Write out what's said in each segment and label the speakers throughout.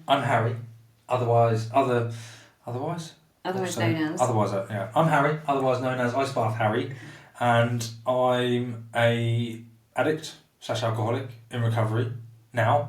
Speaker 1: I'm Harry, otherwise
Speaker 2: known as.
Speaker 1: I'm Harry, otherwise known as Ice Bath Harry, and I'm a addict / alcoholic in recovery now,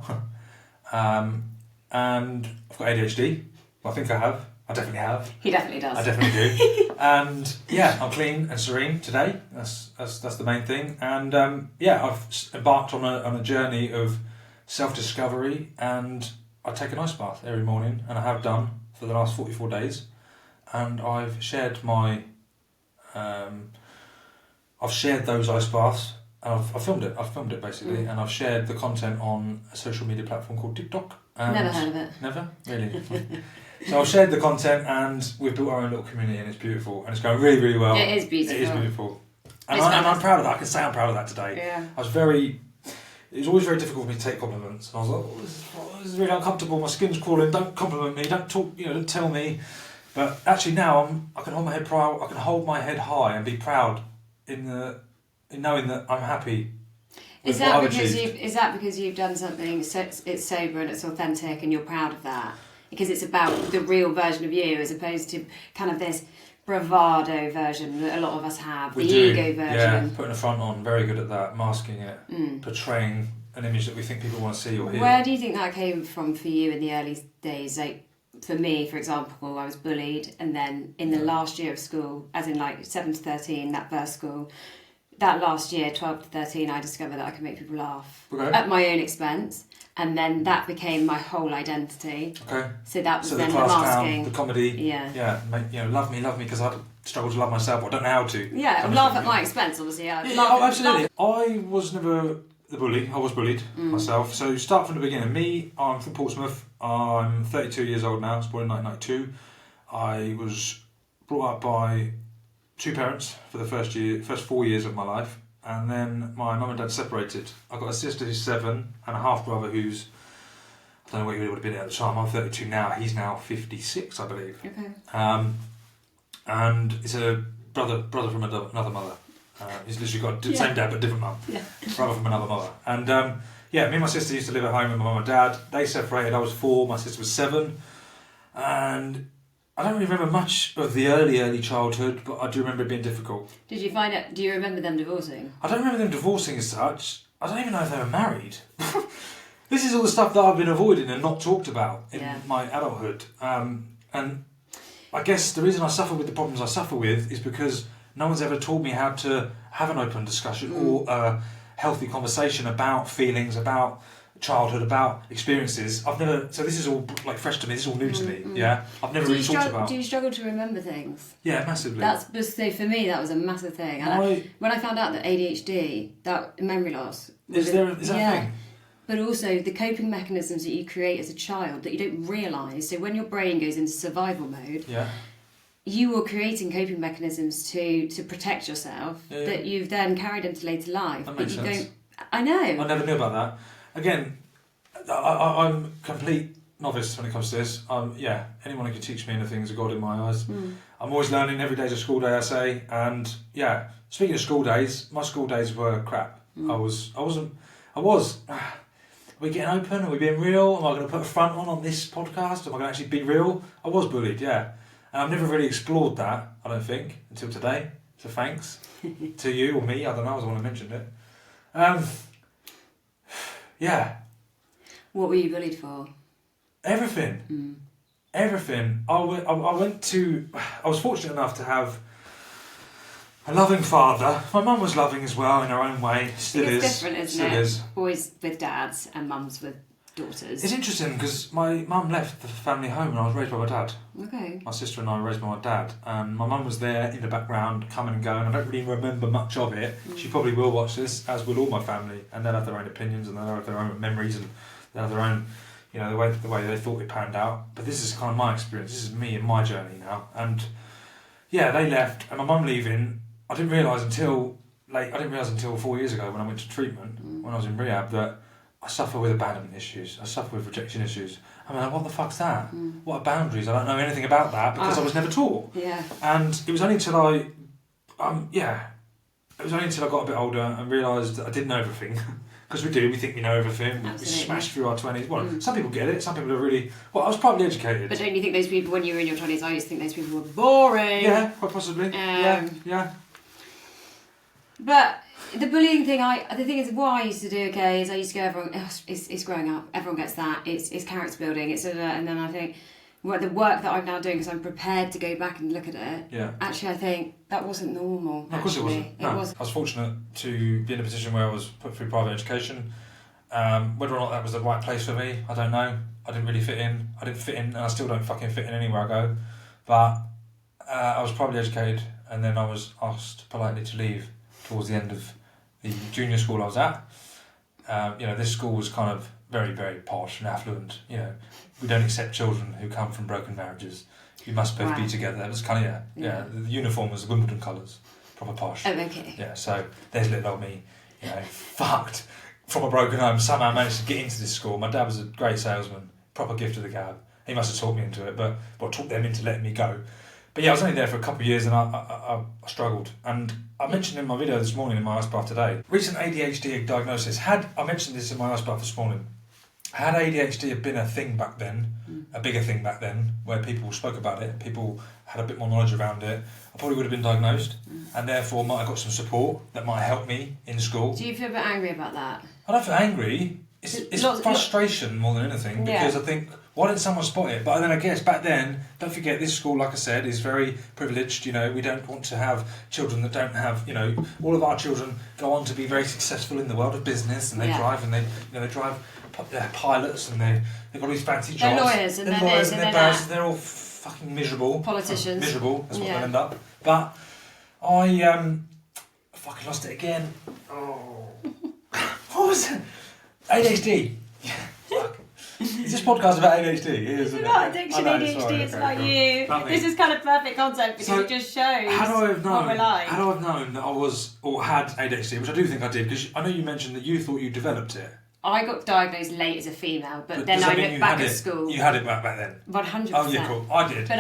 Speaker 1: and I've got ADHD. I think I have. I definitely have.
Speaker 2: He definitely does.
Speaker 1: I definitely do. And yeah, I'm clean and serene today. That's the main thing. And I've embarked on a journey of self-discovery, and I take an ice bath every morning, and I have done for the last 44 days. And I've shared those ice baths, and I've filmed it basically, and I've shared the content on a social media platform called Tik Tok.
Speaker 2: Never heard of it.
Speaker 1: Never? Really? So I've shared the content, and we've built our own little community, and it's beautiful, and it's going really, really well.
Speaker 2: It is beautiful.
Speaker 1: It is beautiful. And I'm proud of that. I can say I'm proud of that today.
Speaker 2: Yeah.
Speaker 1: It was always very difficult for me to take compliments. And I was like, this is really uncomfortable, my skin's crawling, don't compliment me, don't talk, don't tell me. But actually now I can hold my head proud, I can hold my head high and be proud in knowing that I'm happy.
Speaker 2: Is that because you've done something it's sober and it's authentic and you're proud of that? Because it's about the real version of you as opposed to kind of this bravado version that a lot of us have, ego version.
Speaker 1: Yeah, putting a front on, very good at that, masking it, portraying an image that we think people want to see or hear.
Speaker 2: Where do you think that came from for you in the early days? Like, for me, for example, I was bullied, and then in the last year of school, as in like 7 to 13, that first school, that last year, 12 to 13, I discovered that I could make people laugh at my own expense. And then that became my whole identity. Okay. So that was then the masking.
Speaker 1: The comedy.
Speaker 2: Yeah.
Speaker 1: Yeah. Love me, because I struggle to love myself. I don't know how to.
Speaker 2: Yeah, laugh at my expense, obviously.
Speaker 1: Absolutely. I was never the bully. I was bullied myself. So start from the beginning. I'm from Portsmouth. I'm 32 years old now. I was born in 1992. I was brought up by two parents for the first 4 years of my life. And then my mum and dad separated. I've got a sister who's 7 and a half brother who's, I don't know what he would have been at the time. I'm 32 now. He's now 56, I believe.
Speaker 2: Okay.
Speaker 1: And it's a brother from another mother. He's literally got the same dad but different mum. Yeah. Brother from another mother. And me and my sister used to live at home with my mum and dad. They separated. I was 4. My sister was 7. And I don't really remember much of the early childhood, but I do remember it being difficult.
Speaker 2: Did you find it? Do you remember them divorcing?
Speaker 1: I don't remember them divorcing as such. I don't even know if they were married. This is all the stuff that I've been avoiding and not talked about in my adulthood. And I guess the reason I suffer with the problems I suffer with is because no one's ever taught me how to have an open discussion or a healthy conversation about feelings, about childhood, about experiences. So this is all like fresh to me, this is all new to me. Yeah, I've never really talked about.
Speaker 2: Do you struggle to remember things?
Speaker 1: Yeah, massively.
Speaker 2: So for me that was a massive thing. And when I found out that ADHD, that memory loss,
Speaker 1: is that a thing?
Speaker 2: But also the coping mechanisms that you create as a child that you don't realise. So when your brain goes into survival mode, you are creating coping mechanisms to protect yourself that you've then carried into later life.
Speaker 1: That makes sense.
Speaker 2: I know.
Speaker 1: I never knew about that. Again, I'm a complete novice when it comes to this. Anyone who can teach me anything is a god in my eyes. I'm always learning. Every day's a school day, I say. And speaking of school days, my school days were crap. I was. Are we getting open? Are we being real? Am I going to put a front on this podcast? Am I going to actually be real? I was bullied, yeah. And I've never really explored that, I don't think, until today. So thanks to you or me. I don't know. I was the one who mentioned it.
Speaker 2: What were you bullied for?
Speaker 1: Everything. Everything. I was fortunate enough to have a loving father. My mum was loving as well in her own way. Still is.
Speaker 2: It's different, isn't it? Boys with dads and mums with daughters.
Speaker 1: It's interesting because my mum left the family home and I was raised by my dad.
Speaker 2: Okay.
Speaker 1: My sister and I were raised by my dad, and my mum was there in the background, coming and going. I don't really remember much of it. She probably will watch this, as will all my family, and they'll have their own opinions and they'll have their own memories and they'll have their own, the way they thought it panned out. But this is kind of my experience. This is me and my journey now. And they left, and my mum leaving, I didn't realise until 4 years ago when I went to treatment, when I was in rehab, that I suffer with abandonment issues. I suffer with rejection issues. I'm like, what the fuck's that? What are boundaries? I don't know anything about that because I was never taught.
Speaker 2: Yeah.
Speaker 1: And it was only until I got a bit older and realised that I didn't know everything. Because we think we know everything.
Speaker 2: Absolutely.
Speaker 1: We smash through our 20s. Well, some people get it. Some people are really... Well, I was privately educated.
Speaker 2: But don't you think those people, when you were in your 20s, I used to think those people were boring?
Speaker 1: Yeah, quite possibly. Yeah.
Speaker 2: But the bullying thing, the thing is, what I used to do, okay, is I used to go, everyone, it's growing up, everyone gets that, it's character building, and then I think, the work that I'm now doing, because I'm prepared to go back and look at it, actually I think that wasn't normal.
Speaker 1: No, of course it wasn't. No. I was fortunate to be in a position where I was put through private education. Whether or not that was the right place for me, I don't know. I didn't really fit in. I didn't fit in, and I still don't fucking fit in anywhere I go. But I was privately educated, and then I was asked politely to leave towards the end of the junior school I was at. This school was kind of very, very posh and affluent. We don't accept children who come from broken marriages. You must both be together. It was kind of, the uniform was Wimbledon colours, proper posh.
Speaker 2: Oh, okay.
Speaker 1: Yeah, so there's little old me, fucked from a broken home, somehow managed to get into this school. My dad was a great salesman, proper gift of the gab. He must have talked me into it, but talked them into letting me go. But yeah, I was only there for a couple of years and I struggled. And I mentioned in my video this morning in my ice bath today, recent ADHD diagnosis. I mentioned this in my ice bath this morning. Had ADHD have been a thing back then, a bigger thing back then, where people spoke about it, people had a bit more knowledge around it, I probably would have been diagnosed and therefore might have got some support that might help me in school.
Speaker 2: Do you feel a bit angry about that?
Speaker 1: I don't feel angry. It's frustration more than anything, because I think, why didn't someone spot it? But then I guess back then, don't forget, this school, like I said, is very privileged. We don't want to have children that don't have, all of our children go on to be very successful in the world of business, and they drive, and they drive pilots, and they've got all these fancy jobs.
Speaker 2: They're lawyers, and they're this, and they're
Speaker 1: that. They're all fucking miserable.
Speaker 2: Politicians.
Speaker 1: Miserable, that's what they'll end up. But I fucking lost it again. Oh. What was it? ADHD. Fuck. Is this podcast about ADHD?
Speaker 2: It's not addiction, ADHD, it's about you. This is kind of perfect content because it just shows what we're like.
Speaker 1: Had I have known that I was, or had ADHD, which I do think I did, because I know you mentioned that you thought you developed it.
Speaker 2: I got diagnosed late as a female, but then I looked back at school.
Speaker 1: You had it back then?
Speaker 2: 100%.
Speaker 1: Oh yeah, cool. I did.
Speaker 2: But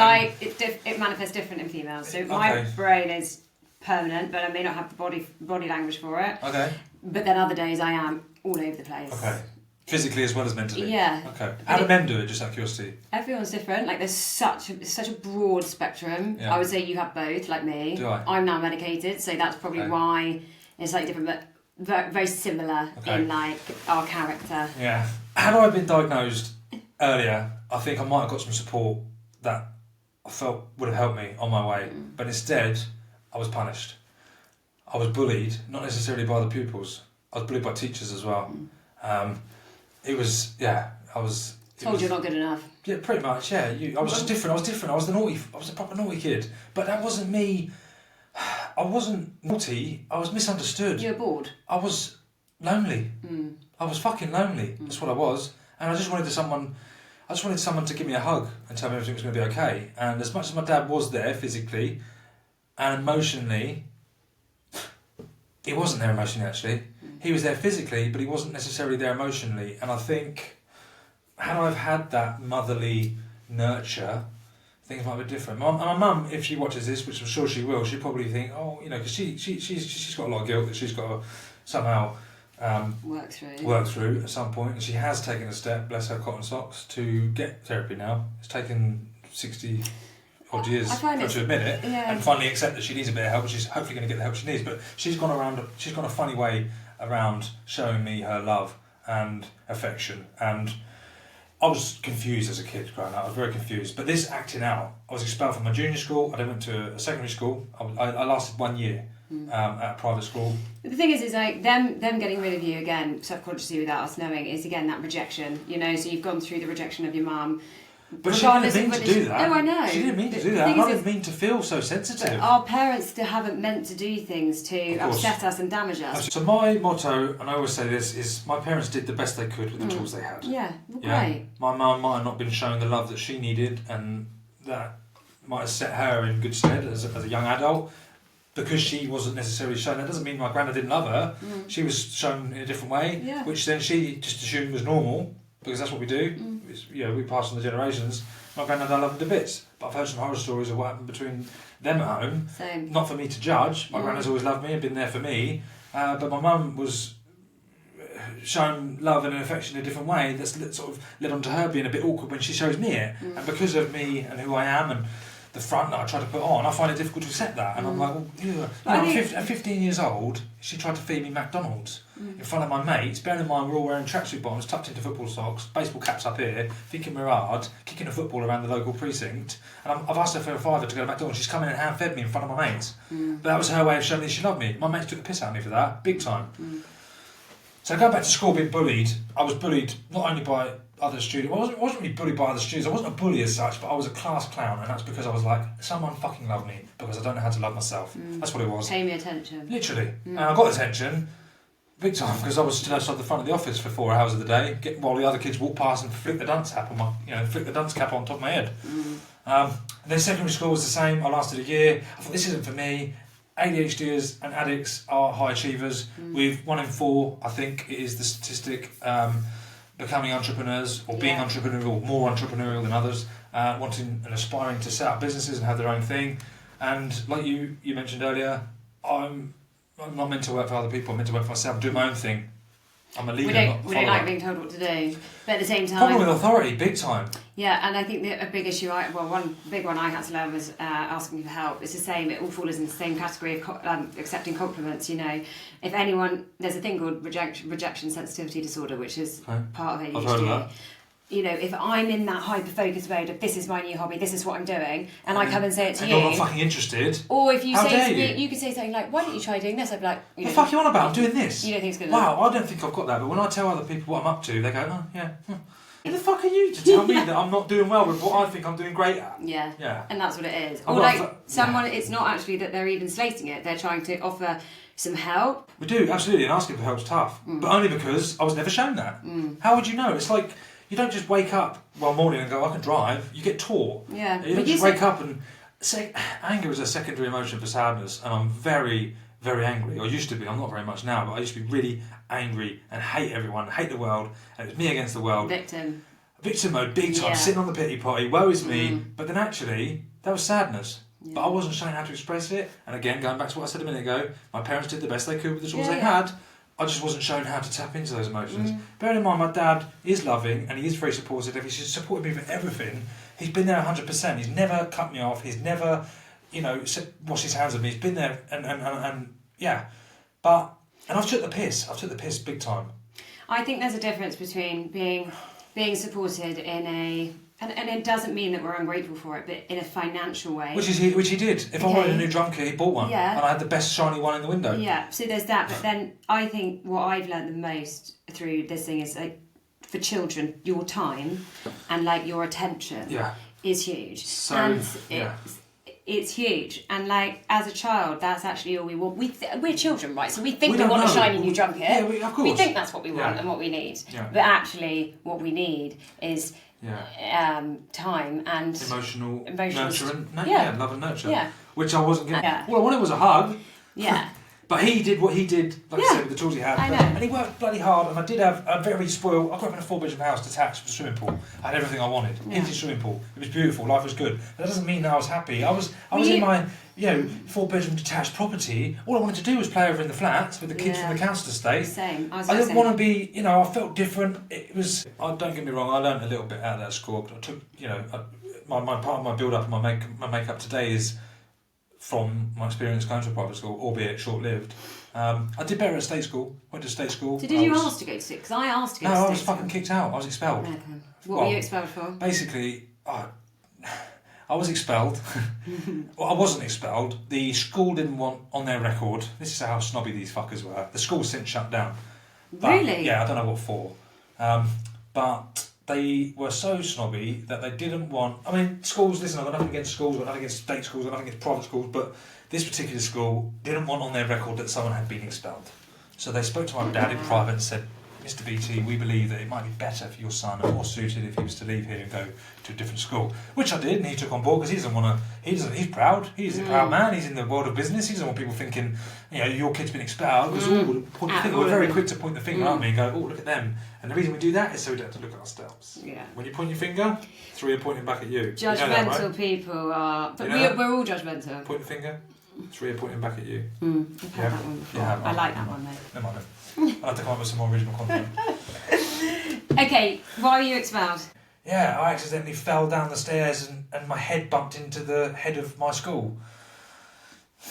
Speaker 2: it manifests different in females. So my brain is permanent, but I may not have the body language for it.
Speaker 1: Okay.
Speaker 2: But then other days I am all over the place.
Speaker 1: Okay. Physically as well as mentally?
Speaker 2: Yeah.
Speaker 1: Okay. How do men do it, just out of curiosity?
Speaker 2: Everyone's different. Like, there's such a broad spectrum.
Speaker 1: Yeah.
Speaker 2: I would say you have both, like me.
Speaker 1: Do I?
Speaker 2: I'm now medicated, so that's probably why it's slightly different, but very, very similar in, like, our character.
Speaker 1: Yeah. Had I been diagnosed earlier, I think I might have got some support that I felt would have helped me on my way. But instead, I was punished. I was bullied, not necessarily by the pupils. I was bullied by teachers as well. It was,
Speaker 2: Told you're not good enough.
Speaker 1: Yeah, pretty much, yeah. I was just different. I was a proper naughty kid. But that wasn't me. I wasn't naughty. I was misunderstood.
Speaker 2: You were bored.
Speaker 1: I was lonely. I was fucking lonely. That's what I was. And I just wanted someone to give me a hug and tell me everything was going to be okay. And as much as my dad was there physically and emotionally, he wasn't there emotionally, actually. He was there physically, but he wasn't necessarily there emotionally. And I think, had I had that motherly nurture, things might be different. My mum, if she watches this, which I'm sure she will, she'll probably think, because she's got a lot of guilt that she's got to somehow
Speaker 2: work through
Speaker 1: at some point. And she has taken a step, bless her cotton socks, to get therapy now. It's taken 60 odd years for her to admit it and finally accept that she needs a bit of help. She's hopefully going to get the help she needs, but she's gone a funny way around showing me her love and affection. And I was confused as a kid growing up. I was very confused. But this acting out, I was expelled from my junior school. I then went to a secondary school. I lasted 1 year at a private school.
Speaker 2: The thing is like them getting rid of you again subconsciously without us knowing is again that rejection. So you've gone through the rejection of your mum.
Speaker 1: But she didn't mean to do that.
Speaker 2: No, I know.
Speaker 1: She didn't mean to do that. I didn't mean to feel so sensitive.
Speaker 2: Our parents haven't meant to do things to upset us and damage us.
Speaker 1: So my motto, and I always say this, is my parents did the best they could with the tools they had.
Speaker 2: Yeah, well, great.
Speaker 1: My mum might have not been shown the love that she needed, and that might have set her in good stead as a young adult. Because she wasn't necessarily shown, that doesn't mean my granddad didn't love her. She was shown in a different way, which then she just assumed was normal. Because that's what we do. We pass on the generations. My granddad, I loved the bits, but I've heard some horror stories of what happened between them at home.
Speaker 2: Same.
Speaker 1: Not for me to judge. My granddad's always loved me and been there for me. But my mum was shown love and affection in a different way that's sort of led on to her being a bit awkward when she shows me it. And because of me and who I am and the front that I try to put on, I find it difficult to accept that. And I'm like, well, at 15 years old, she tried to feed me McDonald's in front of my mates. Bearing in mind, we're all wearing tracksuit bottoms, tucked into football socks, baseball caps up here, thinking we're hard, kicking a football around the local precinct. And I've asked her for a fiver to go to McDonald's. She's come in and hand-fed me in front of my mates. But that was her way of showing me she loved me. My mates took the piss out of me for that, big time. So going back to school being bullied, I was bullied not only by other students. I wasn't really bullied by other students. I wasn't a bully as such, but I was a class clown, and that's because I was like, someone fucking love me because I don't know how to love myself. That's what it was.
Speaker 2: Pay me attention.
Speaker 1: Literally. And I got attention big time because I was stood outside the front of the office for 4 hours of the day, while the other kids walked past and flick the dunce cap on top of my head. And then secondary school was the same. I lasted a year. I thought, this isn't for me. ADHDers and addicts are high achievers. With 1 in 4, I think it is the statistic, becoming entrepreneurs or being entrepreneurial, more entrepreneurial than others, wanting and aspiring to set up businesses and have their own thing. And like you mentioned earlier, I'm not meant to work for other people. I'm meant to work for myself, do my own thing. I'm a leader.
Speaker 2: We don't like being told what to do, but at the same time,
Speaker 1: problem with authority, big time.
Speaker 2: Yeah, and I think that a big issue, one big one I had to learn was asking for help. It's the same; it all falls in the same category of accepting compliments. You know, if anyone, there's a thing called rejection sensitivity disorder, which is part of ADHD.
Speaker 1: I've heard of that.
Speaker 2: You know, if I'm in that hyper-focused mode of this is my new hobby, this is what I'm doing, and I come and say it to you,
Speaker 1: you're not fucking interested.
Speaker 2: Or if you you could say something like, "Why don't you try doing this?" I'd be like,
Speaker 1: "What the fuck are you on about? I'm doing this."
Speaker 2: You don't think it's good?
Speaker 1: Wow, I don't think I've got that. But when I tell other people what I'm up to, they go, "Oh yeah." Who the fuck are you to tell me that I'm not doing well with what I think I'm doing great at?
Speaker 2: Yeah. And that's what it is. Or like someone, it's not actually that they're even slating it. They're trying to offer some help.
Speaker 1: We do, absolutely, and asking for help's tough. But only because I was never shown that. How would you know? It's like, you don't just wake up one morning and go, I can drive. You get taught.
Speaker 2: Yeah.
Speaker 1: You don't just wake up and say, anger is a secondary emotion for sadness, and I'm very, very angry. I used to be, I'm not very much now, but I used to be really angry and hate everyone, hate the world, and it was me against the world.
Speaker 2: Victim
Speaker 1: mode, big time, sitting on the pity potty, woe is me. But then actually, that was sadness. Yeah. But I wasn't shown how to express it. And again, going back to what I said a minute ago, my parents did the best they could with the tools they had. I just wasn't shown how to tap into those emotions. Bearing in mind, my dad is loving and he is very supportive. He's supported me for everything. He's been there 100%. He's never cut me off. He's never, washed his hands on me. He's been there and yeah. But, and I've took the piss. I've took the piss big time.
Speaker 2: I think there's a difference between being supported in a... And it doesn't mean that we're ungrateful for it, but in a financial way. Which he did. If I wanted a new drum kit, he bought one. Yeah. And I had the best shiny one in the window. Yeah, so there's that. But then I think what I've learned the most through this thing is, like, for children, your time and, like, your attention is huge. So, and it's huge. And, like, as a child, that's actually all we want. We're children, right? So we think we want a shiny new drum kit. Yeah, of course. We think that's what we want and what we need. Yeah. But actually, what we need is... time and emotional nurture and love and nurture, which I wasn't getting. All I wanted was a hug. But he did what he did, like I said, with the tools he had. And he worked bloody hard, and I did have a very spoiled... I grew up in a 4-bedroom house detached with a swimming pool. I had everything I wanted. Heated swimming pool. It was beautiful. Life was good. But that doesn't mean that I was happy. I was in my 4-bedroom detached property. All I wanted to do was play over in the flats with the kids from the council estate. Same. I
Speaker 1: didn't want to be... I felt different. It was... don't get me wrong, I learned a little bit out of that school. But I took... my part of my build-up and my make-up today is... from my experience going to a private school, albeit short-lived. I did better at state school. Went to state school.
Speaker 2: So did you ask to go to state? Because I asked to go to state.
Speaker 1: No, I was fucking kicked out. I was expelled.
Speaker 2: Okay. What were you expelled for?
Speaker 1: Basically, I was expelled. Well, I wasn't expelled. The school didn't want on their record. This is how snobby these fuckers were. The school was since shut down. But,
Speaker 2: really?
Speaker 1: Yeah, I don't know what for. But... they were so snobby that they didn't want... I mean, schools, listen, I've got nothing against schools, I've got nothing against state schools, I've got nothing against private schools, but this particular school didn't want on their record that someone had been expelled. So they spoke to my dad in private and said, Mr. BT, we believe that it might be better for your son and more suited if he was to leave here and go to a different school. Which I did, and he took on board because he doesn't want to... He's proud. He's a proud man. He's in the world of business. He doesn't want people thinking, your kid's been expelled. Because we're very quick to point the finger at me and go, oh, look at them. And the reason we do that is so we don't have to look at ourselves. Yeah. When you point your finger, 3 are pointing back at you.
Speaker 2: Judgmental people are... But we're all judgmental.
Speaker 1: Point the finger. 3 are pointing back at you.
Speaker 2: I've heard that one before.
Speaker 1: Yeah,
Speaker 2: I like that one though.
Speaker 1: Never mind then. I'll have to come up with some more original content.
Speaker 2: Okay, why were you expelled?
Speaker 1: Yeah, I accidentally fell down the stairs and my head bumped into the head of my school.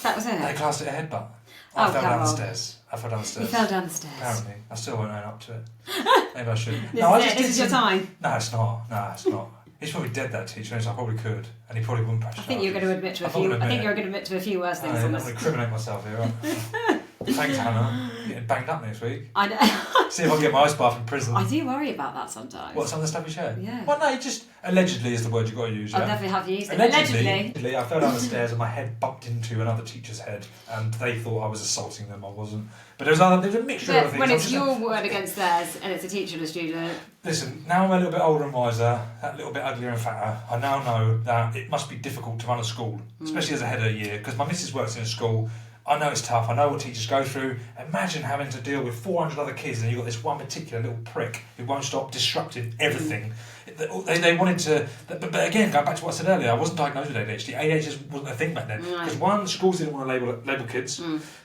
Speaker 2: That was it?
Speaker 1: They classed it a headbutt.
Speaker 2: Oh,
Speaker 1: I fell down the
Speaker 2: come on.
Speaker 1: stairs. I fell down the stairs.
Speaker 2: You fell down the stairs.
Speaker 1: Apparently. I still won't own up to it. Maybe I should.
Speaker 2: This is your time.
Speaker 1: No, it's not. He's probably dead, that teacher, so I probably could. And he probably wouldn't press
Speaker 2: I think you're going to admit to a few. I think you're going to admit to a few worse things
Speaker 1: I'm
Speaker 2: than
Speaker 1: going to
Speaker 2: this.
Speaker 1: incriminate myself here. Right? Thanks, Hannah. I'm getting banged up next week.
Speaker 2: I know.
Speaker 1: See if I can get my ice bath in prison.
Speaker 2: I do worry about that sometimes.
Speaker 1: What, some of the stuff you shared?
Speaker 2: Yeah.
Speaker 1: Well, no, just allegedly is the word you've got to use.
Speaker 2: I'll
Speaker 1: Yeah?
Speaker 2: definitely have used it.
Speaker 1: Allegedly, I fell down the stairs and my head bumped into another teacher's head, and they thought I was assaulting them. I wasn't. But there was a mixture of
Speaker 2: But
Speaker 1: things.
Speaker 2: when it's your word against theirs and it's a teacher and a student.
Speaker 1: Listen, now I'm a little bit older and wiser, a little bit uglier and fatter, I now know that it must be difficult to run a school, especially as a head of a year, because my missus works in a school. I know it's tough, I know what teachers go through. Imagine having to deal with 400 other kids and you've got this one particular little prick who won't stop disrupting everything. They wanted to, but again, going back to what I said earlier, I wasn't diagnosed with ADHD. ADHD wasn't a thing back then. Because one, schools didn't want to label kids.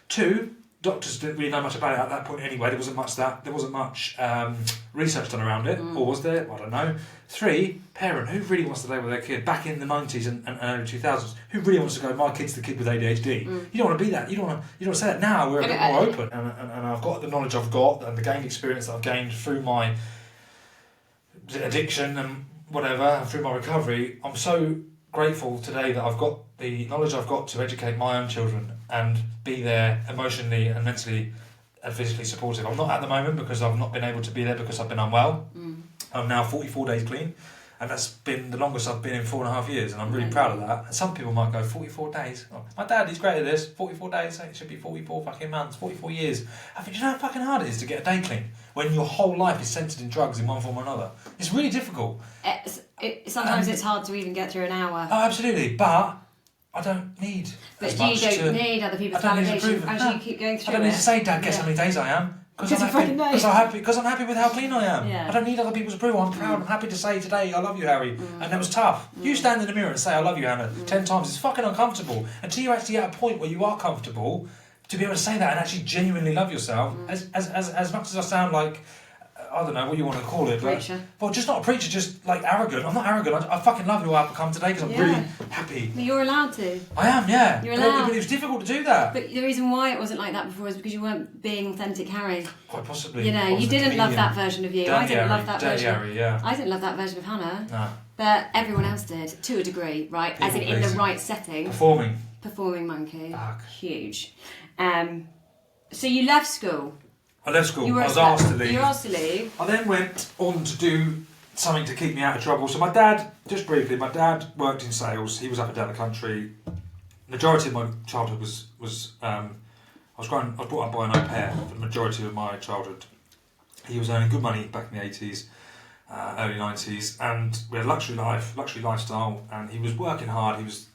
Speaker 1: Two, doctors didn't really know much about it at that point anyway. There wasn't much research done around it, or was there? I don't know. Three, parent, who really wants to label their kid back in the 90s and early 2000s? Who really wants to go, my kid's the kid with ADHD? You don't want to be that. You don't want to say that now. We're a bit more open, and I've got the knowledge I've got and the gained experience that I've gained through my addiction and whatever, and through my recovery. I'm so grateful today that I've got the knowledge I've got to educate my own children and be there emotionally and mentally and physically supportive. I'm not at the moment because I've not been able to be there because I've been unwell. I'm now 44 days clean, and that's been the longest I've been in 4.5 years, and I'm really proud of that. And some people might go, 44 days? Oh, my dad, he's great at this. 44 days, it should be 44 fucking months, 44 years. I think, you know how fucking hard it is to get a day clean when your whole life is centred in drugs in one form or another? It's really difficult.
Speaker 2: Sometimes it's hard to even get through an hour.
Speaker 1: Oh, absolutely, but I don't need
Speaker 2: But you don't need other people's validation as you keep going through it.
Speaker 1: I don't need to say, Dad, guess how many days I am. Because I'm happy with how clean I am.
Speaker 2: Yeah.
Speaker 1: I don't need other people's approval. I'm proud. I'm happy to say today, I love you, Harry. And that was tough. You stand in the mirror and say, I love you, Hannah, 10 times. It's fucking uncomfortable. Until you're actually at a point where you are comfortable to be able to say that and actually genuinely love yourself. As much as I sound like, I don't know what you want to call it, but well, just not a preacher, just like arrogant. I'm not arrogant. I fucking love who I've become today because I'm really happy.
Speaker 2: But you're allowed to.
Speaker 1: I am, yeah.
Speaker 2: You're allowed.
Speaker 1: But it was difficult to do that.
Speaker 2: But the reason why it wasn't like that before is because you weren't being authentic Harry.
Speaker 1: Quite possibly.
Speaker 2: You know, you didn't love that version of you. I didn't love that version.
Speaker 1: Harry, yeah.
Speaker 2: I didn't love that version of Hannah.
Speaker 1: No.
Speaker 2: But everyone else did, to a degree, right? As in the right setting. Performing monkey.
Speaker 1: Fuck.
Speaker 2: Huge. So you left school.
Speaker 1: I left school.
Speaker 2: I
Speaker 1: was asked to leave.
Speaker 2: You were asked to leave.
Speaker 1: I then went on to do something to keep me out of trouble. So my dad, just briefly, my dad worked in sales. He was up and down the country. Majority of my childhood was I was brought up by an au pair for the majority of my childhood. He was earning good money back in the 80s, early 90s, and we had luxury lifestyle, and he was working hard. He was,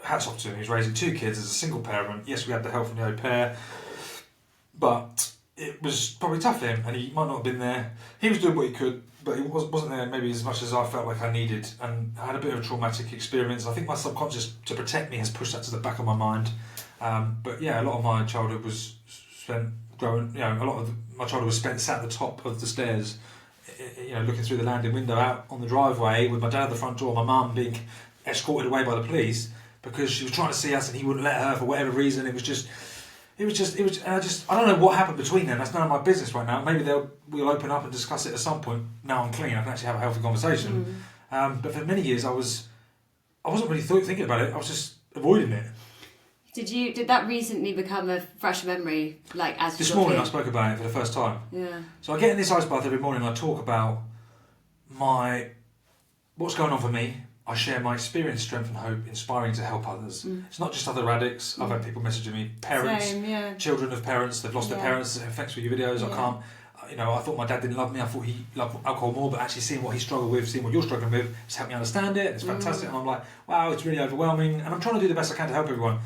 Speaker 1: hats off to him. He was raising 2 kids as a single parent. Yes, we had the help from the au pair, but it was probably tough for him, and he might not have been there. He was doing what he could, but he wasn't there maybe as much as I felt like I needed, and I had a bit of a traumatic experience. I think my subconscious, to protect me, has pushed that to the back of my mind. But yeah, a lot of my childhood was spent growing, my childhood was spent sat at the top of the stairs, looking through the landing window out on the driveway with my dad at the front door, my mum being escorted away by the police because she was trying to see us and he wouldn't let her for whatever reason. I don't know what happened between them. That's none of my business right now. Maybe we'll open up and discuss it at some point. Now I'm clean, I can actually have a healthy conversation. But for many years I wasn't really thinking about it. I was just avoiding it.
Speaker 2: Did that recently become a fresh memory? Like as
Speaker 1: this morning I spoke about it for the first time.
Speaker 2: Yeah.
Speaker 1: So I get in this ice bath every morning and I talk about what's going on for me. I share my experience, strength and hope, inspiring to help others. It's not just other addicts. I've had people messaging me, parents, children of parents, they've lost their parents, it affects with your videos, I can't, I thought my dad didn't love me, I thought he loved alcohol more, but actually seeing what he struggled with, seeing what you're struggling with, it's helped me understand it, it's fantastic, and I'm like, wow, it's really overwhelming, and I'm trying to do the best I can to help everyone.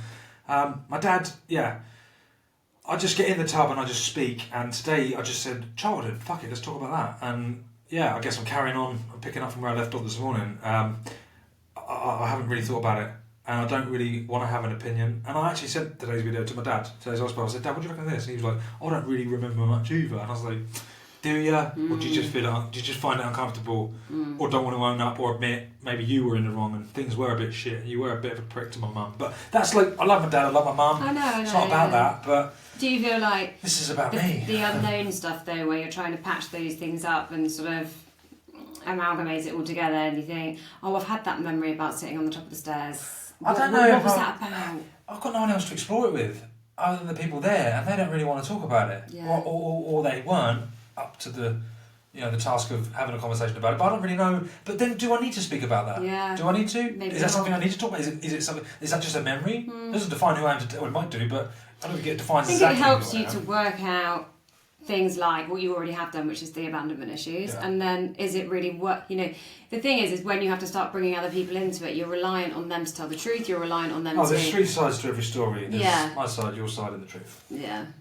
Speaker 1: My dad, I just get in the tub and I just speak, and today I just said, childhood, fuck it, let's talk about that, and I guess I'm carrying on, I'm picking up from where I left off this morning. I haven't really thought about it. and I don't really want to have an opinion. And I actually sent today's video to my dad, today's hospital. I said, Dad, what do you reckon of this? And he was like, I don't really remember much either. And I was like, do you? Or do you just feel do you just find it uncomfortable, or don't want to own up or admit maybe you were in the wrong and things were a bit shit? You were a bit of a prick to my mum. But that's like, I love my dad, I love my mum.
Speaker 2: I know.
Speaker 1: It's not about that, but
Speaker 2: do you feel like
Speaker 1: this is about me.
Speaker 2: The unknown stuff though, where you're trying to patch those things up and sort of amalgamate it all together, and you think, oh, I've had that memory about sitting on the top of the stairs.
Speaker 1: I don't know.
Speaker 2: What was that about?
Speaker 1: I've got no one else to explore it with, other than the people there, and they don't really want to talk about it, or they weren't up to the task of having a conversation about it. But I don't really know. But then, do I need to speak about that?
Speaker 2: Yeah.
Speaker 1: Do I need to?
Speaker 2: Maybe
Speaker 1: is that something I need to talk about? Is it something? Is that just a memory? It doesn't define who I am. Or it might do, but I don't think it defines.
Speaker 2: I think
Speaker 1: exactly
Speaker 2: it helps
Speaker 1: who I
Speaker 2: you
Speaker 1: am.
Speaker 2: to work out things like what you already have done, which is the abandonment issues, and then is it really what the thing is when you have to start bringing other people into it, you're reliant on them to tell the truth, you're reliant on them to...
Speaker 1: There's three sides to every story. There's my side, your side, and the truth.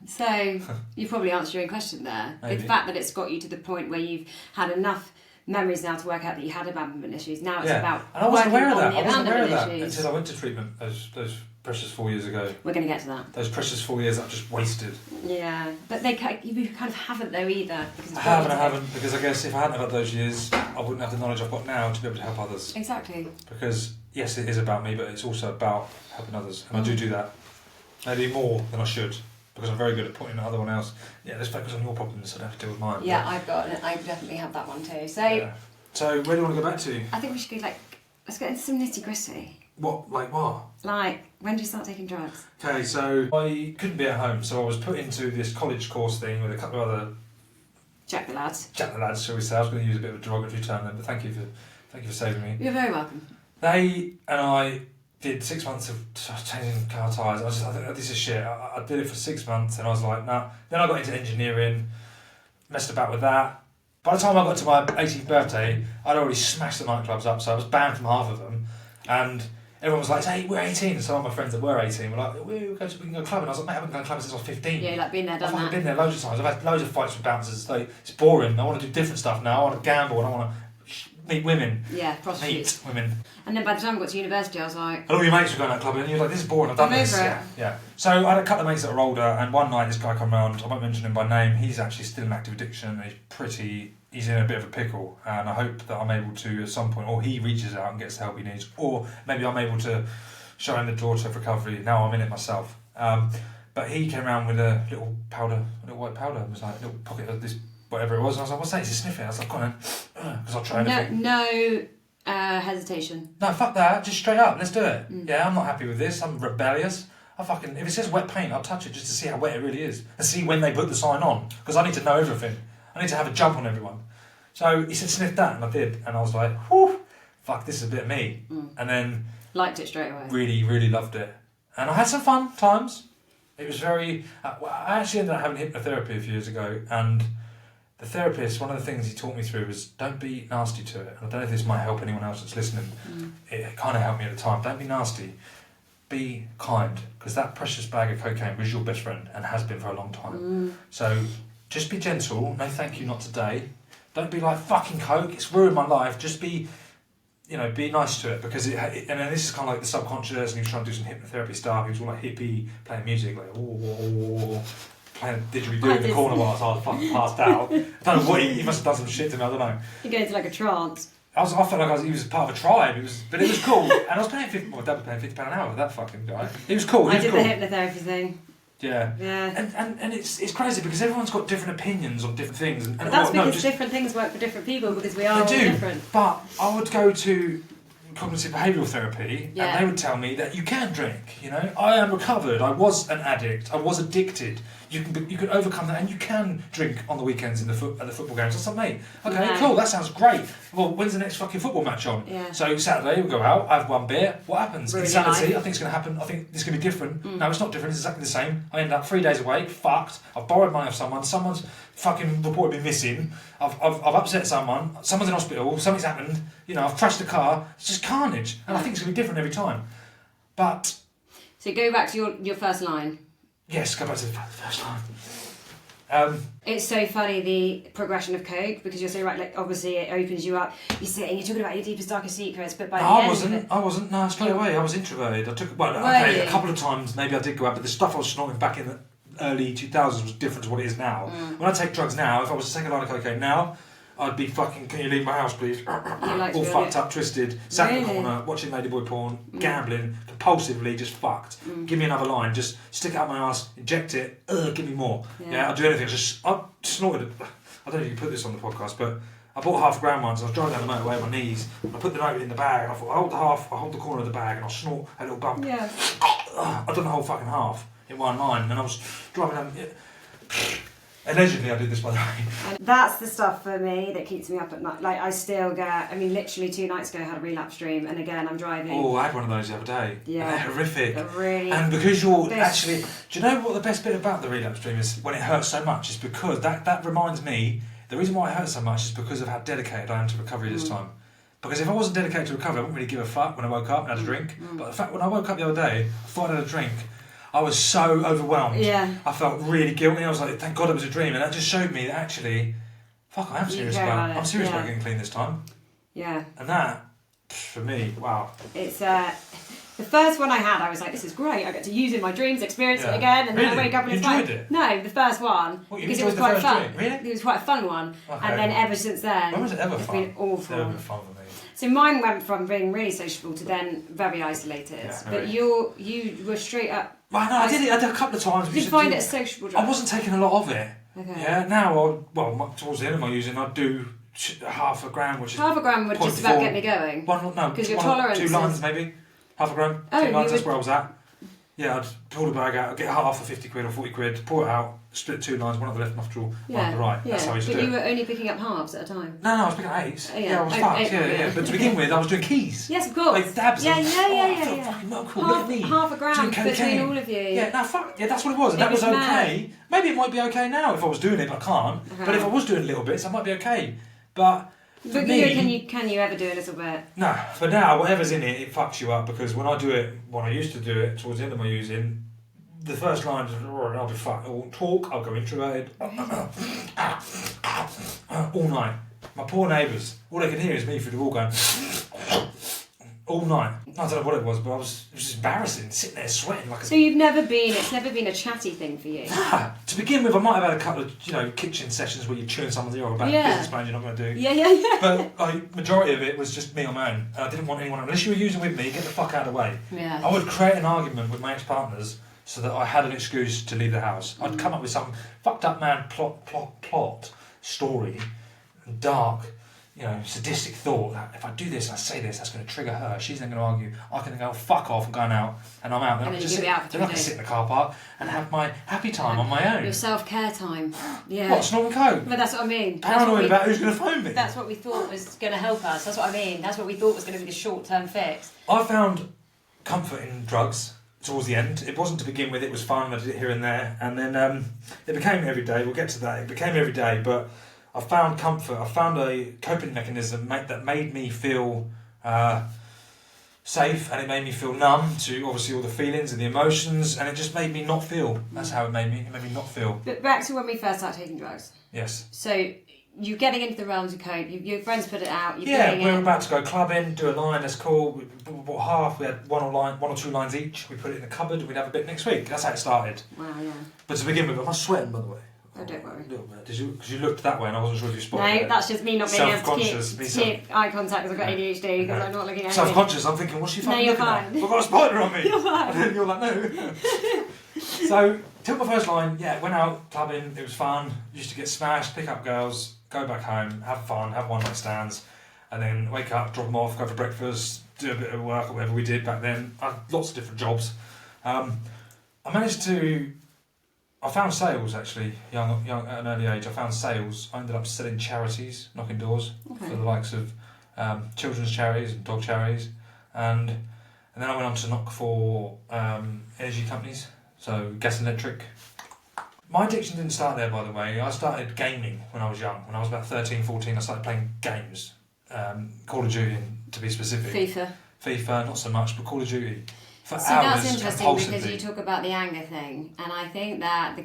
Speaker 2: So you probably answered your own question there.
Speaker 1: Maybe.
Speaker 2: The fact that it's got you to the point where you've had enough memories now to work out that you had abandonment issues. Now it's about
Speaker 1: and I wasn't aware of that.
Speaker 2: I wasn't aware of that
Speaker 1: until I went to treatment those precious 4 years ago.
Speaker 2: We're going to get to that.
Speaker 1: Those precious 4 years I've just wasted.
Speaker 2: Yeah, but you kind of haven't though either.
Speaker 1: I haven't, because I guess if I hadn't had those years, I wouldn't have the knowledge I've got now to be able to help others.
Speaker 2: Exactly.
Speaker 1: Because yes, it is about me, but it's also about helping others, and I do that. Maybe more than I should, because I'm very good at pointing at other one else. Yeah, let's focus on your problems, so I don't have to deal with mine.
Speaker 2: Yeah, I definitely have that one too.
Speaker 1: So where do you want to go back to?
Speaker 2: I think we should go let's get into some nitty gritty.
Speaker 1: What? Like what?
Speaker 2: Like, when did you start taking drugs?
Speaker 1: Okay, so I couldn't be at home, so I was put into this college course thing with a couple of other...
Speaker 2: Jack the lads,
Speaker 1: shall we say. I was going to use a bit of a derogatory term then, but thank you for saving me.
Speaker 2: You're very welcome.
Speaker 1: They and I did 6 months of changing car tyres. I think this is shit. I did it for 6 months and I was like, nah. Then I got into engineering, messed about with that. By the time I got to my 18th birthday, I'd already smashed the nightclubs up, so I was banned from half of them. And everyone was like, hey, we're 18. So all my friends that were 18 were like, we can go clubbing. I was like, mate, I haven't gone clubbing since I was 15.
Speaker 2: Yeah, you're like, been there, done
Speaker 1: I've
Speaker 2: that.
Speaker 1: been there loads of times. I've had loads of fights with bouncers. Like, it's boring. I want to do different stuff now. I want to gamble and I want to meet women.
Speaker 2: Yeah, prostitutes.
Speaker 1: Meet women.
Speaker 2: And then by the time I got to university, I was like...
Speaker 1: And all your mates were going out clubbing and you're like, this is boring, I've done this. Yeah. So I had a couple of mates that are older, and one night this guy come round, I won't mention him by name, he's actually still in active addiction, and he's in a bit of a pickle, and I hope that I'm able to at some point, or he reaches out and gets the help he needs, or maybe I'm able to show him the door to recovery. Now I'm in it myself. But he came around with a little white powder, it was like a little pocket of this, whatever it was, and I was like, what's that? He's sniffing. I was like, go on then, because I'll try anything.
Speaker 2: No hesitation.
Speaker 1: No, fuck that, just straight up, let's do it. Yeah, I'm not happy with this, I'm rebellious. If it says wet paint, I'll touch it just to see how wet it really is, and see when they put the sign on, because I need to know everything. I need to have a jump on everyone. So he said, sniff that, and I did, and I was like, whew, fuck, this is a bit of me. And then...
Speaker 2: Liked it straight away.
Speaker 1: Really, really loved it. And I had some fun times. It was very... I actually ended up having hypnotherapy a few years ago, and the therapist, one of the things he taught me through was don't be nasty to it. And I don't know if this might help anyone else that's listening. It kind of helped me at the time. Don't be nasty. Be kind, because that precious bag of cocaine was your best friend and has been for a long time. So just be gentle. No, thank you, not today. Don't be like, fucking coke, it's ruined my life. Just be, be nice to it, because and then this is kind of like the subconscious, and he was trying to do some hypnotherapy stuff. He was all like hippie, playing music, like playing didgeridoo in the corner while I was fucking passed out. I don't know what he must have done some shit to me. I don't know.
Speaker 2: You go into like a trance.
Speaker 1: I felt like he was part of a tribe. But it was cool. And I was paying my dad was paying £50 an hour for that fucking guy. He was cool.
Speaker 2: I did the hypnotherapy thing.
Speaker 1: Yeah. And it's crazy because everyone's got different opinions on different things. And
Speaker 2: that's because different things work for different people, because we are all different.
Speaker 1: But I would go to cognitive behavioural therapy and they would tell me that you can drink. I am recovered. I was an addict. I was addicted. You can overcome that, and you can drink on the weekends at the football games. I said, mate, okay, cool, that sounds great. Well, when's the next fucking football match on?
Speaker 2: Yeah.
Speaker 1: So Saturday we'll go out, I have one beer. What happens?
Speaker 2: Really
Speaker 1: Insanity. I think it's going to happen. I think it's going to be different. No, it's not different. It's exactly the same. I end up 3 days away, fucked. I've borrowed money off someone. Someone's fucking reported me missing. I've upset someone. Someone's in hospital. Something's happened. I've crashed the car. It's just carnage, and I think it's going to be different every time. But
Speaker 2: so go back to your first line.
Speaker 1: Yes, go back to the first line.
Speaker 2: It's so funny, the progression of coke, because you're so right, like obviously it opens you up. You're sitting, you're talking about your deepest, darkest secrets, but by the end
Speaker 1: I wasn't. No, straight away. I was introverted. I took a couple of times. Maybe I did go out, but the stuff I was snorting back in the early 2000s was different to what it is now. When I take drugs now, if I was to take a line of cocaine now, I'd be fucking, can you leave my house please? All fucked up, twisted, sat in the corner, watching ladyboy porn, gambling, compulsively, just fucked. Give me another line, just stick it up my ass, inject it, give me more. Yeah, I'd do anything. I snorted it. I don't know if you can put this on the podcast, but I bought £50 once. I was driving down the motorway on my knees. I put the note in the bag, and I thought, I hold the corner of the bag, and I'll snort a little bump.
Speaker 2: Yeah.
Speaker 1: I'd done the whole fucking half in one line, and I was driving down. Allegedly, I did this, by the way.
Speaker 2: That's the stuff for me that keeps me up at night. Like, I still get, I mean, literally 2 nights ago I had a relapse dream, and again, I'm driving.
Speaker 1: Oh, I had one of those the other day.
Speaker 2: Yeah.
Speaker 1: And they're horrific.
Speaker 2: They're really...
Speaker 1: And because you're actually... Do you know what the best bit about the relapse dream is? When it hurts so much, is because that reminds me, the reason why it hurts so much is because of how dedicated I am to recovery this time. Because if I wasn't dedicated to recovery, I wouldn't really give a fuck when I woke up and had a drink. But the fact, when I woke up the other day, I thought I had a drink, I was so overwhelmed.
Speaker 2: Yeah.
Speaker 1: I felt really guilty. I was like, thank God it was a dream. And that just showed me that actually, fuck, I am serious about it. I'm serious about getting clean this time.
Speaker 2: Yeah.
Speaker 1: And that, for me, wow.
Speaker 2: It's, the first one I had, I was like, this is great. I get to use it in my dreams, experience it again, and then I wake up and it's
Speaker 1: fine. You enjoyed it?
Speaker 2: No, the first one.
Speaker 1: What,
Speaker 2: because it was quite fun.
Speaker 1: Dream? Really?
Speaker 2: It was quite a fun one.
Speaker 1: Okay.
Speaker 2: And then ever since then,
Speaker 1: when was it ever
Speaker 2: it's
Speaker 1: fun?
Speaker 2: been awful.
Speaker 1: It's never been fun for me.
Speaker 2: So mine went from being really sociable to then very isolated.
Speaker 1: Yeah,
Speaker 2: but you were straight up.
Speaker 1: Well, no, I did it a couple of times.
Speaker 2: Did you find it a sociable drug?
Speaker 1: I wasn't taking a lot of it.
Speaker 2: Okay.
Speaker 1: Yeah, now, towards the end of my using, I'd do half a gram, which is...
Speaker 2: Half a gram would just about get me going.
Speaker 1: Because
Speaker 2: your tolerance
Speaker 1: 2 lines maybe. Half a gram, 2 lines, that's where I was at. Yeah, I'd pull the bag out, I'd get half for 50 quid or 40 quid, pour it out, split 2 lines, one at the left nostril, one at the right. That's how I used to do it.
Speaker 2: But you were only picking up halves at a time?
Speaker 1: No, I was picking up 8s.
Speaker 2: Oh,
Speaker 1: yeah, I was fucked, yeah. But to begin with, I was doing keys.
Speaker 2: Yes, of course.
Speaker 1: Like dabs.
Speaker 2: Yeah.
Speaker 1: I felt fucking not cool. Look at me.
Speaker 2: Half a gram between all of you.
Speaker 1: Yeah, no, fuck. Yeah, that's what it was. And that was okay. Mad. Maybe it might be okay now if I was doing it, but I can't. Okay. But if I was doing little bits, I might be okay. But
Speaker 2: can you ever do a little bit?
Speaker 1: No, but now whatever's in it, it fucks you up because when I do it, when I used to do it towards the end of my using, the first line is I'll be fucked. I won't talk. I'll go introverted all night. My poor neighbours, all they can hear is me through the wall going all night. I don't know what it was, but it was just embarrassing, sitting there sweating like a...
Speaker 2: So it's never been a chatty thing for you?
Speaker 1: Nah. To begin with, I might have had a couple of, kitchen sessions where you're chewing someone's ear about a business plan you're not going to do.
Speaker 2: Yeah.
Speaker 1: But majority of it was just me on my own. I didn't want anyone, unless you were using with me, get the fuck out of the way.
Speaker 2: Yeah.
Speaker 1: I would create an argument with my ex-partners so that I had an excuse to leave the house. I'd come up with some fucked up man plot, story, dark, sadistic thought that if I do this and I say this, that's going to trigger her. She's then going to argue. I can then go, fuck off, I'm going out, and I'm out. Then I can sit in the car park and have my happy time on my own.
Speaker 2: Your self-care time. Yeah.
Speaker 1: What, snorting coke?
Speaker 2: But that's what I mean.
Speaker 1: Paranoid about who's going to phone me.
Speaker 2: That's what we thought was going to help us. That's what I mean. That's what we thought was going to be the short-term fix.
Speaker 1: I found comfort in drugs towards the end. It wasn't to begin with, it was fun, I did it here and there, and then it became every day. We'll get to that. It became every day, but I found comfort. I found a coping mechanism that made me feel safe, and it made me feel numb to obviously all the feelings and the emotions, and it just made me not feel. That's how it made me. It made me not feel.
Speaker 2: But back to when we first started taking drugs.
Speaker 1: Yes.
Speaker 2: So you're getting into the realms of cope. Your friends put it out.
Speaker 1: We were about to go clubbing, do a line. That's cool. We bought half. We had one or 2 lines each. We put it in the cupboard. We'd have a bit next week. That's how it started.
Speaker 2: Wow, yeah.
Speaker 1: But to begin with, am I sweating, by the way?
Speaker 2: Oh, don't worry.
Speaker 1: Did you? Because you looked that way, and I wasn't sure if you spotted it.
Speaker 2: No, that's just me not being able to keep eye contact because I've got ADHD because I'm not looking at
Speaker 1: self-conscious. I'm thinking, what's she fucking looking at?
Speaker 2: No, you're
Speaker 1: I've
Speaker 2: fine.
Speaker 1: got a spider on me.
Speaker 2: You're fine.
Speaker 1: And then you're like, no. So took my first line. Yeah, went out clubbing. It was fun. Used to get smashed, pick up girls, go back home, have fun, have one night stands, and then wake up, drop them off, go for breakfast, do a bit of work or whatever we did back then. I had lots of different jobs. I found sales actually, young at an early age. I found sales. I ended up selling charities, knocking doors for the likes of children's charities and dog charities, and then I went on to knock for energy companies, so gas and electric. My addiction didn't start there, by the way. I started gaming when I was young. When I was about 13, 14, I started playing games. Call of Duty, to be specific. FIFA, not so much, but Call of Duty.
Speaker 2: That's interesting because you talk about the anger thing, and I think that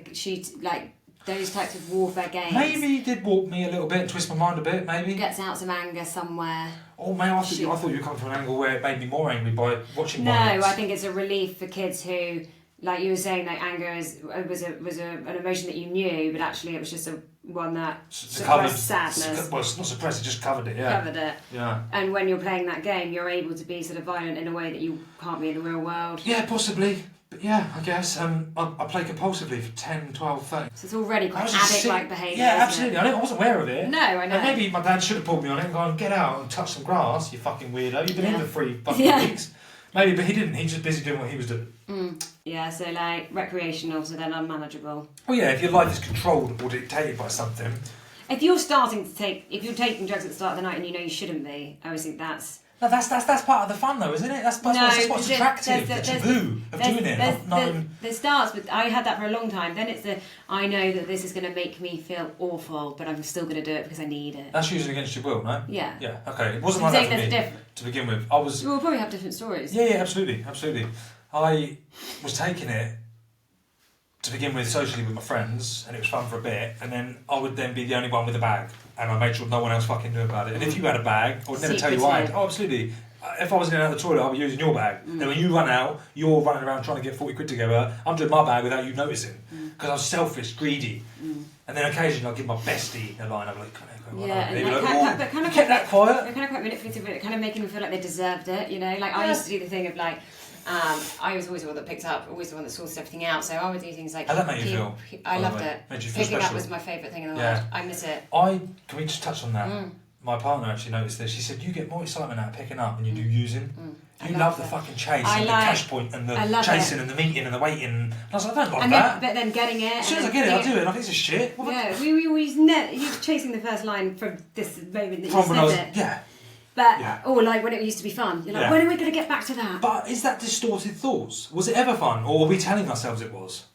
Speaker 2: those types of warfare games.
Speaker 1: Maybe he did warp me a little bit, twist my mind a bit, maybe.
Speaker 2: Gets out some anger somewhere.
Speaker 1: Oh, man, I thought you were coming from an angle where it made me more angry by watching
Speaker 2: No,
Speaker 1: violence.
Speaker 2: I think it's a relief for kids who, like you were saying, like anger was an emotion that you knew, but actually it was just one that suppressed sadness.
Speaker 1: Well, it's not suppressed, it just covered it, yeah.
Speaker 2: Covered it.
Speaker 1: Yeah.
Speaker 2: And when you're playing that game, you're able to be sort of violent in a way that you can't be in the real world.
Speaker 1: Yeah, possibly. But yeah, I guess. I play compulsively for 10, 12, 13.
Speaker 2: So it's already quite addict-like behaviour.
Speaker 1: Yeah, absolutely. I wasn't aware of it.
Speaker 2: No, I know.
Speaker 1: And maybe my dad should have pulled me on it and gone, get out and touch some grass, you fucking weirdo. You've been in for 3 fucking weeks. Maybe, but he didn't. He was just busy doing what he was doing.
Speaker 2: Yeah, so like recreational, so then unmanageable.
Speaker 1: Well, yeah, if your life is controlled or dictated by something.
Speaker 2: If you're taking drugs at the start of the night and you know you shouldn't be, I always think that's...
Speaker 1: No, that's part of the fun, though, isn't it? That's what's attractive, the taboo of doing it.
Speaker 2: There starts with, I had that for a long time, then it's I know that this is going to make me feel awful, but I'm still going to do it because I need it.
Speaker 1: That's usually against your will, no?
Speaker 2: Yeah.
Speaker 1: Yeah, okay. It wasn't like that for me, to begin with.
Speaker 2: We'll probably have different stories.
Speaker 1: Yeah, absolutely. I was taking it to begin with socially with my friends, and it was fun for a bit, and then I would then be the only one with a bag, and I made sure no one else fucking knew about it. And if you had a bag, I would never tell you why. Oh, absolutely. If I was in and out of the toilet, I'd be using your bag. Then when you run out, you're running around trying to get 40 quid together. I'm doing my bag without you noticing, because I was selfish, greedy. And then occasionally I'd give my bestie a line. I'd be like,
Speaker 2: but kind of
Speaker 1: kept that quiet.
Speaker 2: They're kind of quite manipulative, but kind of making them feel like they deserved it, you know? Like, I used to do the thing of like, I was always the one that picked up, always the one that sorted everything out. So I would do things like...
Speaker 1: How that made you feel?
Speaker 2: I loved it.
Speaker 1: Made you feel
Speaker 2: Picking
Speaker 1: special.
Speaker 2: up was my favourite thing in the world. I miss it.
Speaker 1: Can we just touch on that? My partner actually noticed this. She said, you get more excitement out of picking up than you do using. You love the fucking chase and the cash point and the chasing and the meeting and the waiting. And I was like, I don't like that.
Speaker 2: But then getting it...
Speaker 1: As soon as I get it, I'll do it. And I think it's a shit.
Speaker 2: Yeah, you're chasing the first line from this moment that you said it.
Speaker 1: Yeah.
Speaker 2: But, or like when it used to be fun. You're like, when are we going to get back to that?
Speaker 1: But is that distorted thoughts? Was it ever fun? Or were we telling ourselves it was?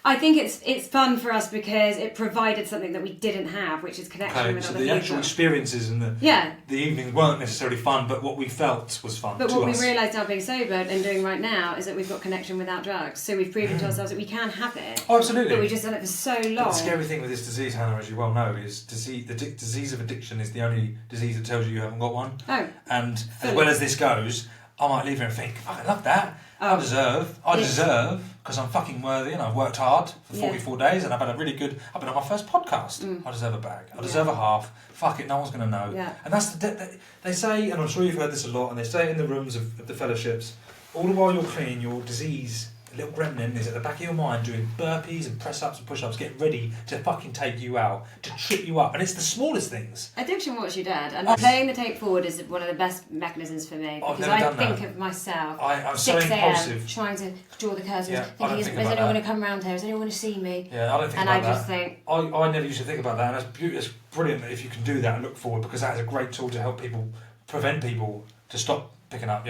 Speaker 2: I think it's fun for us because it provided something that we didn't have, which is connection with other people.
Speaker 1: So the actual experiences and the evenings weren't necessarily fun, but what we felt was fun.
Speaker 2: But what we realised now being sober and doing right now is that we've got connection without drugs. So we've proven to ourselves that we can have it.
Speaker 1: Oh, absolutely.
Speaker 2: But we've just done it for so long.
Speaker 1: But the scary thing with this disease, Hannah, as you well know, is the disease of addiction is the only disease that tells you haven't got one.
Speaker 2: Oh.
Speaker 1: And as well as this goes, I might leave here and think, I love that. I deserve, because I'm fucking worthy and I've worked hard for 44 days and I've been on my first podcast. I deserve a bag. I deserve a half. Fuck it, no one's going to know.
Speaker 2: Yeah.
Speaker 1: And that's they say, and I'm sure you've heard this a lot, and they say it in the rooms of the fellowships, all the while you're clean, your disease, a little gremlin, is at the back of your mind doing burpees and press-ups and push-ups, getting ready to fucking take you out, to trip you up. And it's the smallest things.
Speaker 2: Addiction wants you dead. And playing the tape forward is one of the best mechanisms for me. Because I think of myself,
Speaker 1: I'm
Speaker 2: 6
Speaker 1: so impulsive.
Speaker 2: trying to draw the curtains, thinking, is anyone going to come round here? Is anyone going to see me?
Speaker 1: Yeah, I don't think
Speaker 2: about that. And I just think...
Speaker 1: I never used to think about that. And it's brilliant if you can do that and look forward, because that is a great tool to help people, prevent people to stop picking up,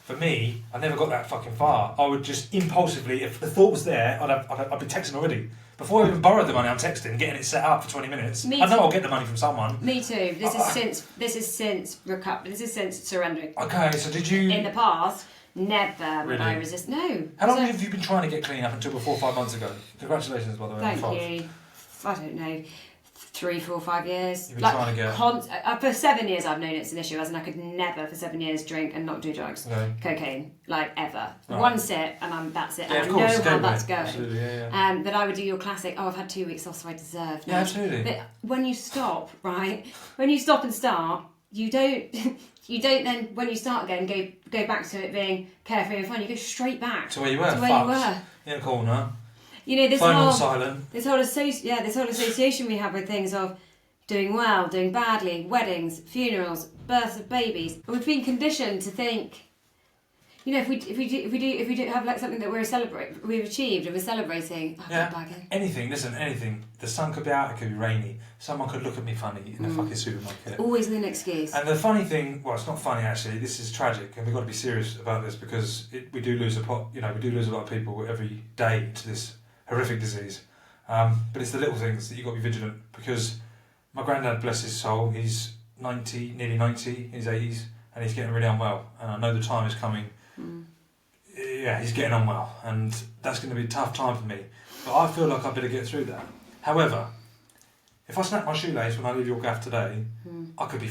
Speaker 1: For me, I never got that fucking far. I would just impulsively, if the thought was there, I'd be texting already. Before I even borrowed the money, I'm texting, getting it set up for 20 minutes. I know I'll get the money from someone.
Speaker 2: Me too. This is since surrendering.
Speaker 1: Okay, so did you...
Speaker 2: In the past, never would I resist. No.
Speaker 1: How long have you been trying to get clean up until before 5 months ago? Congratulations, by the way.
Speaker 2: Thank you. I don't know. 3, 4, 5 years.
Speaker 1: You've been trying to get...
Speaker 2: for 7 years I've known it's an issue, as in I could never for 7 years drink and not do drugs.
Speaker 1: Okay.
Speaker 2: Cocaine, like ever.
Speaker 1: Right.
Speaker 2: One sip and that's it.
Speaker 1: Yeah,
Speaker 2: and
Speaker 1: of course,
Speaker 2: I know how that's
Speaker 1: going.
Speaker 2: going.
Speaker 1: Absolutely, yeah.
Speaker 2: But I would do your classic, I've had 2 weeks off so I deserve now.
Speaker 1: Yeah, absolutely.
Speaker 2: But when you stop, right, when you stop and start, you don't then, when you start again, go back to it being carefree and fun, you go straight back
Speaker 1: to where you were.
Speaker 2: To where you were.
Speaker 1: In a corner.
Speaker 2: You know, this
Speaker 1: phone
Speaker 2: whole...
Speaker 1: on silent.
Speaker 2: This whole association we have with things of doing well, doing badly, weddings, funerals, births of babies. And we've been conditioned to think, you know, if we do have like something that we've achieved and we're celebrating.
Speaker 1: Anything. The sun could be out, it could be rainy. Someone could look at me funny in a fucking supermarket.
Speaker 2: Always an excuse.
Speaker 1: And the funny thing, well, it's not funny actually. This is tragic, and we've got to be serious about this because we do lose a lot of people every day to this horrific disease. But it's the little things that you've got to be vigilant, because my granddad, bless his soul, he's 90, nearly 90, in his 80s, and he's getting really unwell. And I know the time is coming. Yeah, he's getting unwell, and that's going to be a tough time for me. But I feel like I better get through that. However, if I snap my shoelace when I leave your gaff today, I could be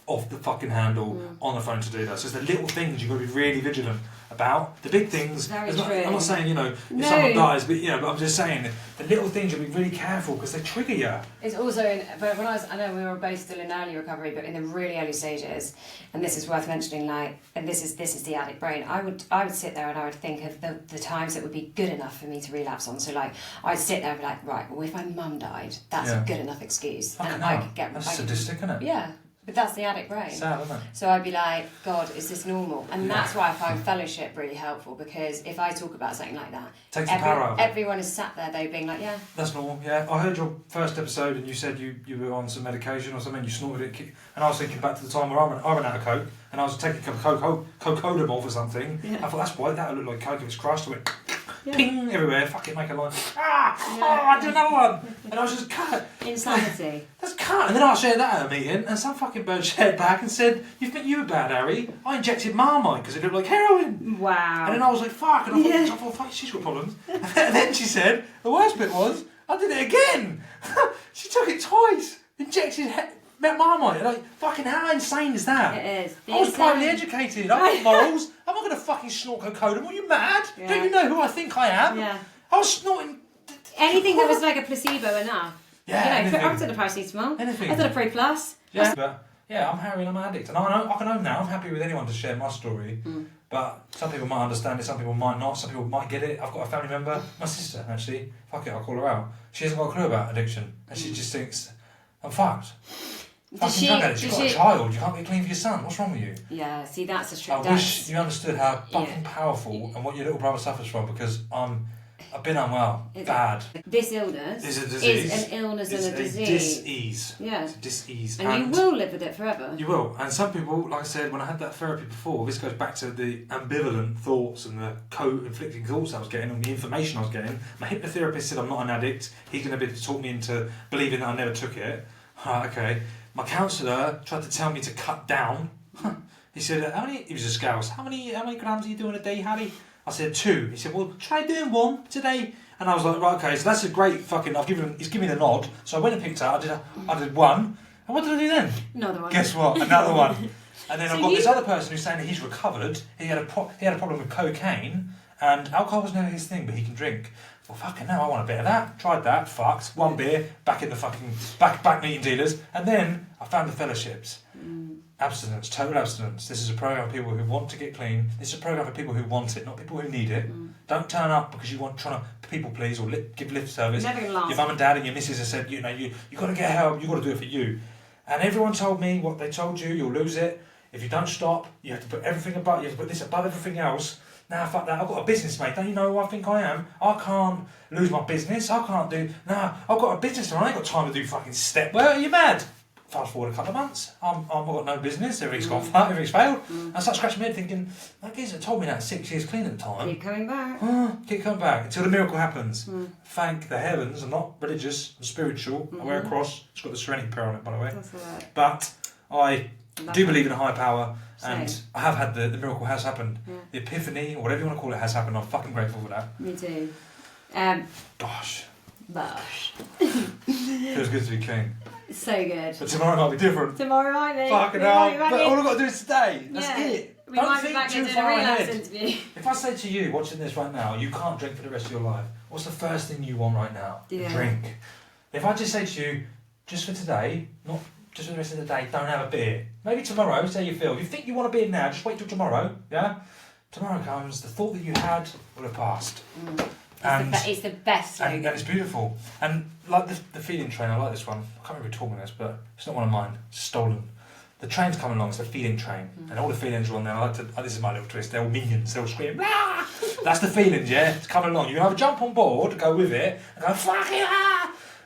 Speaker 1: off the fucking handle on the phone to do that. So it's the little things you've got to be really vigilant about. The big things,
Speaker 2: Very
Speaker 1: not,
Speaker 2: true.
Speaker 1: I'm not saying, if
Speaker 2: No.
Speaker 1: someone dies, but but I'm just saying the little things you'll be really careful because they trigger you.
Speaker 2: It's also, but I know we were both still in early recovery, but in the really early stages, and this is worth mentioning, and this is the addict brain. I would sit there and I would think of the times that would be good enough for me to relapse on. So I'd sit there and be like, right, well, if my mum died, that's a good enough excuse, and I could get.
Speaker 1: That's sadistic, isn't it?
Speaker 2: Yeah. But that's the addict brain.
Speaker 1: Sad, isn't it?
Speaker 2: So I'd be like, God, is this normal? And that's why I find fellowship really helpful, because if I talk about something like that,
Speaker 1: takes the power out of it.
Speaker 2: Everyone is sat there though being like, yeah.
Speaker 1: That's normal, yeah. I heard your first episode and you said you were on some medication or something, you snorted it, and I was thinking back to the time where I ran out of Coke, and I was taking a Cocodamol for something. Yeah. I thought, that's why that would look like Coke if it's crushed. I went ping everywhere, fuck it, make a line. I do another one. And I was just cut.
Speaker 2: Insanity.
Speaker 1: That's cut. And then I shared that at a meeting, and some fucking bird shared back and said, you think you were bad, Harry? I injected Marmite because it looked like heroin.
Speaker 2: Wow.
Speaker 1: And then I was like, fuck, and I thought, fuck, she's got problems. And then she said, the worst bit was, I did it again. She took it twice, injected Marmite. Like, fucking how insane is that?
Speaker 2: It is.
Speaker 1: I was privately educated. I've got morals. I'm not going to fucking snort Cocodamol. Are you mad?
Speaker 2: Yeah.
Speaker 1: Don't you know who I think I am?
Speaker 2: Yeah.
Speaker 1: I was snorting...
Speaker 2: Anything that was like a placebo enough.
Speaker 1: Yeah, anything.
Speaker 2: I've done a paracetamol.
Speaker 1: Anything.
Speaker 2: I've done a Pro Plus.
Speaker 1: Yeah, but I'm Harry and I'm an addict. And I can own now. I'm happy with anyone to share my story. But some people might understand it, some people might not. Some people might get it. I've got a family member, my sister actually. Fuck it, I'll call her out. She hasn't got a clue about addiction. And she just thinks, I'm fucked. Fucking drug addict. You've got a child. You can't get clean for your son. What's wrong with you?
Speaker 2: Yeah, see, that's a strict.
Speaker 1: I wish you understood how fucking powerful and what your little brother suffers from, because I've been unwell. Bad.
Speaker 2: This illness
Speaker 1: is a disease.
Speaker 2: Is an illness and a disease.
Speaker 1: Dis-ease.
Speaker 2: Yeah.
Speaker 1: It's a dis-ease.
Speaker 2: And you will live with it forever.
Speaker 1: You will. And some people, like I said, when I had that therapy before, this goes back to the ambivalent thoughts and the co-inflicting thoughts I was getting and the information I was getting. My hypnotherapist said I'm not an addict. He's going to be able to talk me into believing that I never took it. Okay. My counsellor tried to tell me to cut down. He said, he was a scouse. How many grams are you doing a day, Harry? I said 2. He said, well, try doing 1 today. And I was like, right, okay, so that's a great fucking... he's given me the nod. So I went and picked out, I did 1. And what did I do then?
Speaker 2: Another one.
Speaker 1: Guess what? Another one. And then I've got this other person who's saying that he's recovered. He had a problem with cocaine, and alcohol was never his thing, but he can drink. Well, fucking no, I want a bit of that. Tried that, fucked. 1 beer, back in the fucking... Back meeting dealers. And then I found the fellowships. Abstinence, total abstinence. This is a program for people who want to get clean. This is a program for people who want it, not people who need it. Don't turn up because you want trying to people please or give lip service.
Speaker 2: Never gonna last.
Speaker 1: Your mum and dad and your missus have said, you got to get help. You got to do it for you. And everyone told me what they told you. You'll lose it if you don't stop. You have to put everything above. You have to put this above everything else. Nah, fuck that. I've got a business, mate. Don't you know who I think I am? I can't lose my business. I can't do... Nah, I've got a business and I ain't got time to do fucking step work. Are you mad? Fast forward a couple of months, I've got no business, everything's gone flat, everything's failed. I start scratching my head thinking, that geezer told me that 6 years clean at the time.
Speaker 2: Keep coming back.
Speaker 1: Keep coming back until the miracle happens. Thank the heavens, I'm not religious, I'm spiritual. I wear a cross, it's got the Serenity Prayer on it, by the way.
Speaker 2: That's right.
Speaker 1: But I do believe in a higher power, and
Speaker 2: Same.
Speaker 1: I have had the miracle has happened. Yeah. The epiphany, or whatever you want to call it, has happened. I'm fucking grateful for that.
Speaker 2: Me too.
Speaker 1: Gosh.
Speaker 2: Feels
Speaker 1: Feels good to be clean.
Speaker 2: So good.
Speaker 1: But tomorrow might be different.
Speaker 2: Tomorrow might be.
Speaker 1: Fucking hell. But all I've got to do is today. That's it.
Speaker 2: We
Speaker 1: Don't
Speaker 2: might be
Speaker 1: think
Speaker 2: back
Speaker 1: too
Speaker 2: into the
Speaker 1: far
Speaker 2: relapse
Speaker 1: ahead.
Speaker 2: interview.
Speaker 1: If I say to you, watching this right now, you can't drink for the rest of your life, what's the first thing you want right now?
Speaker 2: Yeah.
Speaker 1: A drink. If I just say to you, just for today, not just for the rest of the day, don't have a beer. Maybe tomorrow, say you feel. If you think you want a beer now, just wait till tomorrow, yeah? Tomorrow comes, the thought that you had will have passed.
Speaker 2: It's the best slogan.
Speaker 1: And it's beautiful. And like the feeding train, I like this one. I can't remember talking this, but it's not one of mine. It's stolen. The train's coming along, it's the feeding train. And all the feelings are on there. I like to, this is my little twist, they're all minions, they're all screaming, blah! That's the feelings, yeah? It's coming along. You can either jump on board, go with it, and go, fuck it,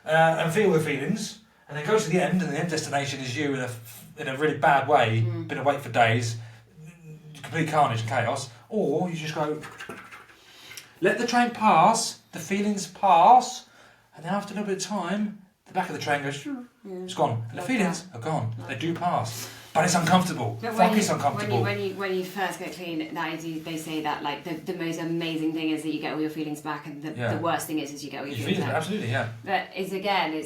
Speaker 1: and feel the feelings. And then go to the end, and the end destination is you in a really bad way, been awake for days, complete carnage and chaos. Or you just go, let the train pass, the feelings pass, and then after a little bit of time, the back of the train goes, it's gone. And the feelings are gone. They do pass. But it's uncomfortable.
Speaker 2: But
Speaker 1: Fuck, it's uncomfortable.
Speaker 2: When you first get clean, they say that like the most amazing thing is that you get all your feelings back, and the worst thing is you get all your feelings back.
Speaker 1: Absolutely, yeah.
Speaker 2: But it's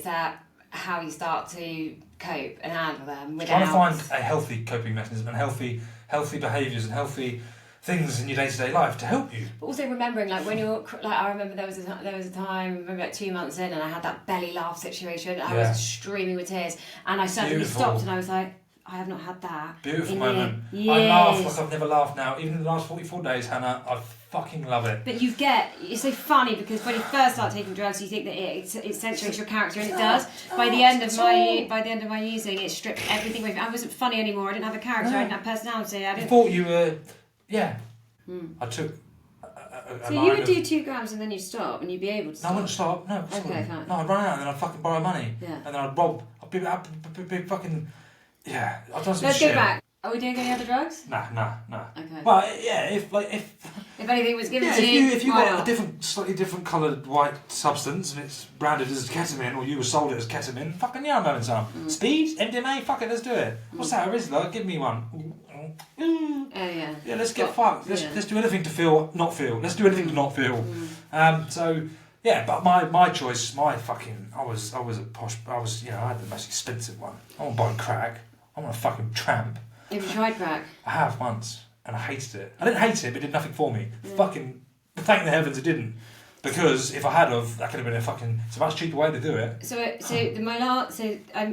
Speaker 2: that how you start to cope and handle them without...
Speaker 1: Trying to find a healthy coping mechanism and healthy behaviours and healthy things in your day-to-day life to help you.
Speaker 2: But also remembering, like, when you're... Like, I remember there was a time, maybe like 2 months in, and I had that belly laugh situation. I was streaming with tears, and I suddenly stopped, and I was like, I have not had that.
Speaker 1: Beautiful moment.
Speaker 2: Years.
Speaker 1: I laugh like I've never laughed now. Even in the last 44 days, Hannah, I fucking love it.
Speaker 2: But it's so funny because when you first start taking drugs, you think that it accentuates your character, and it does. By the end of my using, it stripped everything away. I wasn't funny anymore. I didn't have a character. I didn't have personality. I
Speaker 1: thought you were, I took.
Speaker 2: So you would do 2 grams and then you'd stop, and you'd be able to stop?
Speaker 1: No, I wouldn't stop. No,
Speaker 2: okay, fine.
Speaker 1: No, I'd run out and then I'd fucking borrow money.
Speaker 2: Yeah.
Speaker 1: And then I'd rob. I'd be fucking. Yeah, I've done some
Speaker 2: Let's
Speaker 1: shit.
Speaker 2: go back. Are we doing any other drugs?
Speaker 1: Nah.
Speaker 2: Okay.
Speaker 1: Well, yeah, if
Speaker 2: anything was given to you,
Speaker 1: if you got a slightly different coloured white substance and it's branded as ketamine, or you were sold it as ketamine, fucking yeah, I'm having some. Speed, MDMA, fuck it, let's do it. What's that, a Rizzler? Give me one.
Speaker 2: Oh yeah.
Speaker 1: Yeah, let's get fucked. Let's do anything to not feel. Let's do anything to not feel. So yeah, but my choice, I was a posh. I had the most expensive one. I wasn't buying crack. I'm a fucking tramp.
Speaker 2: Have you tried crack?
Speaker 1: I have once, and I hated it. I didn't hate it, but it did nothing for me. Fucking, thank the heavens it didn't. Because if I had that could have been it's a much cheaper way to do it.
Speaker 2: So I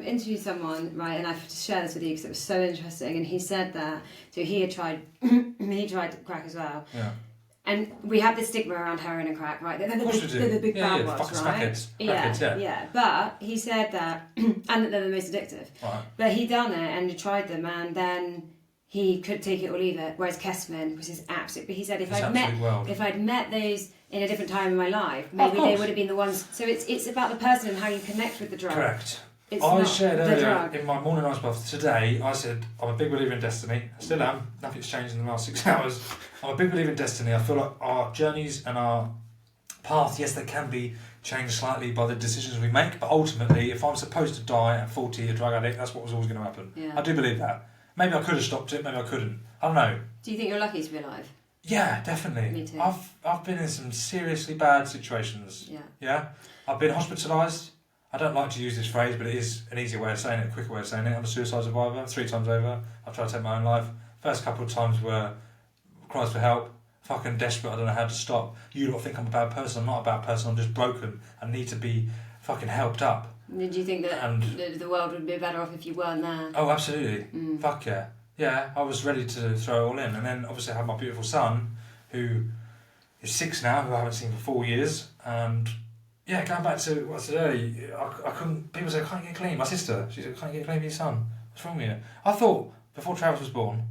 Speaker 2: interviewed someone, right, and I have to share this with you because it was so interesting. And he said that he had tried, he tried crack as well.
Speaker 1: Yeah.
Speaker 2: And we had this stigma around heroin and crack, right? They're the big bad ones, right? Yeah. But he said that, and that they're the most addictive.
Speaker 1: Right.
Speaker 2: But he done it and he tried them, and then he could take it or leave it. Whereas ketamine was his absolute. But he said if I'd met those in a different time in my life, maybe they would have been the ones. So it's about the person and how you connect with the drug.
Speaker 1: Correct.
Speaker 2: I
Speaker 1: shared earlier in my morning ice bath today, I said, I'm a big believer in destiny. I still am. Nothing's changed in the last 6 hours. I'm a big believer in destiny. I feel like our journeys and our path, yes, they can be changed slightly by the decisions we make, but ultimately, if I'm supposed to die at 40, a drug addict, that's what was always going to happen.
Speaker 2: Yeah.
Speaker 1: I do believe that. Maybe I could have stopped it, maybe I couldn't. I don't know.
Speaker 2: Do you think you're lucky to be alive?
Speaker 1: Yeah, definitely.
Speaker 2: Me too.
Speaker 1: I've been in some seriously bad situations. Yeah. I've been hospitalised. I don't like to use this phrase, but it is an easier way of saying it, a quicker way of saying it. I'm a suicide survivor, 3 times over. I've tried to take my own life. First couple of times were cries for help, fucking desperate, I don't know how to stop. You don't think I'm a bad person, I'm not a bad person, I'm just broken. I need to be fucking helped up.
Speaker 2: Did you think that the world would be better off if you weren't there?
Speaker 1: Oh, absolutely. Fuck yeah. Yeah, I was ready to throw it all in. And then obviously I had my beautiful son, who is 6 now, who I haven't seen for 4 years, and yeah, going back to what I said earlier, I couldn't. People say, I can't get clean. My sister, she said, I can't get clean with your son. What's wrong with you? I thought, before Travis was born,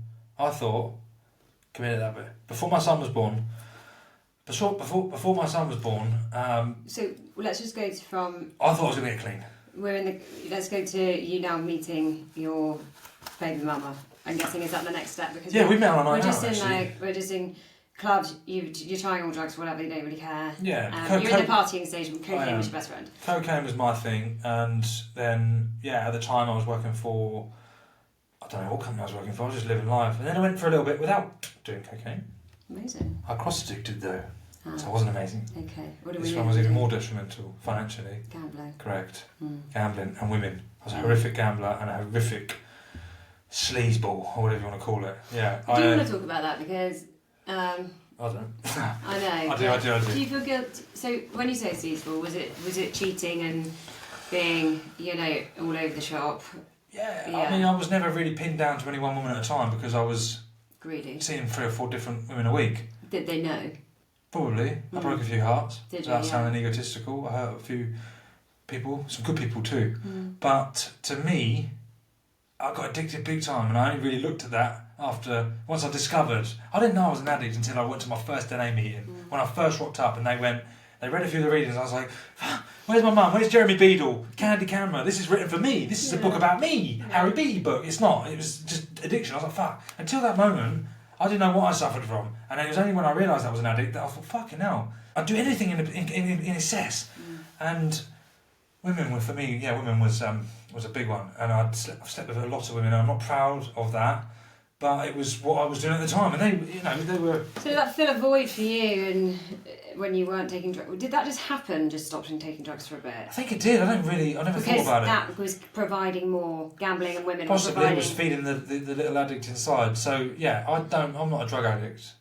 Speaker 1: committed that bit. Before my son was born, so
Speaker 2: let's just go from.
Speaker 1: I thought I was going to get clean.
Speaker 2: Let's go to you now meeting your baby mama. I'm guessing is that the next step? Because
Speaker 1: we met on a night out,
Speaker 2: we're just in clubs, you're trying all drugs, whatever, you don't really care.
Speaker 1: Yeah.
Speaker 2: You're in the partying stage, and cocaine was your best friend.
Speaker 1: Cocaine was my thing, and then, at the time I was working for, I don't know what company I was working for, I was just living life. And then I went for a little bit without doing cocaine.
Speaker 2: Amazing.
Speaker 1: I cross-addicted though, so it wasn't amazing.
Speaker 2: Okay.
Speaker 1: This one was even more detrimental, financially.
Speaker 2: Gambling.
Speaker 1: Correct. Gambling and women. I was a horrific gambler and a horrific sleazeball, or whatever you want to call it. Yeah.
Speaker 2: Do you want to talk about that? Because...
Speaker 1: I don't.
Speaker 2: I know.
Speaker 1: I do.
Speaker 2: Do you feel guilt? So when you say sleazeball, was it cheating and being, all over the shop?
Speaker 1: Yeah. I mean, I was never really pinned down to any one woman at a time because I was
Speaker 2: greedy.
Speaker 1: Seeing 3 or 4 different women a week.
Speaker 2: Did they know?
Speaker 1: Probably. I broke a few hearts.
Speaker 2: Without
Speaker 1: sounding egotistical. I hurt a few people, some good people too. But to me, I got addicted big time, and I only really looked at that once I discovered. I didn't know I was an addict until I went to my first NA meeting. When I first rocked up and they read a few of the readings, I was like, where's my mum? Where's Jeremy Beadle? Candy Camera? This is written for me. This is a book about me. Harry Beattie book. It's not. It was just addiction. I was like, fuck. Until that moment, I didn't know what I suffered from. And it was only when I realised I was an addict that I thought, fucking hell. I'd do anything in excess. And Women were, for me, women was a big one, and I've slept with a lot of women, and I'm not proud of that, but it was what I was doing at the time, and they were...
Speaker 2: So did that fill a void for you, and when you weren't taking drugs? Did that just happen, just stopping taking drugs for a bit?
Speaker 1: I think it did, I never thought about it.
Speaker 2: That was providing more gambling and women.
Speaker 1: Possibly it was feeding the little addict inside, so I'm not a drug addict,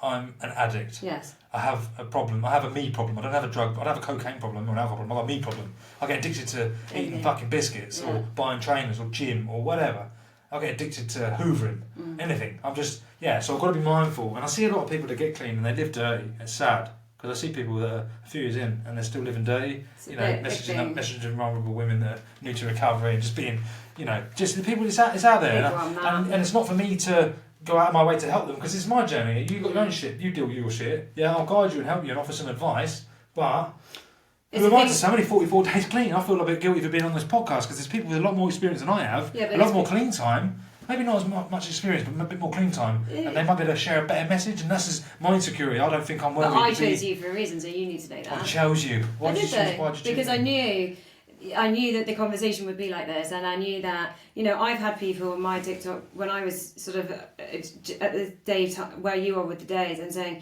Speaker 1: I'm an addict.
Speaker 2: Yes.
Speaker 1: I have a problem. I have a me problem. I don't have a drug. I don't have a cocaine problem or an alcohol problem. I've got a me problem. I get addicted to eating fucking biscuits or buying trainers or gym or whatever. I get addicted to hoovering, anything. I'm just, so I've got to be mindful. And I see a lot of people that get clean and they live dirty. It's sad. Because I see people that are a few years in and they're still living dirty. Messaging vulnerable women that are new to recovery and just being, just the people, it's out there. And it's not for me to go out of my way to help them because it's my journey. You got your own shit. You deal with your shit. Yeah, I'll guide you and help you and offer some advice. But who am I to say? I'm only 44 days clean. I feel a bit guilty for being on this podcast because there's people with a lot more experience than I have, a lot more clean time. Maybe not as much experience, but a bit more clean time. And they might be able to share a better message, and that's just my insecurity. I don't think I'm worthy.
Speaker 2: But I chose you for a reason, so you need to know that.
Speaker 1: I chose you. Why did you choose
Speaker 2: because me? I knew that the conversation would be like this, and I knew that, I've had people on my TikTok when I was sort of at the day where you are with the days and saying,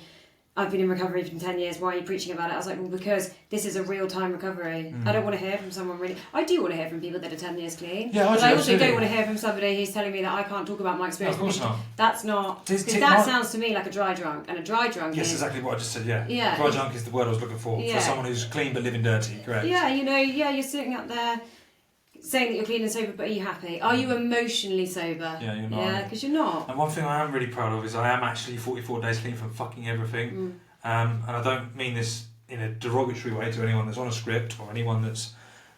Speaker 2: I've been in recovery for 10 years, why are you preaching about it? I was like, well, because this is a real-time recovery. I don't want to hear from someone really... I do want to hear from people that are 10 years clean.
Speaker 1: Yeah,
Speaker 2: but I also don't want to hear from somebody who's telling me that I can't talk about my experience.
Speaker 1: No, of course not.
Speaker 2: That's not... Because that sounds to me like a dry drunk, and a dry drunk
Speaker 1: is... exactly what I just said, yeah. Dry drunk is the word I was looking for someone who's clean but living dirty, correct?
Speaker 2: Yeah, you're sitting up there saying that you're clean and sober, but are you happy? Are you emotionally sober?
Speaker 1: Yeah, you're not.
Speaker 2: Yeah, because you're not.
Speaker 1: And one thing I am really proud of is I am actually 44 days clean from fucking everything. And I don't mean this in a derogatory way to anyone that's on a script or anyone that's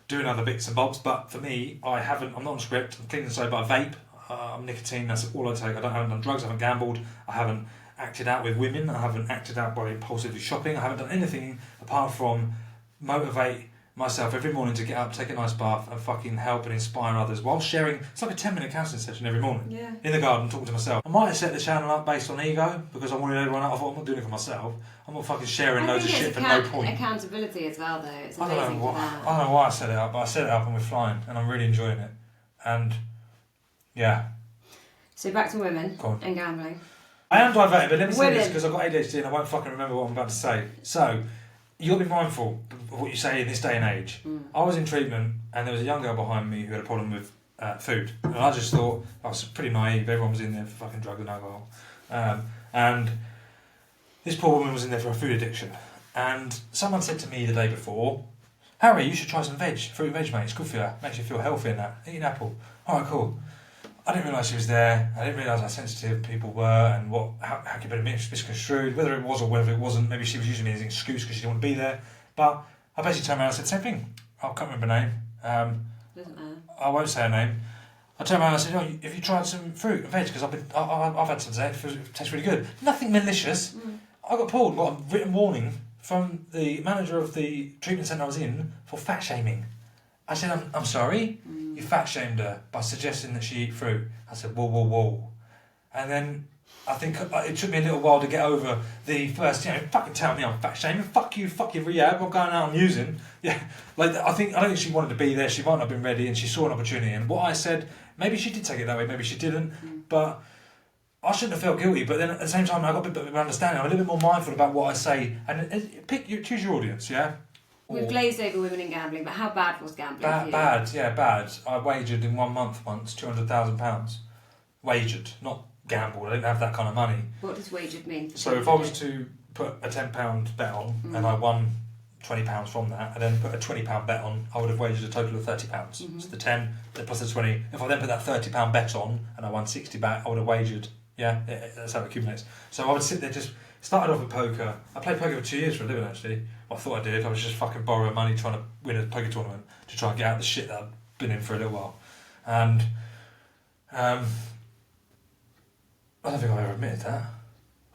Speaker 1: doing other bits and bobs, but for me, I'm not on a script. I'm clean and sober. I vape. I'm nicotine. That's all I take. I haven't done drugs. I haven't gambled. I haven't acted out with women. I haven't acted out by impulsively shopping. I haven't done anything apart from motivate myself every morning to get up, take a nice bath, and fucking help and inspire others while sharing. It's like a 10-minute counselling session every morning.
Speaker 2: Yeah.
Speaker 1: In the garden, talking to myself. I might have set the channel up based on ego because I wanted everyone out. I thought, I'm not doing it for myself. I'm not fucking sharing loads of shit for no point.
Speaker 2: Accountability as well, though. It's
Speaker 1: I don't know why I set it up, but I set it up and we're flying, and I'm really enjoying it. And yeah.
Speaker 2: So back to women and gambling.
Speaker 1: I am diverted, but let me say this because I've got ADHD and I won't fucking remember what I'm about to say. So, you got to be mindful of what you say in this day and age. I was in treatment and there was a young girl behind me who had a problem with food. And I just thought, I was pretty naive, everyone was in there for fucking drugs and alcohol. And this poor woman was in there for a food addiction. And someone said to me the day before, Harry, you should try some fruit and veg, mate. It's good for you. Makes you feel healthy and that. Eat an apple. Alright, cool. I didn't realise she was there. I didn't realise how sensitive people were and how could be misconstrued, whether it was or whether it wasn't. Maybe she was using me as an excuse because she didn't want to be there. But I basically turned around and said the same thing. I can't remember her name.
Speaker 2: Doesn't matter.
Speaker 1: I won't say her name. I turned around and I said, have you tried some fruit and veg? Because I've had some today. It tastes really good. Nothing malicious. I got pulled, got a written warning from the manager of the treatment centre I was in for fat shaming. I said, I'm sorry. You fat shamed her by suggesting that she eat fruit. I said, whoa. And then I think it took me a little while to get over the first, fucking tell me I'm fat shaming. Fuck you, fuck your rehab. I'm going out, I'm using. Yeah, I don't think she wanted to be there. She might not have been ready and she saw an opportunity. And what I said, maybe she did take it that way, maybe she didn't. But I shouldn't have felt guilty. But then at the same time, I got a bit of understanding. I'm a little bit more mindful about what I say. And choose your audience, yeah?
Speaker 2: We've glazed over women in gambling, but how bad was gambling for you?
Speaker 1: Bad. I wagered in 1 month once £200,000. Wagered, not gambled. I didn't have that kind of money.
Speaker 2: What does wagered mean?
Speaker 1: So if I was to put a £10 bet on and I won £20 from that, and then put a £20 bet on, I would have wagered a total of £30. So the 10 plus the 20. If I then put that £30 bet on and I won 60 back, I would have wagered. Yeah, that's how it accumulates. So I would sit there started off with poker. I played poker for 2 years for a living, actually. Well, I thought I did. I was just fucking borrowing money trying to win a poker tournament to try and get out of the shit that I'd been in for a little while. And I don't think I've ever admitted that.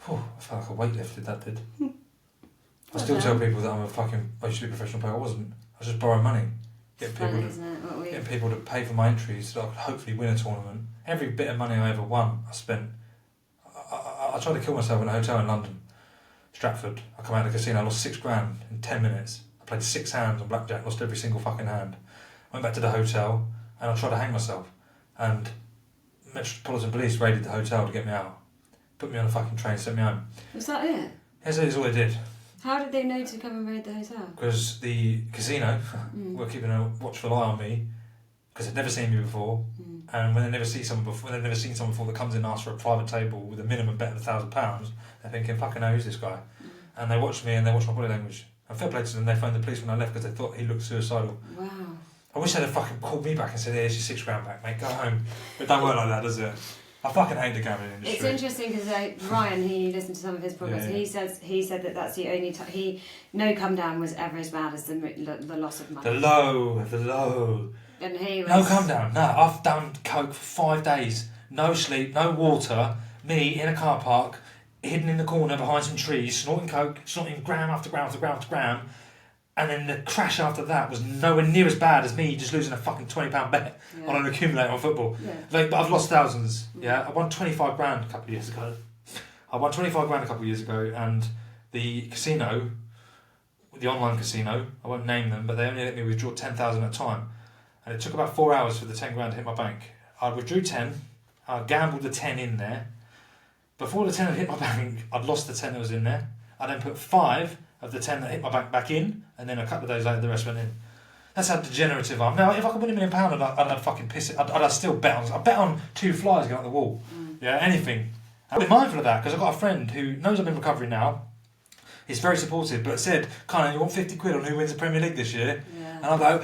Speaker 1: Whew, I felt like a weight lifted, that did. I still tell people that I used to be a professional player. I wasn't. I was just borrowing money. Getting people to pay for my entries so that I could hopefully win a tournament. Every bit of money I ever won, I spent. I tried to kill myself in a hotel in London, Stratford. I come out of the casino, I lost £6,000 in 10 minutes. I played 6 hands on blackjack, lost every single fucking hand. Went back to the hotel and I tried to hang myself. And Metropolitan Police raided the hotel to get me out. Put me on a fucking train, sent me home.
Speaker 2: Was that it?
Speaker 1: Yes, that is all they did.
Speaker 2: How did they know to come and raid the hotel?
Speaker 1: Because the casino were keeping a watchful eye on me because they'd never seen me before. And when they never see someone before, when they've never seen someone before that comes in and asks for a private table with a minimum bet of £1,000, they're thinking, fucking hell, who's this guy? And they watched me and they watched my body language. And fair play to them, they phoned the police when I left because they thought he looked suicidal.
Speaker 2: Wow.
Speaker 1: I wish they'd have fucking called me back and said, here's your £6,000 back, mate, go home. But it don't work like that, does it? I fucking hate the gambling industry.
Speaker 2: It's interesting because Ryan, he listened to some of his podcasts.
Speaker 1: Yeah.
Speaker 2: He said that that's the only time no come down was ever as bad as the loss of money.
Speaker 1: The low.
Speaker 2: And he was
Speaker 1: no come down. No, I've done coke for 5 days, no sleep, no water. Me in a car park, hidden in the corner behind some trees, snorting coke, snorting gram after gram after gram after gram. And then the crash after that was nowhere near as bad as me just losing a fucking £20 bet on an accumulator on football. Yeah. But I've lost thousands. Yeah, I won £25,000 a couple of years ago. And the casino, the online casino, I won't name them, but they only let me withdraw 10,000 at a time, and it took about 4 hours for the 10 grand to hit my bank. I withdrew 10, I gambled the 10 in there. Before the 10 had hit my bank, I'd lost the 10 that was in there. I then put 5 of the 10 that hit my bank back in, and then a couple of days later the rest went in. That's how degenerative I am. Now, if I could win £1 million, I'd fucking piss it. I'd still bet on. I bet on 2 flies going up the wall. Yeah, anything. I've been mindful of that because I've got a friend who knows I'm in recovery now. He's very supportive, but said, "Kind you want 50 quid on who wins the Premier League this year?" Yeah. And I'll go,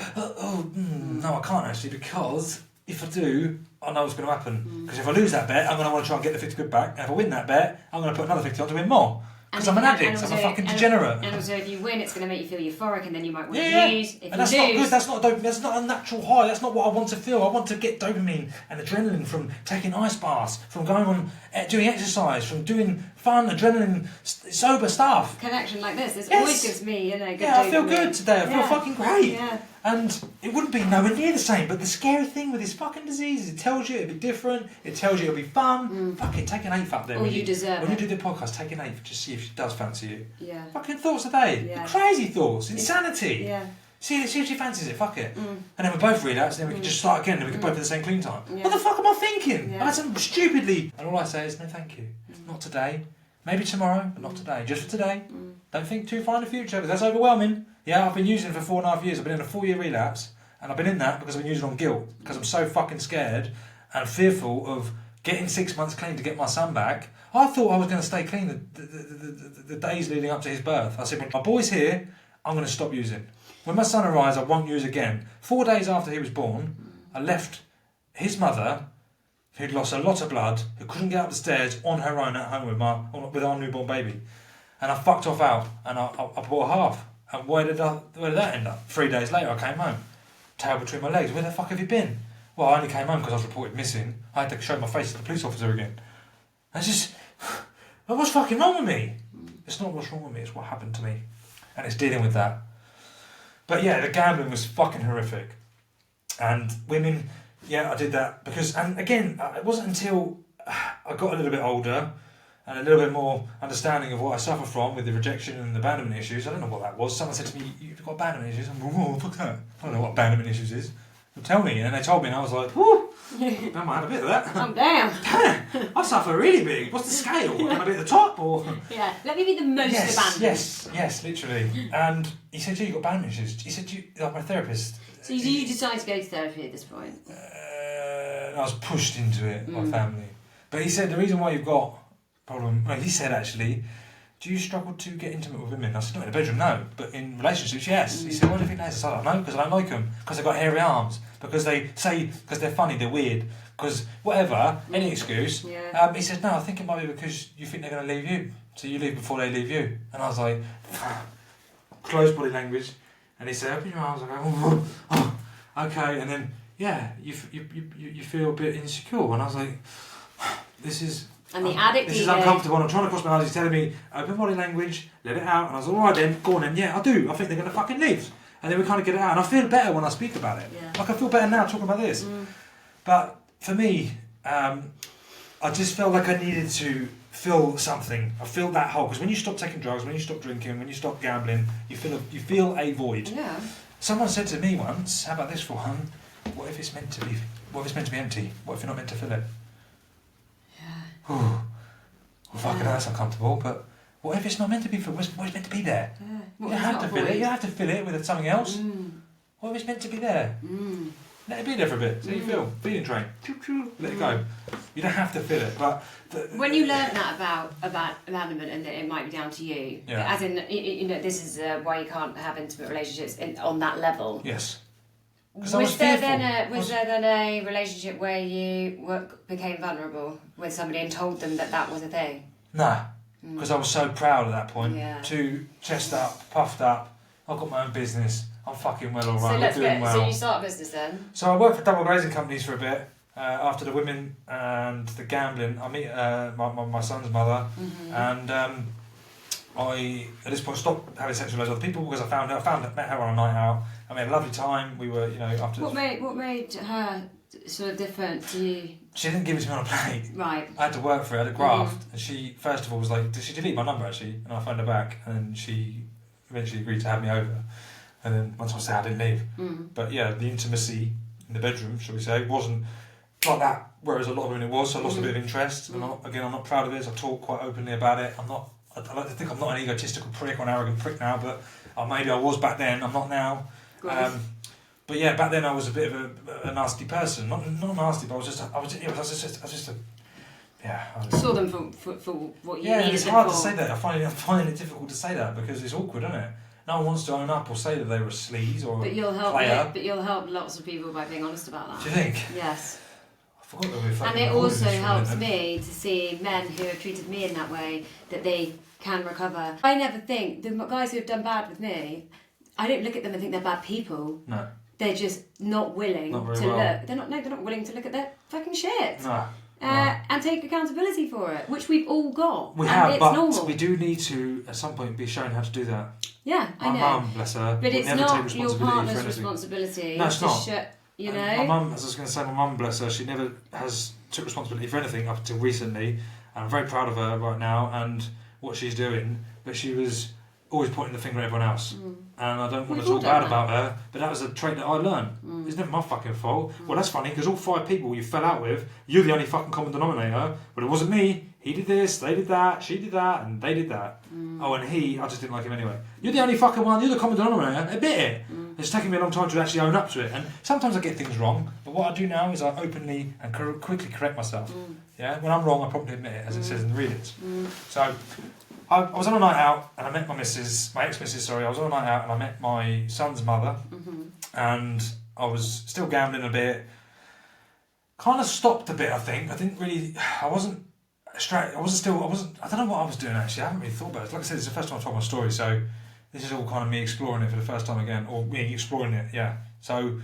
Speaker 1: no, I can't actually, because if I do, I know what's going to happen. Because if I lose that bet, I'm going to want to try and get the 50 quid back. And if I win that bet, I'm going to put another 50 on to win more. Because I'm an addict, I'm a fucking degenerate.
Speaker 2: And also, if you win, it's going to make you feel euphoric, and then you might want to lose. If
Speaker 1: and that's not good, that's not dopamine, that's not a natural high, that's not what I want to feel. I want to get dopamine and adrenaline from taking ice baths, from going on, doing exercise, from doing fun, adrenaline, sober stuff.
Speaker 2: Connection like this always gives me, good dopamine.
Speaker 1: I feel good today, I feel fucking great. Yeah. And it wouldn't be nowhere near the same, but the scary thing with this fucking disease is it tells you it'll be different, it tells you it'll be fun. Fucking take an eighth up there.
Speaker 2: Or you deserve it.
Speaker 1: When you do the podcast, take an eighth, just see if she does fancy you.
Speaker 2: Yeah.
Speaker 1: Fucking thoughts a day. Yeah. Crazy thoughts, insanity.
Speaker 2: Yeah.
Speaker 1: See if she fancies it, fuck it. And then we both relapse, and then we can just start again, and we can both at the same clean time. Yeah. What the fuck am I thinking? I had some stupidly. And all I say is, no thank you. Not today. Maybe tomorrow, but not today. Just for today. Don't think too far in the future, because that's overwhelming. Yeah, I've been using it for 4.5 years. I've been in a 4-year relapse. And I've been in that because I've been using it on guilt. Because I'm so fucking scared and fearful of getting 6 months clean to get my son back. I thought I was going to stay clean the days leading up to his birth. I said, when my boy's here, I'm going to stop using. When my son arrives, I won't use again. 4 days after he was born, I left his mother, who'd lost a lot of blood, who couldn't get up the stairs on her own at home with our newborn baby. And I fucked off out and I bought half. And where did that end up? 3 days later, I came home. Tail between my legs. Where the fuck have you been? Well, I only came home because I was reported missing. I had to show my face to the police officer again. It's just, what's fucking wrong with me? It's not what's wrong with me, it's what happened to me. And it's dealing with that. But yeah, the gambling was fucking horrific. And women, I did that because, and again, it wasn't until I got a little bit older and a little bit more understanding of what I suffer from with the rejection and abandonment issues. I don't know what that was. Someone said to me, "You've got abandonment issues." I'm like, "Oh, fuck that. I don't know what abandonment issues is." Well, tell me. And they told me and I was like, "Whoo, damn, I had a bit of that."
Speaker 2: Oh, damn.
Speaker 1: I suffer really big. What's the scale? Am I at the top or?
Speaker 2: Yeah, let me be the most abandoned.
Speaker 1: Yes, literally. And he said, "You've got abandonment issues." He said, like my therapist.
Speaker 2: So you decided to go to therapy at this point?
Speaker 1: I was pushed into it by family. But he said, the reason why you've got problem. Well, he said actually, "Do you struggle to get intimate with women?" I said, "Not in the bedroom, no, but in relationships, yes." He said, "Why do you think that is?" I said, "No, because I don't like them, because they've got hairy arms, because they say, because they're funny, they're weird, because whatever, any excuse." Yeah. He said, "No, I think it might be because you think they're going to leave you, so you leave before they leave you." And I was like, closed body language, and he said, "Open your arms." I go, "Oh, okay," and then you feel a bit insecure, and I was like, "This is."
Speaker 2: And the addict
Speaker 1: this is uncomfortable, and I'm trying to cross my eyes. He's telling me, open body language, let it out. And I was like, all right then, go on then. Yeah, I do. I think they're going to fucking leave. And then we kind of get it out. And I feel better when I speak about it. Yeah. Like I feel better now talking about this. But for me, I just felt like I needed to fill something. I filled that hole because when you stop taking drugs, when you stop drinking, when you stop gambling, you feel a void.
Speaker 2: Yeah.
Speaker 1: Someone said to me once, "How about this for one? What if it's meant to be? What if it's meant to be empty? What if you're not meant to fill it?"
Speaker 2: Yeah.
Speaker 1: Ooh. Well, fucking hell, that's uncomfortable. But what if it's not meant to be filled? What's meant to be there?
Speaker 2: Yeah.
Speaker 1: You don't have to fill it. You don't have to fill it with something else. What if it's meant to be there? Let it be there for a bit. So you feel feeding train. Let it go. You don't have to fill it. But
Speaker 2: when you learn that about abandonment and that it might be down to you, as in this is why you can't have intimate relationships on that level.
Speaker 1: Yes.
Speaker 2: Was there then a relationship where you became vulnerable with somebody and told them that was a thing?
Speaker 1: Nah, because I was so proud at that point.
Speaker 2: Yeah.
Speaker 1: To chest up, puffed up. I've got my own business. I'm fucking well alright.
Speaker 2: So you start a business then?
Speaker 1: So I worked for double glazing companies for a bit. After the women and the gambling, I meet my son's mother, and I at this point stopped having sex with those other people because I met her on a night out. I mean, a lovely time. We were, after. What
Speaker 2: made her sort of different to you?
Speaker 1: She didn't give it to me on a plate.
Speaker 2: Right.
Speaker 1: I had to work for it. I had to graft, and she first of all was like, "Did she delete my number actually?" And I phoned her back, and then she eventually agreed to have me over. And then once I was there, I didn't leave. But yeah, the intimacy in the bedroom, shall we say, wasn't like that. Whereas a lot of women it was. So I lost a bit of interest. And I'm not proud of it. I talk quite openly about it. I like to think I'm not an egotistical prick or an arrogant prick now, but maybe I was back then. I'm not now. But yeah, back then I was a bit of a nasty person. Not nasty, but I was just a. Yeah.
Speaker 2: Saw them for what you needed.
Speaker 1: It's hard to say that. I find it difficult to say that because it's awkward, isn't it? No one wants to own up or say that they were a sleaze or
Speaker 2: a
Speaker 1: player.
Speaker 2: But you'll help lots of people by being honest about that.
Speaker 1: Do you think?
Speaker 2: Yes.
Speaker 1: I forgot that we were
Speaker 2: and it also helps me to see men who have treated me in that way, that they can recover. I never think, the guys who have done bad with me, I don't look at them and think they're bad people.
Speaker 1: No.
Speaker 2: They're just not willing to look. They're not willing to look at their fucking shit.
Speaker 1: No.
Speaker 2: And take accountability for it, which we've all got.
Speaker 1: We have, but normal. We do need to, at some point, be shown how to do that.
Speaker 2: Yeah, I know.
Speaker 1: My mum, bless her,
Speaker 2: but it's
Speaker 1: never
Speaker 2: not
Speaker 1: take responsibility
Speaker 2: your partner's
Speaker 1: for
Speaker 2: responsibility.
Speaker 1: No, it's not.
Speaker 2: My
Speaker 1: mum, as I was going to say, my mum, bless her, she never took responsibility for anything up until recently. And I'm very proud of her right now and what she's doing. But she was always pointing the finger at everyone else. And I don't want to talk bad about her, but that was a trait that I learned. It's never my fucking fault. Well, that's funny, because all 5 people you fell out with, you're the only fucking common denominator. But it wasn't me. He did this, they did that, she did that, and they did that. Oh, and I just didn't like him anyway. You're the only fucking one, you're the common denominator, admit it. It's taken me a long time to actually own up to it. And sometimes I get things wrong, but what I do now is I openly and quickly correct myself. Yeah, when I'm wrong, I promptly admit it, as it says in the readings. So, I was on a night out and I met my ex-missus, I was on a night out and I met my son's mother, and I was still gambling a bit. Kind of stopped a bit, I think. I don't know what I was doing actually. I haven't really thought about it. Like I said, it's the first time I've told my story, so this is all kind of me exploring it for the first time again, or me exploring it, yeah. So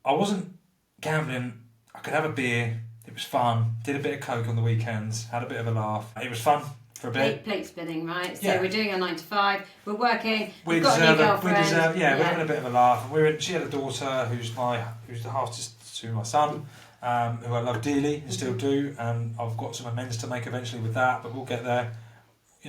Speaker 1: I wasn't gambling. I could have a beer. It was fun. Did a bit of coke on the weekends. Had a bit of a laugh. It was fun. For a bit.
Speaker 2: Plate spinning, right? So we're doing our 9 to 5. We're working. We've got a new girlfriend.
Speaker 1: We're having a bit of a laugh. She had a daughter who's the half to my son, who I love dearly and still do. And I've got some amends to make eventually with that, but we'll get there.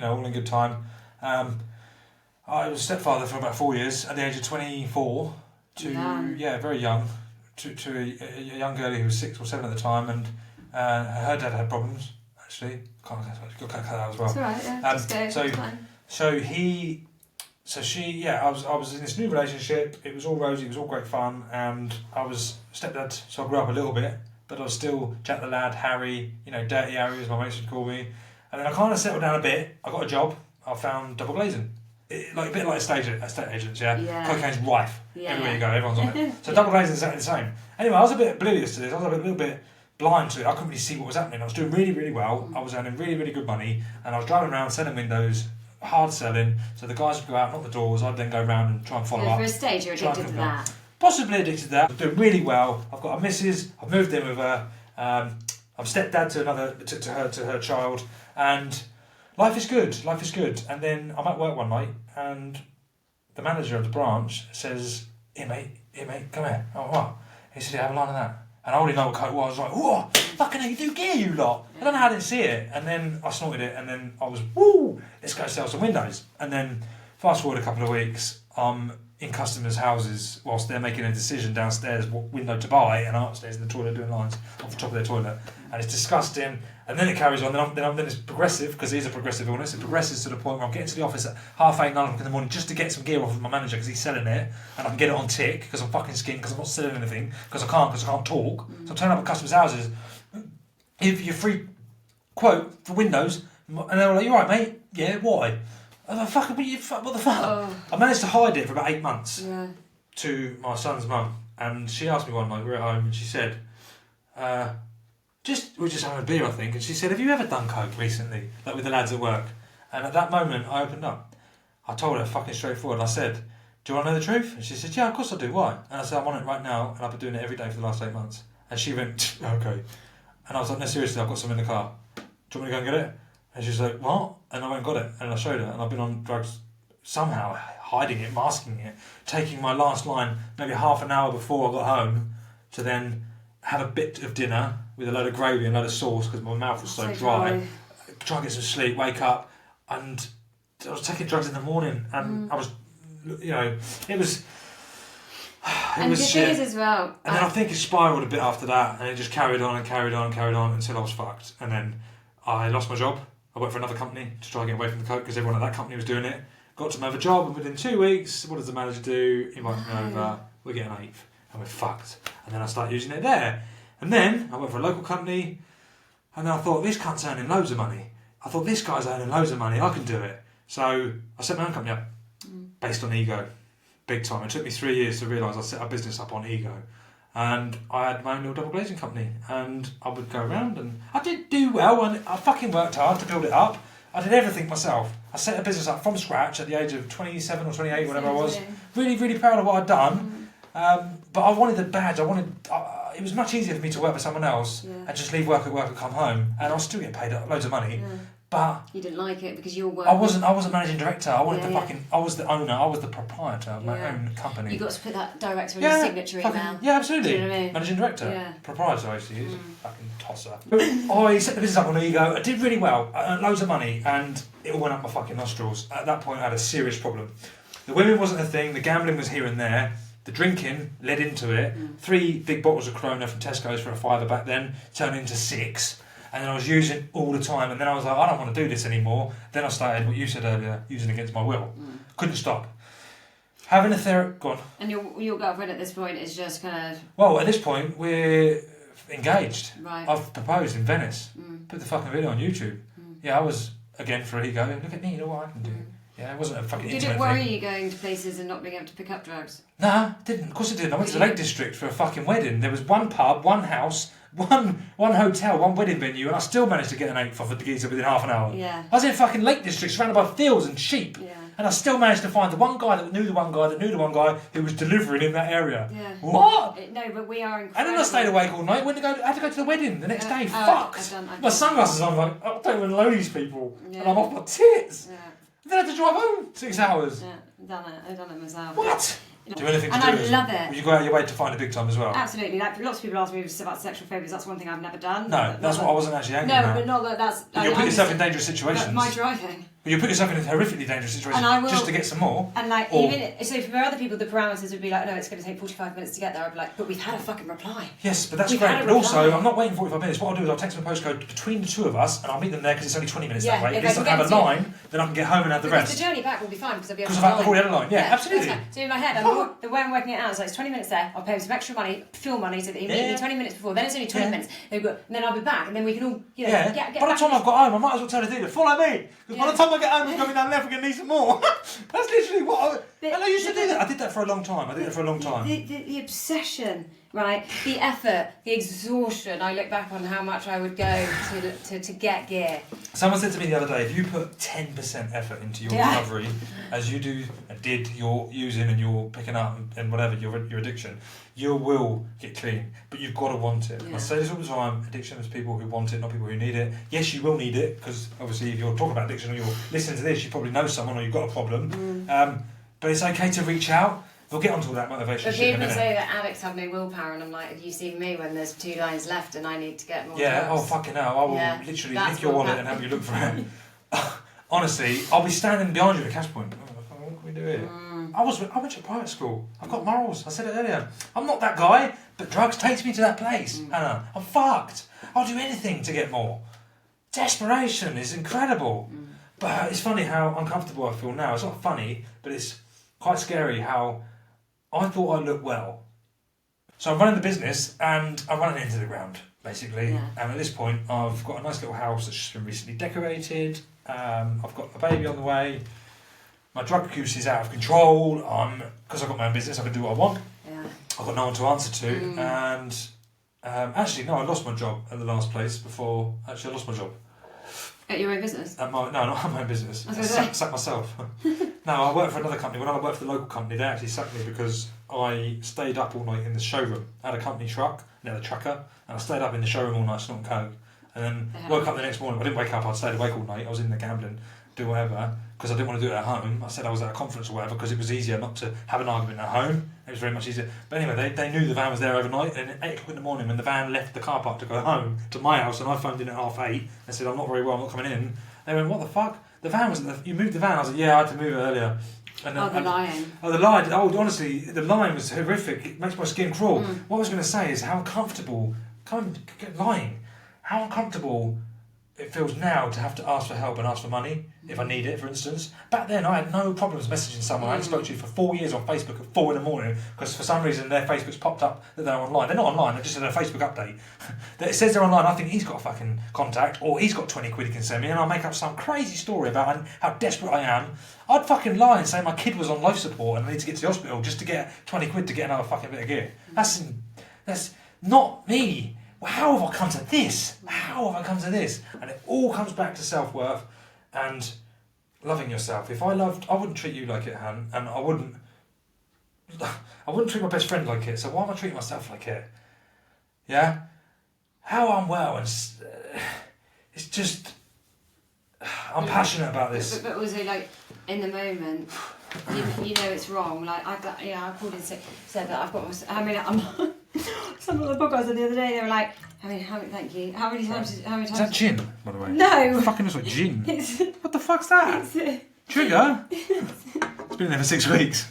Speaker 1: All in good time. I was a stepfather for about 4 years at the age of 24 very young, to a young girl who was 6 or 7 at the time, and her dad had problems. Actually, got to cut that out as well.
Speaker 2: It's alright, yeah. Just go.
Speaker 1: I was in this new relationship. It was all rosy. It was all great fun, and I was stepdad, so I grew up a little bit, but I was still Jack the Lad, Harry, Dirty Harry, as my mates would call me. And then I kind of settled down a bit. I got a job. I found double glazing. A bit like estate agents, yeah. Cocaine's rife. Everywhere you go, everyone's on it. So double glazing is exactly the same. Anyway, I was a bit oblivious to this. I was a little bit blind to it. I couldn't really see what was happening. I was doing really, really well. I was earning really, really good money, and I was driving around selling windows, hard selling. So the guys would go out, knock the doors. I'd then go around and try and follow up.
Speaker 2: For a stage, you're addicted to that.
Speaker 1: Possibly addicted to that. I'm doing really well. I've got a missus. I've moved in with her. I'm stepdad to her child, and life is good. Life is good. And then I'm at work one night, and the manager of the branch says, "Here, mate, come here." Oh, what? He said, "You have a line of that." And I already know what coke was. I was like, whoa, fucking hell, you do gear, you lot. I don't know how I didn't see it. And then I snorted it, and then I was, woo, let's go sell some windows. And then fast forward a couple of weeks, in customers' houses whilst they're making a decision downstairs what window to buy, and upstairs in the toilet doing lines off the top of their toilet. And it's disgusting. And then it carries on. Then it's progressive, because it is a progressive illness. It progresses to the point where I'm getting to the office at 8:30, 9 o'clock in the morning just to get some gear off of my manager because he's selling it, and I can get it on Tik because I'm fucking skint, because I'm not selling anything, because I can't talk. So I'm turning up at customers' houses. If you're free quote for windows, and they were like, "You alright, mate? Yeah, why?" I'm like, "Fuck, what the fuck?" Oh. I managed to hide it for about 8 months to my son's mum, and she asked me one night, we were at home, and she said, we were just having a beer, I think, and she said, "Have you ever done coke recently, like with the lads at work?" And at that moment, I opened up. I told her fucking straightforward. I said, "Do you want to know the truth?" And she said, "Yeah, of course I do. Why?" And I said, "I'm on it right now, and I've been doing it every day for the last 8 months." And she went, "Okay." And I was like, "No, seriously, I've got some in the car. Do you want me to go and get it?" And she's like, "What?" And I went and got it, and I showed her, and I've been on drugs somehow, hiding it, masking it, taking my last line maybe half an hour before I got home to then have a bit of dinner with a load of gravy and a load of sauce because my mouth was so dry. Try and get some sleep, wake up, and I was taking drugs in the morning, and I was, it was shit.
Speaker 2: Thing is as well.
Speaker 1: And then I think it spiralled a bit after that, and it just carried on until I was fucked. And then I lost my job. I worked for another company to try and get away from the coke because everyone at that company was doing it. Got to another job, and within 2 weeks, what does the manager do? He invites me over. We're getting an eighth, and we're fucked. And then I started using it there. And then I worked for a local company, and then I thought, this cunt's earning loads of money. I thought, this guy's earning loads of money, I can do it. So I set my own company up based on ego, big time. It took me 3 years to realise I set a business up on ego. And I had my own little double glazing company, and I would go around, and I did do well, and I fucking worked hard to build it up. I did everything myself. I set a business up from scratch at the age of 27 or 28, whatever I was. Really, really proud of what I'd done. But I wanted the badge. It was much easier for me to work for someone else and just leave work and come home, and I was still getting paid loads of money. But
Speaker 2: you didn't like it because you were working.
Speaker 1: I wasn't managing director. I wanted I was the owner. I was the proprietor of my own company.
Speaker 2: You got to put that director in your signature email.
Speaker 1: Yeah, absolutely. Do you know what I mean? Managing director, proprietor. I used to use fucking tosser. I set the business up on ego. I did really well. I earned loads of money, and it all went up my fucking nostrils. At that point, I had a serious problem. The women wasn't a thing. The gambling was here and there. The drinking led into it. 3 big bottles of Corona from Tesco's for a £5 back then turned into 6. And then I was using all the time. And then I was like, I don't want to do this anymore. Then I started what you said earlier, using against my will. Couldn't stop. Having a therapist... Go on.
Speaker 2: And your girlfriend at this point is just kind of...
Speaker 1: Well, at this point, we're engaged.
Speaker 2: Right.
Speaker 1: I've proposed in Venice. Put the fucking video on YouTube. Yeah, I was, again, for ego. Look at me, look what I can do. Yeah, it wasn't a fucking intimate thing.
Speaker 2: Did it worry you going to places and not being able to pick up drugs?
Speaker 1: Nah, didn't. Of course it didn't. I went to the Lake District for a fucking wedding. There was one pub, one house, one hotel, one wedding venue, and I still managed to get an eighth off of the geezer within half an hour.
Speaker 2: Yeah.
Speaker 1: I was in fucking Lake District, surrounded by fields and sheep. Yeah. And I still managed to find the one guy that knew the one guy that knew the one guy who was delivering in that area.
Speaker 2: Yeah.
Speaker 1: What?
Speaker 2: No, but we are incredible.
Speaker 1: And then I stayed awake all night. I had to go to the wedding the next day. Fucked. My sunglasses on, like, I don't even know these people. Yeah. And I'm off my tits. Yeah. Then I had to drive home 6 hours.
Speaker 2: Yeah, I've done it myself.
Speaker 1: What? Do anything to
Speaker 2: and
Speaker 1: do
Speaker 2: I love it.
Speaker 1: Would you go out your way to find a big time as well?
Speaker 2: Absolutely. Like, lots of people ask me about sexual phobias. That's one thing I've never done.
Speaker 1: No, that's what I wasn't actually angry about.
Speaker 2: No, but not that that's...
Speaker 1: But you'll put yourself in dangerous situations.
Speaker 2: My driving.
Speaker 1: But you put yourself in a horrifically dangerous situation just to get some more.
Speaker 2: And like, so for other people, the parameters would be like, no, it's going to take 45 minutes to get there. I'd be like, but we've had a fucking reply.
Speaker 1: Yes, but that's great. But also, I'm not waiting 45 minutes. What I'll do is I'll text them a postcode between the two of us, and I'll meet them there because it's only 20 minutes that way. At least I can have a line, then I can get home and have the rest.
Speaker 2: The journey back will be fine because I'll be able to.
Speaker 1: Because I've already had a line. Yeah, absolutely.
Speaker 2: So in my head, the way I'm working it out is like it's 20 minutes there. I'll pay them some extra money, fuel money, so that you meet me 20 minutes before. Then it's only 20 minutes. And then I'll be back, and then we can all, get
Speaker 1: by the time I've got home, I might as well tell the dealer, follow me. Because by the time I get home, I'm coming down left, we're going to need some more. That's literally what I used to do that. I did that for a long time.
Speaker 2: The obsession, right? The effort, the exhaustion. I look back on how much I would go to get gear.
Speaker 1: Someone said to me the other day, if you put 10% effort into your recovery, as you do and did your using and your picking up and whatever, your addiction, you will get clean. But you've got to want it. Yeah. I say this all the time, addiction is people who want it, not people who need it. Yes, you will need it, because obviously if you're talking about addiction or you're listening to this, you probably know someone or you've got a problem. But it's okay to reach out. We'll get onto all that motivation
Speaker 2: But
Speaker 1: shit in a
Speaker 2: people
Speaker 1: minute.
Speaker 2: say that addicts have no willpower, and I'm like, have you seen me when there's 2 lines left and I need to get more
Speaker 1: Yeah,
Speaker 2: drugs?
Speaker 1: oh fucking hell, I will literally nick your wallet and have you look for it. Honestly, I'll be standing behind you at a cash point. Oh, what can we do here? I went to private school. I've got morals. I said it earlier. I'm not that guy, but drugs takes me to that place. Hannah, I'm fucked. I'll do anything to get more. Desperation is incredible. But it's funny how uncomfortable I feel now. It's not funny, but it's quite scary how I thought I looked well. So I'm running the business and I'm running it into the ground, basically.
Speaker 2: Yeah.
Speaker 1: And at this point, I've got a nice little house that's just been recently decorated. I've got a baby on the way. My drug use is out of control. Because I've got my own business, I can do what I want.
Speaker 2: Yeah.
Speaker 1: I've got no one to answer to. And actually, no, I lost my job at the last place before. Actually, I lost my job.
Speaker 2: At your own business?
Speaker 1: No, not at my own business.
Speaker 2: I
Speaker 1: I
Speaker 2: was gonna
Speaker 1: sacked myself. No, I worked for another company. When I worked for the local company, they actually sacked me because I stayed up all night in the showroom. I had a company truck, and they had a trucker, and I stayed up in the showroom all night snorting coke. And then woke up the next morning. I didn't wake up, I'd stayed awake all night. I was in there gambling, do whatever, because I didn't want to do it at home. I said I was at a conference or whatever because it was easier not to have an argument at home. It was very much easier. But anyway, they knew the van was there overnight, and at 8 o'clock in the morning when the van left the car park to go home to my house, and I phoned in at 8:30 and said, I'm not very well, I'm not coming in. They went, what the fuck? The van was, you moved the van? I was like, yeah, I had to move it earlier. And
Speaker 2: the lying.
Speaker 1: Oh, the lie. Oh, honestly, the lying was horrific. It makes my skin crawl. What I was going to say is how uncomfortable, lying, how uncomfortable it feels now to have to ask for help and ask for money if I need it, for instance. Back then, I had no problems messaging someone. I hadn't spoken to you for 4 years on Facebook at 4 in the morning because for some reason their Facebook's popped up that they're online. They're not online, they're just in a Facebook update. It says they're online, I think he's got a fucking contact or he's got 20 quid he can send me and I'll make up some crazy story about how desperate I am. I'd fucking lie and say my kid was on life support and I need to get to the hospital just to get 20 quid to get another fucking bit of gear. That's not me. How have I come to this? How have I come to this? And it all comes back to self-worth and loving yourself. If I wouldn't treat you like it, Han, and I wouldn't treat my best friend like it, so why am I treating myself like it? Yeah? How unwell, and it's just, I'm passionate about this.
Speaker 2: But was it like, in the moment, you know it's wrong, like, I called in sick, said that I've got, some of the podcasts the other day, they were like, thank you. How many times?
Speaker 1: Is that gin, by the way?
Speaker 2: No.
Speaker 1: Fucking looks like gin. What the fuck's that? Trigger? It's been there for 6 weeks.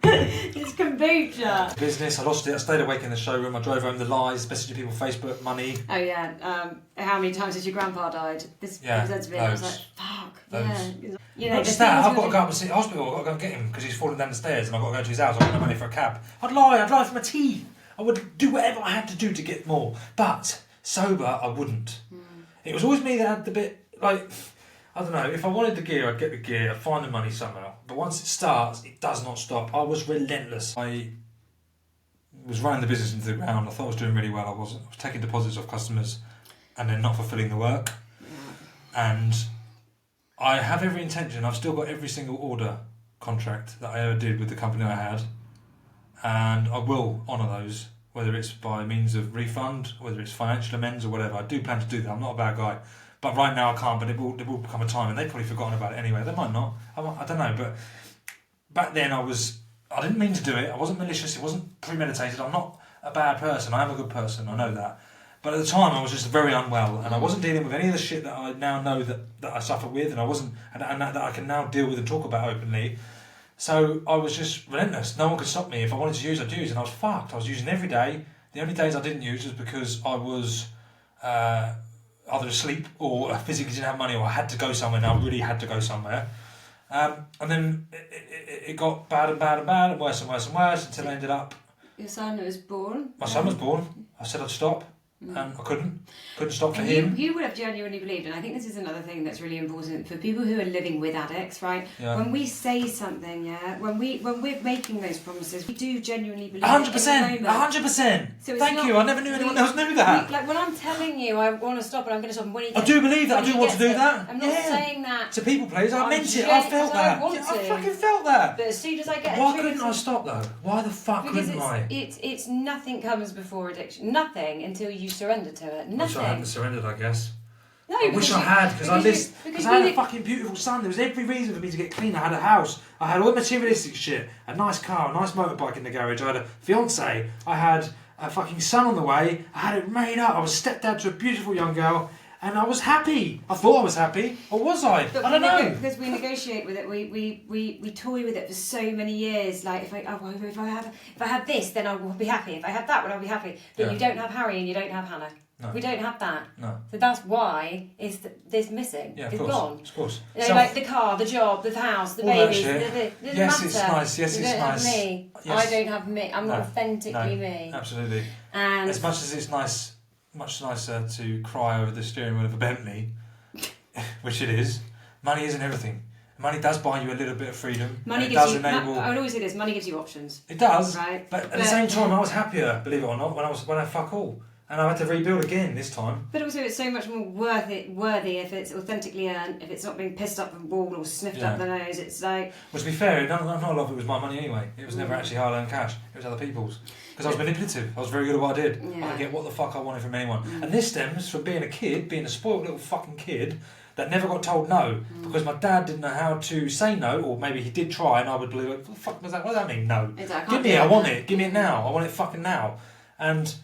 Speaker 2: It's kombucha.
Speaker 1: Business, I lost it. I stayed awake in the showroom. I drove home the lies, messaging people, Facebook, money.
Speaker 2: Oh yeah. How many times has your grandpa died? This presents to me. I was like, fuck. Yeah. You know,
Speaker 1: not just that, I've got to go up and see the hospital. I've got to go and get him because he's falling down the stairs and I've got to go to his house. I've got no money for a cab. I'd lie for my teeth. I would do whatever I had to do to get more. But sober, I wouldn't. It was always me that had the bit, like, I don't know, if I wanted the gear, I'd get the gear, I'd find the money somehow. But once it starts, it does not stop. I was relentless. I was running the business into the ground. I thought I was doing really well. I was taking deposits off customers and then not fulfilling the work. And I have every intention, I've still got every single order contract that I ever did with the company I had. And I will honour those, whether it's by means of refund, whether it's financial amends or whatever. I do plan to do that. I'm not a bad guy. But right now I can't, but there will become a time, and they've probably forgotten about it anyway. They might not. I don't know, but back then I didn't mean to do it. I wasn't malicious. It wasn't premeditated. I'm not a bad person. I am a good person. I know that. But at the time I was just very unwell, and I wasn't dealing with any of the shit that I now know that I suffer with, and I wasn't, and that I can now deal with and talk about openly. So I was just relentless. No one could stop me. If I wanted to use, I'd use, and I was fucked. I was using every day. The only days I didn't use was because I was either asleep or I physically didn't have money, or I had to go somewhere, and I really had to go somewhere. And then it got bad and bad and bad, and worse and worse and worse, until I ended up...
Speaker 2: Your son was born?
Speaker 1: My son was born. I said I'd stop. And I couldn't stop for him.
Speaker 2: You would have genuinely believed, and I think this is another thing that's really important for people who are living with addicts, right?
Speaker 1: Yeah.
Speaker 2: When we say something, when we're making those promises, we do genuinely believe
Speaker 1: 100%, 100%.
Speaker 2: So
Speaker 1: Thank you. I never knew anyone else knew that.
Speaker 2: Like when I'm telling you I want to stop and I'm going to stop, and when he
Speaker 1: I do believe that. I do want to do that.
Speaker 2: I'm not saying that
Speaker 1: to people, please. I meant it. I felt that. I fucking felt that.
Speaker 2: But as soon as I get
Speaker 1: why couldn't I stop though? Why the fuck couldn't I?
Speaker 2: It's nothing comes before addiction. Nothing until you surrender to it. Nothing.
Speaker 1: I haven't surrendered, I guess.
Speaker 2: No,
Speaker 1: I wish I had, because I had a fucking beautiful son. There was every reason for me to get clean. I had a house, I had all the materialistic shit, a nice car, a nice motorbike in the garage, I had a fiance, I had a fucking son on the way, I had it made up, I was stepdad to a beautiful young girl, and I was happy. I thought I was happy, or was I?
Speaker 2: But
Speaker 1: I don't know.
Speaker 2: Because we negotiate with it, we toy with it for so many years. Like if I have this, then I will be happy. If I have that, then I'll be happy. But you don't have Harry and you don't have Hannah.
Speaker 1: No.
Speaker 2: We don't have that.
Speaker 1: No.
Speaker 2: So that's why there's missing.
Speaker 1: Yeah,
Speaker 2: it's gone.
Speaker 1: Of course.
Speaker 2: You know, like the car, the job, the house, the babies. It doesn't
Speaker 1: yes,
Speaker 2: matter.
Speaker 1: it's nice. Yes,
Speaker 2: you
Speaker 1: it's
Speaker 2: don't
Speaker 1: nice.
Speaker 2: Have me.
Speaker 1: Yes.
Speaker 2: I don't have me. I'm not authentically me.
Speaker 1: Absolutely.
Speaker 2: And
Speaker 1: as much as it's nice, much nicer to cry over the steering wheel of a Bentley, which it is. Money isn't everything. Money does buy you a little bit of freedom.
Speaker 2: Money
Speaker 1: gives
Speaker 2: you.
Speaker 1: Enable.
Speaker 2: I would always say this: money gives you options.
Speaker 1: It does.
Speaker 2: Right.
Speaker 1: But at the same time, I was happier, believe it or not, when I fuck all. And I had to rebuild again this time.
Speaker 2: But also, it's so much more worthy if it's authentically earned, if it's not being pissed up the wall or sniffed up the nose. It's like.
Speaker 1: Well, to be fair, not a lot of it was my money anyway. It was never actually hard-earned cash. It was other people's. Because I was manipulative. I was very good at what I did.
Speaker 2: Yeah.
Speaker 1: I could get what the fuck I wanted from anyone. And this stems from being a kid, being a spoiled little fucking kid that never got told no because my dad didn't know how to say no, or maybe he did try, and I would believe, what the fuck does that? What does that mean? No.
Speaker 2: Exactly.
Speaker 1: Give me it. I want it. Give me it now. I want it fucking now. And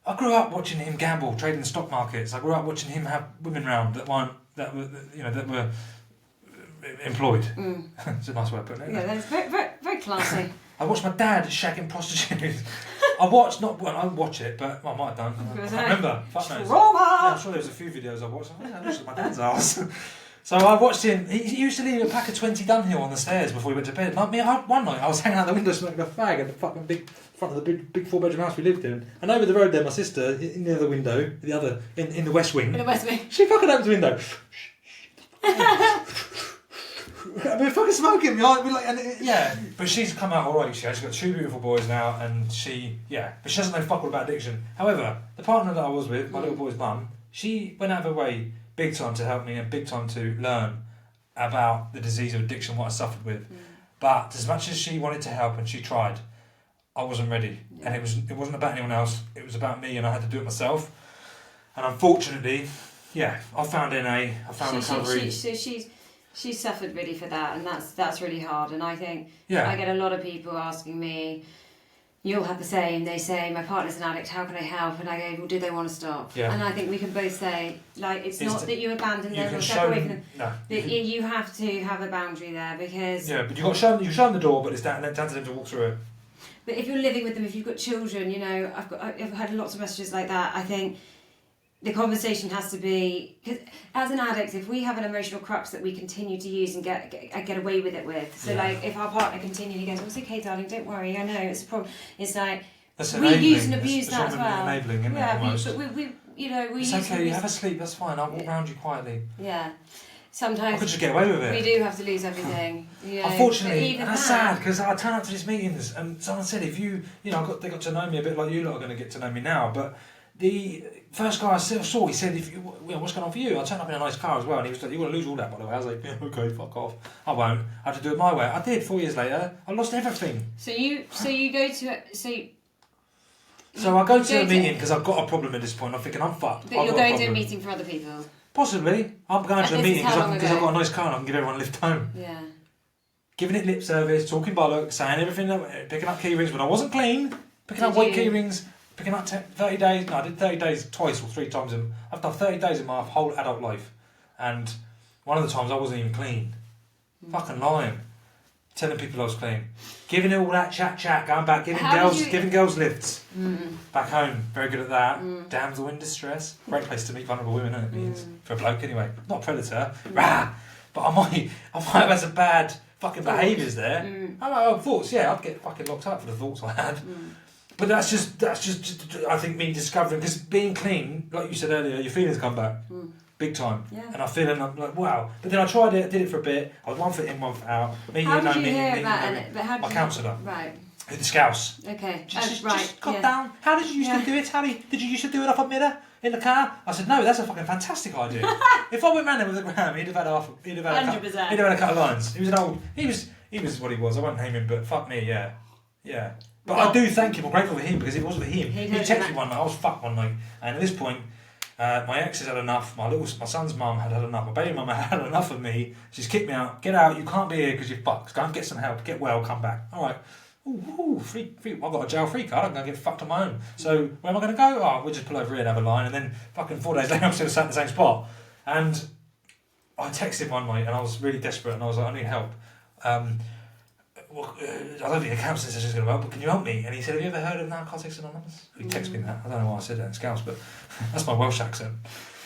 Speaker 1: I grew up watching him gamble, trading the stock markets. I grew up watching him have women round that were employed. It's a nice way of putting it.
Speaker 2: Yeah, that's very, very, very classy.
Speaker 1: I watched my dad shagging prostitutes. I watch it, but I might have done. I can't remember. Fuck knows. Yeah, I'm sure there was a few videos I watched. I watched my dad's ass. So I watched him. He used to leave a pack of 20 Dunhill on the stairs before he went to bed. Like me, one night I was hanging out the window smoking a fag in the fucking front of the big 4-bedroom house we lived in. And over the road there, my sister in the other window, in the west wing.
Speaker 2: In the west wing.
Speaker 1: She fucking opens the window. We're fucking smoking, but she's come out alright. She's got 2 beautiful boys now, and but she doesn't know fuck all about addiction. However, the partner that I was with, my little boy's mum, she went out of her way big time to help me and big time to learn about the disease of addiction, what I suffered with. But as much as she wanted to help and she tried, I wasn't ready, and it wasn't about anyone else. It was about me, and I had to do it myself. And unfortunately, I found NA, I found recovery.
Speaker 2: She's suffered really for that, and that's really hard. And I think
Speaker 1: Yeah.
Speaker 2: I get a lot of people asking me, "You'll have the same." They say, "My partner's an addict. How can I help?" And I go, "Well, do they want to stop?"
Speaker 1: Yeah.
Speaker 2: And I think we can both say, like, it's not that you abandon
Speaker 1: you
Speaker 2: them
Speaker 1: can
Speaker 2: or
Speaker 1: show
Speaker 2: step away
Speaker 1: them,
Speaker 2: from them.
Speaker 1: no,
Speaker 2: That you have to have a boundary there, because.
Speaker 1: Yeah, but you show them the door, but it's down to them to walk through it.
Speaker 2: But if you're living with them, if you've got children, I've had lots of messages like that. I think the conversation has to be, because as an addict, if we have an emotional crux that we continue to use and get away with it with, so like if our partner continually goes, "Oh, it's okay, darling, don't worry, I know it's a problem," it's like we use and abuse that as well.
Speaker 1: Enabling, isn't it, almost?
Speaker 2: But we
Speaker 1: it's
Speaker 2: use
Speaker 1: okay, you have a sleep, that's fine. I'll walk around you quietly.
Speaker 2: Yeah.
Speaker 1: I
Speaker 2: Sometimes
Speaker 1: could just get away with it.
Speaker 2: we do have to lose everything.
Speaker 1: Unfortunately, and that's sad, because I turn up to these meetings and someone said, if they got to know me a bit like you lot are going to get to know me now, but the first guy I saw, he said, "What's going on for you?" I turned up in a nice car as well, and he was like, "You're going to lose all that, by the way." I was like, "Yeah, okay, fuck off. I won't. I have to do it my way." I did. 4 years later, I lost everything.
Speaker 2: So you go to
Speaker 1: So I go to a meeting because I've got a problem at this point. I'm thinking I'm fucked.
Speaker 2: But you're going to a meeting for other people.
Speaker 1: Possibly. I'm going to a meeting because I've got a nice car and I can give everyone a lift home.
Speaker 2: Yeah.
Speaker 1: Giving it lip service, talking bollocks, saying everything, picking up key rings when I wasn't clean, picking up weight key rings, picking up 30 days. No, I did 30 days twice or 3 times. I've done 30 days in my whole adult life. And one of the times I wasn't even clean. Fucking lying. Telling people I was clean. Giving it all that chat, going back, giving girls lifts. Back home, very good at that. Damsel in distress. Great place to meet vulnerable women, isn't it? Means for a bloke anyway. Not a predator. Rah! But I might have had some bad fucking behaviours there. I might have thoughts, I'd get fucking locked up for the thoughts I had. But that's just I think me discovering, because being clean, like you said earlier, your feelings come back. Big time. Yeah. And I feel, and I'm like, wow. But then I tried it, did it for a bit. I was 1 foot in, 1 foot out.
Speaker 2: How did you hear about it?
Speaker 1: My counsellor.
Speaker 2: Right.
Speaker 1: The Scouse.
Speaker 2: Okay.
Speaker 1: Just calm down. How did you used to do it, Harry? Did you used to do it off a mirror in the car? I said, no, that's a fucking fantastic idea. If I went round there with a gram, he'd have had a couple of lines. He was what he was. I won't name him, but fuck me, yeah. But I do thank him. I'm grateful for him, because if it wasn't for him, he texted me one night. I was fucked one night, and at this point, My ex has had enough. My son's mum had enough. My baby mum had enough of me. She's kicked me out. Get out. You can't be here because you're fucked. Go and get some help. Get well. Come back. All right. Ooh, free. I've got a jail free card. I'm going to get fucked on my own. So where am I going to go? Oh, we'll just pull over here and have a line. And then fucking 4 days later, I'm still sat in the same spot. And I texted one night and I was really desperate and I was like, I need help. I don't think a counselling session is going to help, but can you help me? And he said, have you ever heard of Narcotics Anonymous? He texted me that. I don't know why I said that in Scouse, but that's my Welsh accent.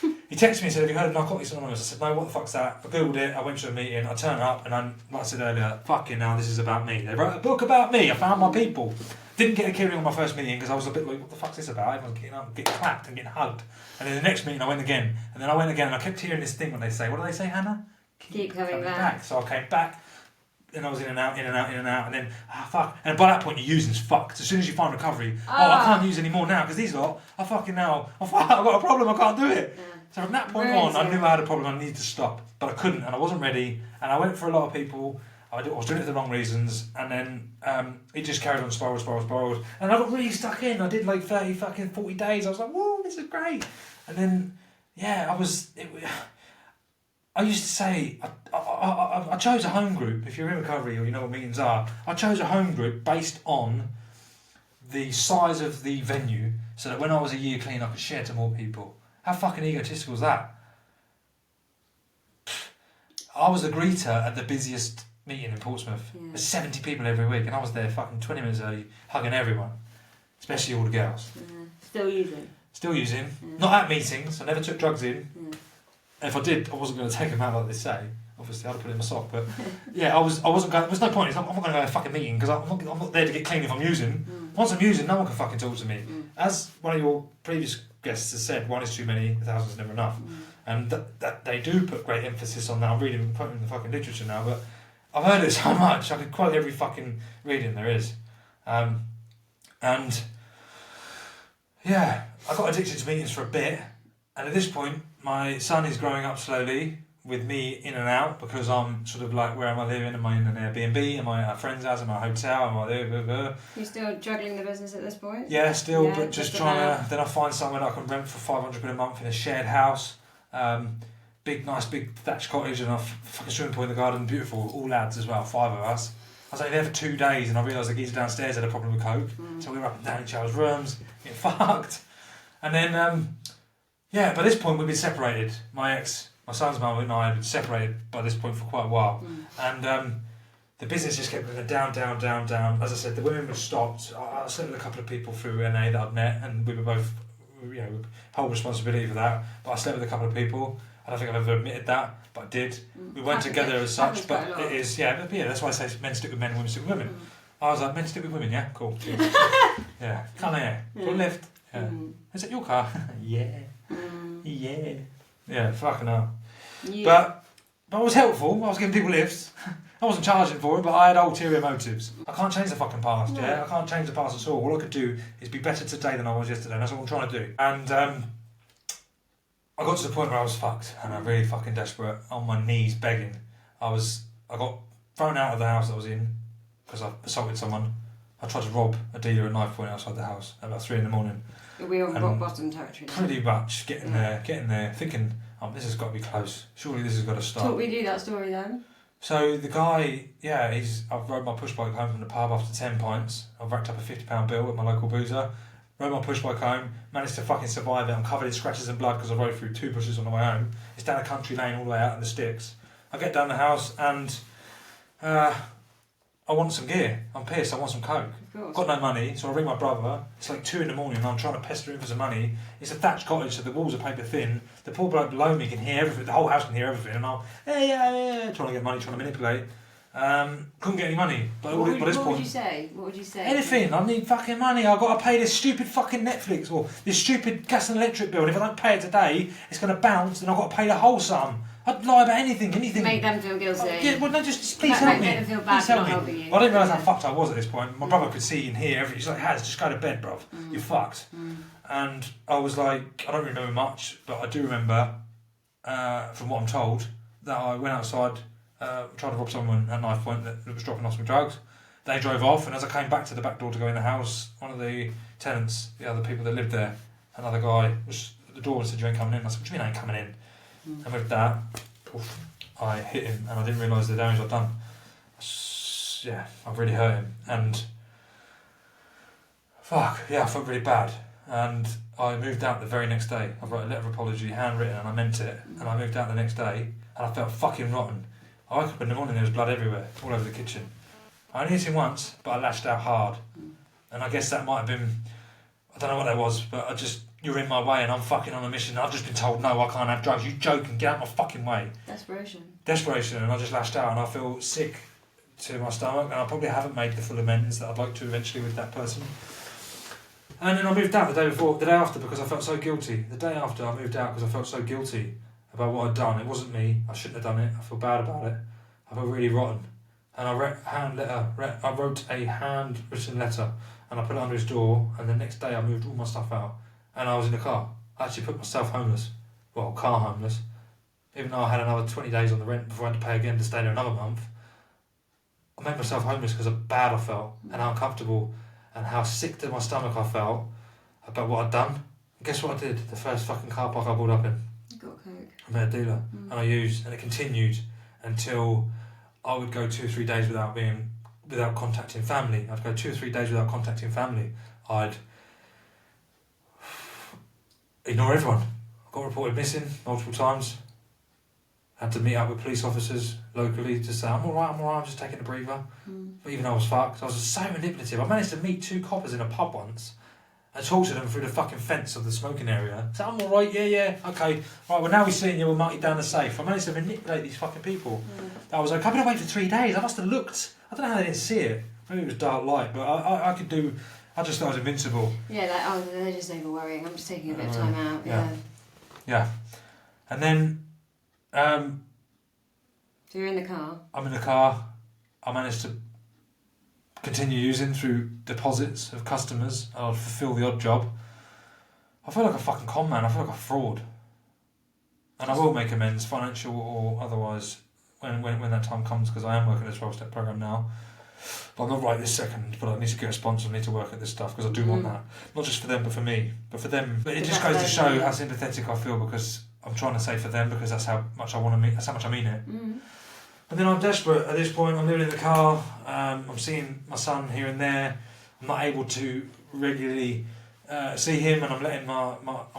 Speaker 1: He texted me and said, have you heard of Narcotics Anonymous? I said, no, what the fuck's that? I googled it, I went to a meeting, I turned up, and I'm, like I said earlier, fucking hell, this is about me. They wrote a book about me, I found my people. Didn't get a keyring on my first meeting because I was a bit like, what the fuck's this about? Everyone's getting up, getting clapped and getting hugged. And then the next meeting I went again, and then I went again, and I kept hearing this thing when they say, what do they say, Hannah?
Speaker 2: Keep coming back.
Speaker 1: So I came back, and I was in and out, and then, fuck. And by that point, you're using's fucked. As soon as you find recovery, I can't use anymore now, because these lot, I've got a problem, I can't do it. Yeah. So from that point on, I knew I had a problem, I needed to stop. But I couldn't, and I wasn't ready, and I went for a lot of people, I was doing it for the wrong reasons, and then it just carried on spiraled. And I got really stuck in, I did like 40 days, I was like, whoa, this is great. And then, yeah, I used to say, I chose a home group, if you're in recovery or you know what meetings are, I chose a home group based on the size of the venue, so that when I was a year clean I could share to more people. How fucking egotistical is that? I was a greeter at the busiest meeting in Portsmouth. Yeah. There's 70 people every week and I was there fucking 20 minutes early, hugging everyone, especially all the girls.
Speaker 2: Yeah. Still using. Yeah.
Speaker 1: Not at meetings, I never took drugs in. Yeah. If I did, I wasn't going to take them out like they say. Obviously, I'd have put it in my sock, but yeah, I wasn't going. There's no point. I'm not going to go to a fucking meeting because I'm not there to get clean if I'm using. Once I'm using, no one can fucking talk to me. As one of your previous guests has said, one is too many, 1,000 is never enough, and that they do put great emphasis on that. I'm quoting the fucking literature now, but I've heard it so much. I could quote every fucking reading there is, and yeah, I got addicted to meetings for a bit, and at this point, my son is growing up slowly with me in and out because I'm sort of like, where am I living? Am I in an Airbnb? Am I at a friend's house? Am I at a hotel? Am I there?
Speaker 2: You're still juggling the business at this point?
Speaker 1: Yeah, still, yeah, but just trying to. Then I find somewhere that I can rent for £500 a month in a shared house. Nice big thatched cottage and a fucking swimming pool in the garden. Beautiful, all lads as well, 5 of us. I was only there for 2 days and I realised the geezer downstairs had a problem with coke. So we were up and down each other's rooms, getting fucked. And then, yeah, by this point we'd been separated. My son's mum and I had been separated by this point for quite a while. And the business just kept going down. As I said, the women were stopped. I slept with a couple of people through NA that I'd met, and we were both, whole responsibility for that. But I slept with a couple of people. I don't think I've ever admitted that, but I did. We weren't together as such, but it is, but that's why I say men stick with men, women stick with women. I was like, men stick with women, yeah? Cool. Yeah, come here. For a lift. Yeah. Is it your car? Yeah. Yeah. Yeah, fucking hell. Yeah. But I was helpful. I was giving people lifts. I wasn't charging for it, but I had ulterior motives. I can't change the fucking past, yeah? I can't change the past at all. All I could do is be better today than I was yesterday, and that's what I'm trying to do. And I got to the point where I was fucked, and I'm really fucking desperate, on my knees begging. I got thrown out of the house I was in because I assaulted someone. I tried to rob a dealer at knife point outside the house at about 3 in the morning.
Speaker 2: Are we on rock bottom territory now?
Speaker 1: Pretty much getting there, thinking, this has got to be close. Surely this has got to start.
Speaker 2: Talk me through that story then.
Speaker 1: So the guy, I've rode my push bike home from the pub after 10 pints. I've racked up a £50 bill at my local boozer. Rode my push bike home, managed to fucking survive it. I'm covered in scratches and blood because I rode through 2 bushes on the way home. It's down a country lane all the way out in the sticks. I get down the house and I want some gear. I'm pissed, I want some coke. I've got no money, so I ring my brother. It's like 2 in the morning and I'm trying to pester him for some money. It's a thatched cottage, so the walls are paper thin. The poor bloke below me can hear everything, the whole house can hear everything, and I'm trying to get money, trying to manipulate. Couldn't get any money. But
Speaker 2: what would you say?
Speaker 1: Anything. I need fucking money. I've got to pay this stupid fucking Netflix or this stupid gas and electric bill. And if I don't pay it today, it's going to bounce and I've got to pay the whole sum. I'd lie about anything.
Speaker 2: Make them feel guilty.
Speaker 1: Please help me.
Speaker 2: Make them feel bad for not helping you.
Speaker 1: I didn't realise how fucked I was at this point. My brother could see and hear everything. He's like, Haz, just go to bed, bruv. You're fucked. And I was like, I don't remember much, but I do remember, from what I'm told, that I went outside, tried to rob someone at knife point that was dropping off some drugs. They drove off, and as I came back to the back door to go in the house, one of the tenants, the other people that lived there, another guy was the door and said, "You ain't coming in." I said, "What do you mean I ain't coming in?" And with that, poof, I hit him, and I didn't realise the damage I'd done. Yeah, I really hurt him, and fuck, yeah, I felt really bad. And I moved out the very next day. I wrote a letter of apology, handwritten, and I meant it. And I moved out the next day, and I felt fucking rotten. I woke up in the morning, there was blood everywhere, all over the kitchen. I only hit him once, but I lashed out hard. And I guess that might have been, I don't know what that was, but you're in my way and I'm fucking on a mission. I've just been told, no, I can't have drugs. You joking, get out my fucking way. Desperation, and I just lashed out, and I feel sick to my stomach, and I probably haven't made the full amends that I'd like to eventually with that person. And then I moved out the day after, because I felt so guilty. The day after I moved out because I felt so guilty about what I'd done. It wasn't me, I shouldn't have done it, I feel bad about it. I felt really rotten. And I wrote a handwritten letter, and I put it under his door, and the next day I moved all my stuff out, and I was in the car. I actually put myself homeless. Well, car homeless. Even though I had another 20 days on the rent before I had to pay again to stay there another month. I made myself homeless because of how bad I felt, and how uncomfortable, and how sick to my stomach I felt about what I'd done. And guess what I did? The first fucking car park I pulled up in.
Speaker 2: You got coke.
Speaker 1: I met a dealer, and I used, and it continued until I would go 2 or 3 days without contacting family. I'd go 2 or 3 days without contacting family. I'd ignore everyone. I got reported missing multiple times. Had to meet up with police officers locally to say, I'm alright, I'm just taking a breather. But even though I was fucked, I was so manipulative. I managed to meet 2 coppers in a pub once and talk to them through the fucking fence of the smoking area. So I'm alright, yeah, okay. Right, well now we're seeing you, we'll mark you down the safe. I managed to manipulate these fucking people. I was like, I've been away for 3 days, I must have looked. I don't know how they didn't see it. Maybe it was dark light, but I just thought I was invincible.
Speaker 2: Yeah, they're just over worrying. I'm just taking a bit of time out.
Speaker 1: Yeah. And then
Speaker 2: so you're in the car?
Speaker 1: I'm in the car. I managed to continue using through deposits of customers. I'd fulfil the odd job. I feel like a fucking con man. I feel like a fraud. And I will make amends, financial or otherwise, when that time comes, because I am working this 12-step program now. But I'm not right this second, but I need to get a sponsor, I need to work at this stuff, because I do want that. Not just for them, but for me. But for them. But it just goes to show how sympathetic I feel, because I'm trying to say for them, because that's how much I want to mean, that's how much I mean it. And then I'm desperate at this point. I'm living in the car. I'm seeing my son here and there. I'm not able to regularly see him, and I'm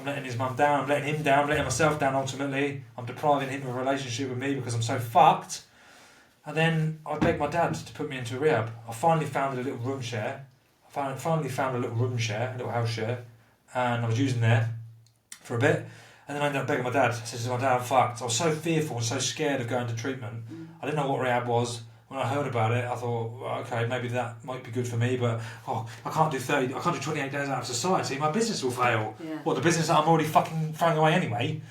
Speaker 1: letting his mum down. I'm letting him down. I'm letting myself down. Ultimately, I'm depriving him of a relationship with me because I'm so fucked. And then I begged my dad to put me into a rehab. I finally found a little room share. A little house share, and I was using there for a bit. And then I ended up begging my dad. I said to my dad, I'm fucked. I was so fearful and so scared of going to treatment. I didn't know what rehab was. When I heard about it, I thought, well, okay, maybe that might be good for me, but I can't do 28 days out of society. My business will fail.
Speaker 2: Yeah.
Speaker 1: Well, the business that I'm already fucking throwing away anyway.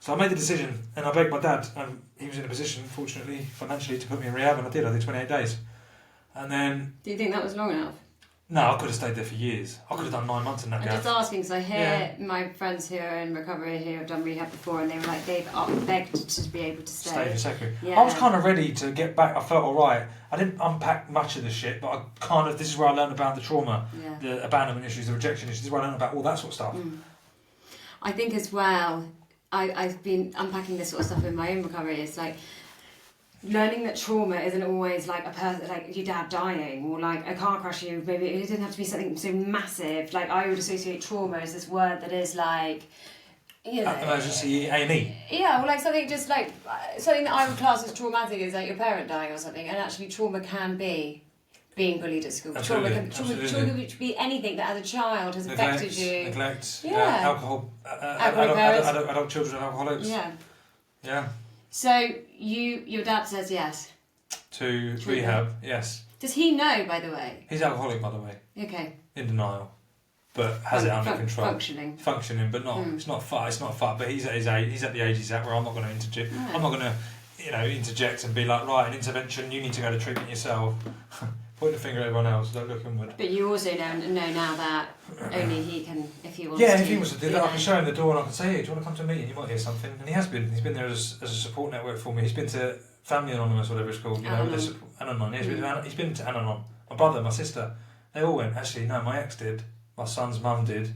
Speaker 1: So I made the decision, and I begged my dad, and he was in a position, fortunately, financially, to put me in rehab, and I did. I did 28 days. And then...
Speaker 2: Do you think that was long enough?
Speaker 1: No, I could have stayed there for years. I could have done 9 months in that gap.
Speaker 2: I'm just asking because I hear my friends who are in recovery who have done rehab before, and they were like, they've begged to be able to stay.
Speaker 1: Stay for second.
Speaker 2: Yeah.
Speaker 1: I was kind of ready to get back. I felt alright. I didn't unpack much of the shit, but this is where I learned about the trauma, the abandonment issues, the rejection issues. This is where I learned about all that sort of stuff.
Speaker 2: I think as well, I've been unpacking this sort of stuff in my own recovery. It's like, learning that trauma isn't always like a person, like your dad dying or like a car crash. Maybe it doesn't have to be something so massive. Like I would associate trauma as this word that is like, you know,
Speaker 1: emergency A&E.
Speaker 2: Yeah, or like something just like something that I would class as traumatic is like your parent dying or something. And actually, trauma can be being bullied at school.
Speaker 1: Absolutely.
Speaker 2: Trauma can be anything that as a child has affected you.
Speaker 1: Neglect.
Speaker 2: Alcohol.
Speaker 1: Adult children and alcoholics. Yeah.
Speaker 2: So your dad says yes.
Speaker 1: To rehab, yes.
Speaker 2: Does he know, by the way?
Speaker 1: He's alcoholic, by the way.
Speaker 2: Okay.
Speaker 1: In denial, but has it under control.
Speaker 2: Functioning,
Speaker 1: but not. It's not far. It's not far. But he's at his age. He's at the age he's at where I'm not going to interject. No. I'm not going to, interject and be like, right, an intervention. You need to go to treatment yourself. Point the finger at everyone else. Don't look inward.
Speaker 2: But you also know now that only he can, if he wants
Speaker 1: to.
Speaker 2: Yeah,
Speaker 1: if he wants to do that, I can show him the door and I can say, hey, do you want to come to a meeting? You might hear something. And he has been. He's been there as a support network for me. He's been to Family Anonymous, whatever it's called. Al-Anon. He's been to Al-Anon. My brother, my sister, they all went. Actually, no, my ex did. My son's mum did.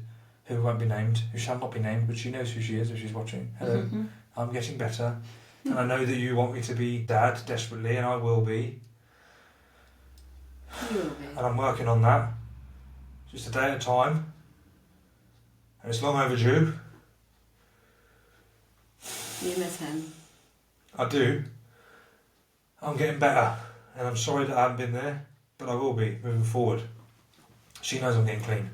Speaker 1: who won't be named, who shall not be named, but she knows who she is if she's watching. Hello, I'm getting better. And I know that you want me to be dad desperately, and I will be.
Speaker 2: You will be.
Speaker 1: And I'm working on that. Just a day at a time. And it's long overdue.
Speaker 2: You miss him.
Speaker 1: I do. I'm getting better. And I'm sorry that I haven't been there, but I will be moving forward. She knows I'm getting clean.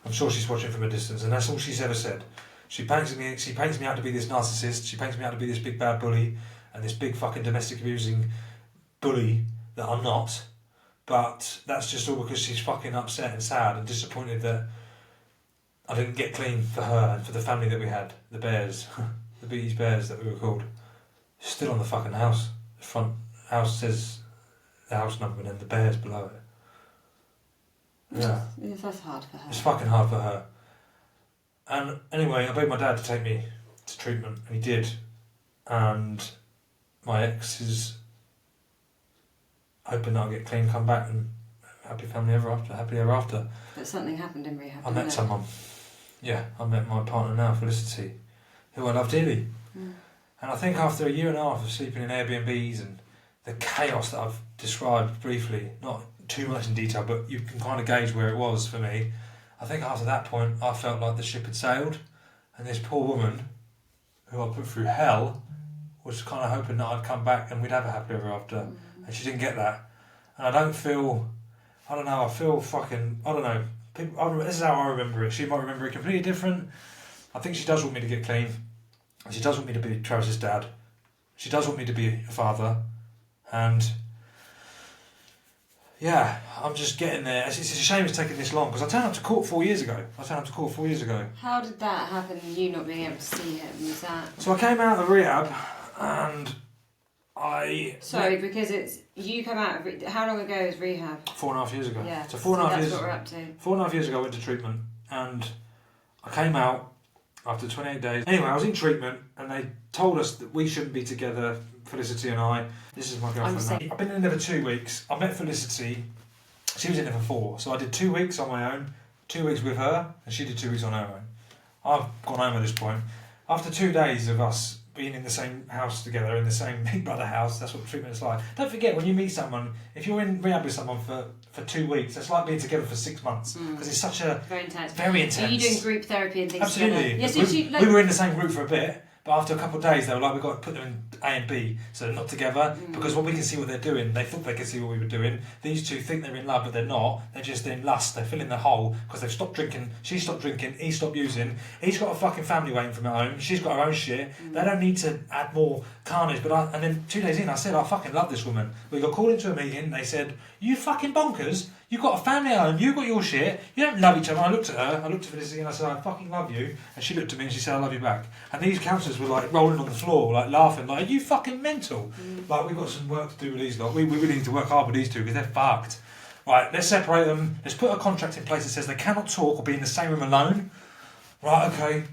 Speaker 1: I'm sure she's watching from a distance, and that's all she's ever said. She paints me out to be this narcissist. She paints me out to be this big bad bully and this big fucking domestic abusing bully that I'm not. But that's just all because she's fucking upset and sad and disappointed that I didn't get clean for her and for the family that we had. The Bears. The Beatties Bears that we were called. Still on the fucking house. The front house says the house number and then the Bears below it. Yeah.
Speaker 2: That's hard for her.
Speaker 1: It's fucking hard for her. And anyway, I begged my dad to take me to treatment, and he did. And my ex is hoping that I'll get clean, come back, and happy family ever after, happily ever after.
Speaker 2: But something happened in rehab.
Speaker 1: I met someone. Yeah, I met my partner now, Felicity, who I love dearly. And I think after a year and a half of sleeping in Airbnbs and the chaos that I've described briefly, not too much in detail, but you can kind of gauge where it was for me. I think after that point, I felt like the ship had sailed, and this poor woman, who I put through hell, was kind of hoping that I'd come back and we'd have a happy ever after, and she didn't get that. And I feel fucking, I don't know, this is how I remember it. She might remember it completely different. I think she does want me to get clean. She does want me to be Travis's dad. She does want me to be a father. And yeah, I'm just getting there. It's a shame it's taken this long, because I turned up to court 4 years ago.
Speaker 2: How did that happen, you not being able to see him? Was that...
Speaker 1: So I came out of rehab and
Speaker 2: Sorry, because it's... You come out of... How long ago was rehab?
Speaker 1: 4.5 years ago.
Speaker 2: Yeah,
Speaker 1: So 4.5 years...
Speaker 2: that's what we're up to.
Speaker 1: 4.5 years ago I went to treatment, and I came out after 28 days. Anyway, I was in treatment, and they told us that we shouldn't be together, Felicity and I. This is my girlfriend now. I've been in there for 2 weeks. I met Felicity. She was in there for 4. So I did 2 weeks on my own, 2 weeks with her, and she did 2 weeks on her own. I've gone home at this point. After 2 days of us being in the same house together, in the same Big Brother house, that's what treatment is like. Don't forget, when you meet someone, if you're in rehab with someone for 2 weeks, it's like being together for 6 months, because it's such a...
Speaker 2: Very intense.
Speaker 1: Very intense.
Speaker 2: Are you doing group therapy and things
Speaker 1: Absolutely.
Speaker 2: together? Yes,
Speaker 1: we were in the same group for a bit, but after a couple of days, they were like, we've got to put them in A and B, so they're not together, because when we can see what they're doing, they thought they could see what we were doing. These two think they're in love, but they're not. They're just in lust. They're filling the hole, because they've stopped drinking. She stopped drinking, he stopped using. He's got a fucking family waiting for him at home. She's got her own shit. They don't need to add more carnage. And then 2 days in, I said, I fucking love this woman. We got called into a meeting, they said, you fucking bonkers. You've got a family at home, you've got your shit, you don't love each other. I looked at her, I looked at Felicity and I said, I fucking love you. And she looked at me and she said, I love you back. And these counsellors were like rolling on the floor, like laughing, like, are you fucking mental? Like, we've got some work to do with these lot. We really need to work hard with these two because they're fucked. Right, let's separate them. Let's put a contract in place that says they cannot talk or be in the same room alone. Right, okay.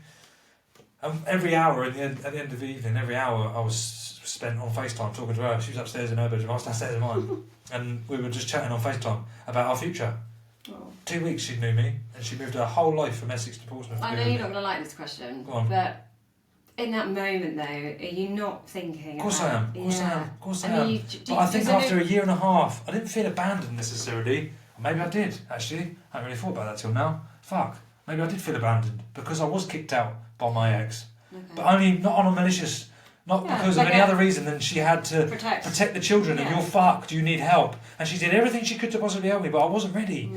Speaker 1: Every hour at the end of the evening, every hour I was spent on FaceTime talking to her. She was upstairs in her bedroom, I was downstairs in mine. And we were just chatting on FaceTime about our future. Oh. 2 weeks she knew me, and she moved her whole life from Essex to Portsmouth.
Speaker 2: I know you're not going to like this question, but in that moment though, are you not thinking
Speaker 1: Of course I am, of course I am. But I think after a year and a half, I didn't feel abandoned necessarily. Or maybe I did, actually. I haven't really thought about that till now. Fuck. Maybe I did feel abandoned, because I was kicked out by my ex. Okay. But only not on a malicious... Not because of any other reason than she had to protect the children, and you're fucked, you need help. And she did everything she could to possibly help me, but I wasn't ready.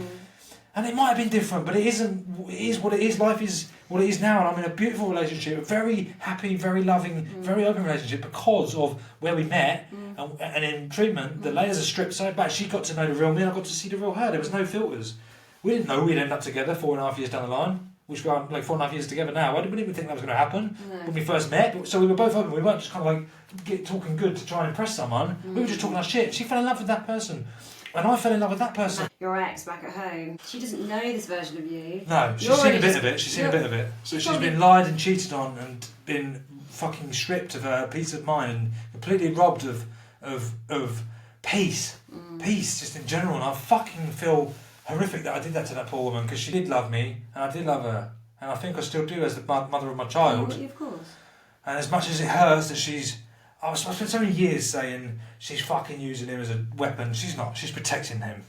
Speaker 1: And it might have been different, but it isn't. It is what it is. Life is what it is now, and I'm in a beautiful relationship, a very happy, very loving, very open relationship because of where we met. And in treatment, the layers are stripped so back. She got to know the real me, I got to see the real her. There was no filters. We didn't know we'd end up together 4.5 years down the line. Which we are like 4.5 years together now. I didn't even think that was going to happen when we first met. So we were both open. We weren't just kind of like talking good to try and impress someone. We were just talking our shit. She fell in love with that person. And I fell in love with that person.
Speaker 2: Your ex back at home, she doesn't know this version of you.
Speaker 1: No, she's seen a bit of it. She's seen a bit of it. So she's been lied and cheated on and been fucking stripped of her peace of mind and completely robbed of peace. Peace, just in general. And I fucking feel horrific that I did that to that poor woman, because she did love me and I did love her, and I think I still do as the mother of my child.
Speaker 2: Of course.
Speaker 1: And as much as it hurts that I spent so many years saying she's fucking using him as a weapon. She's not. She's protecting him.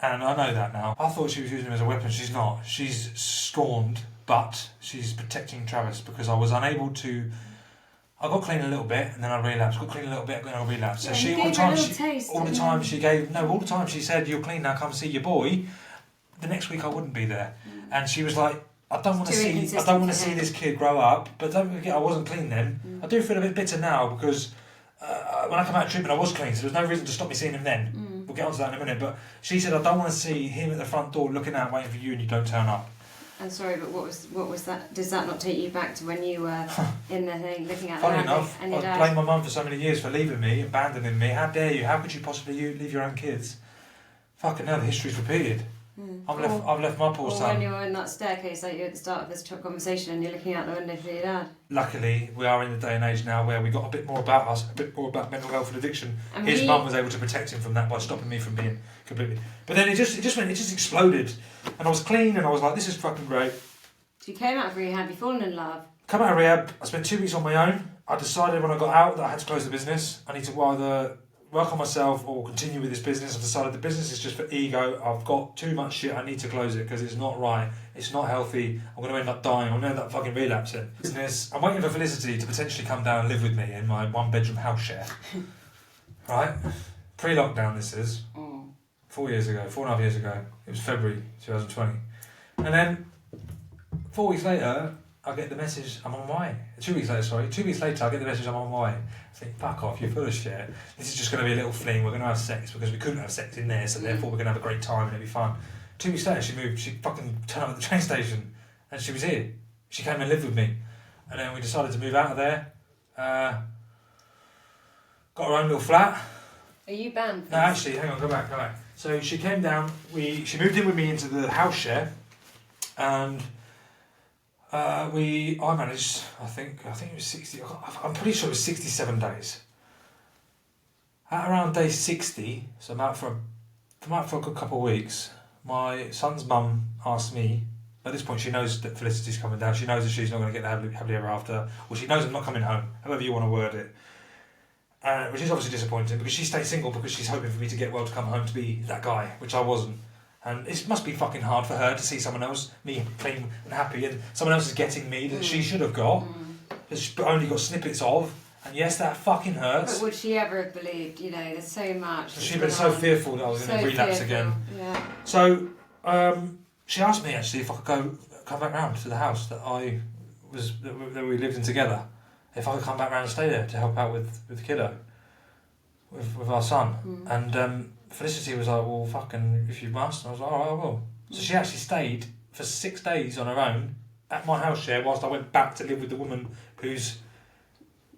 Speaker 1: And I know that now. I thought she was using him as a weapon. She's not. She's scorned, but she's protecting Travis because I was unable to. I got clean a little bit and then I relapsed. Got clean a little bit and then I relapsed. So she all the time she said, "You're clean now. Come see your boy." The next week I wouldn't be there, and she was like, I don't want to see this kid grow up. But don't forget, I wasn't clean then. I do feel a bit bitter now because when I come out of treatment, I was clean, so there's no reason to stop me seeing him then. We'll get onto that in a minute. But she said, I don't want to see him at the front door looking out, waiting for you, and you don't turn up.
Speaker 2: I'm sorry, but what was that? Does that not take you back to when you were in the thing, looking at
Speaker 1: Funny
Speaker 2: the
Speaker 1: enough,
Speaker 2: and your
Speaker 1: I
Speaker 2: dad?
Speaker 1: blamed my mum for so many years for leaving me, abandoning me. How dare you? How could you possibly leave your own kids? Fucking hell, the history's repeated. I've left my poor son.
Speaker 2: When you're in that staircase, like you at the start of this conversation, and you're looking out the window for your dad.
Speaker 1: Luckily, we are in the day and age now where we got a bit more about us, a bit more about mental health and addiction.
Speaker 2: And
Speaker 1: his mum was able to protect him from that by stopping me from being completely. But then it just exploded, and I was clean, and I was like, this is fucking great.
Speaker 2: So you came out of rehab, you fallen in love.
Speaker 1: Come out of rehab. I spent 2 weeks on my own. I decided when I got out that I had to close the business. I need to either work on myself or continue with this business. I decided the business is just for ego. I've got too much shit. I need to close it because it's not right. It's not healthy. I'm going to end up dying. I'm going to end up fucking relapsing. Business. I'm waiting for Felicity to potentially come down and live with me in my 1-bedroom house share. Right? Pre-lockdown this is. 4.5 years ago. It was February 2020. And then 4 weeks later, I get the message, I'm on my way. 2 weeks later, I get the message, I'm on my way. I think, fuck off, you're full of shit. This is just going to be a little fling, we're going to have sex because we couldn't have sex in there, so therefore we're going to have a great time and it'll be fun. 2 weeks later, she fucking turned up at the train station and she was here. She came and lived with me. And then we decided to move out of there. Got our own little flat.
Speaker 2: Are you banned?
Speaker 1: No, actually, hang on, go back. So she came down, she moved in with me into the house share and I managed, I think it was 60, I'm pretty sure it was 67 days. At around day 60, so I'm out for a good couple of weeks, my son's mum asked me, at this point she knows that Felicity's coming down, she knows that she's not going to get the happily ever after, or she knows I'm not coming home, however you want to word it. Which is obviously disappointing because she stayed single because she's hoping for me to get well to come home to be that guy, which I wasn't. And it must be fucking hard for her to see someone else, me clean and happy, and someone else is getting me that she should have got, but only got snippets of. And yes, that fucking hurts.
Speaker 2: But would she ever have believed, there's so much.
Speaker 1: She'd been so fearful that I was going to relapse again.
Speaker 2: Yeah.
Speaker 1: So she asked me actually if I could come back round to the house that we lived in together. If I could come back round and stay there to help out with the kiddo, with our son. And Felicity was like, well, fucking, if you must. And I was like, alright, I will. So she actually stayed for 6 days on her own at my house share whilst I went back to live with the woman who's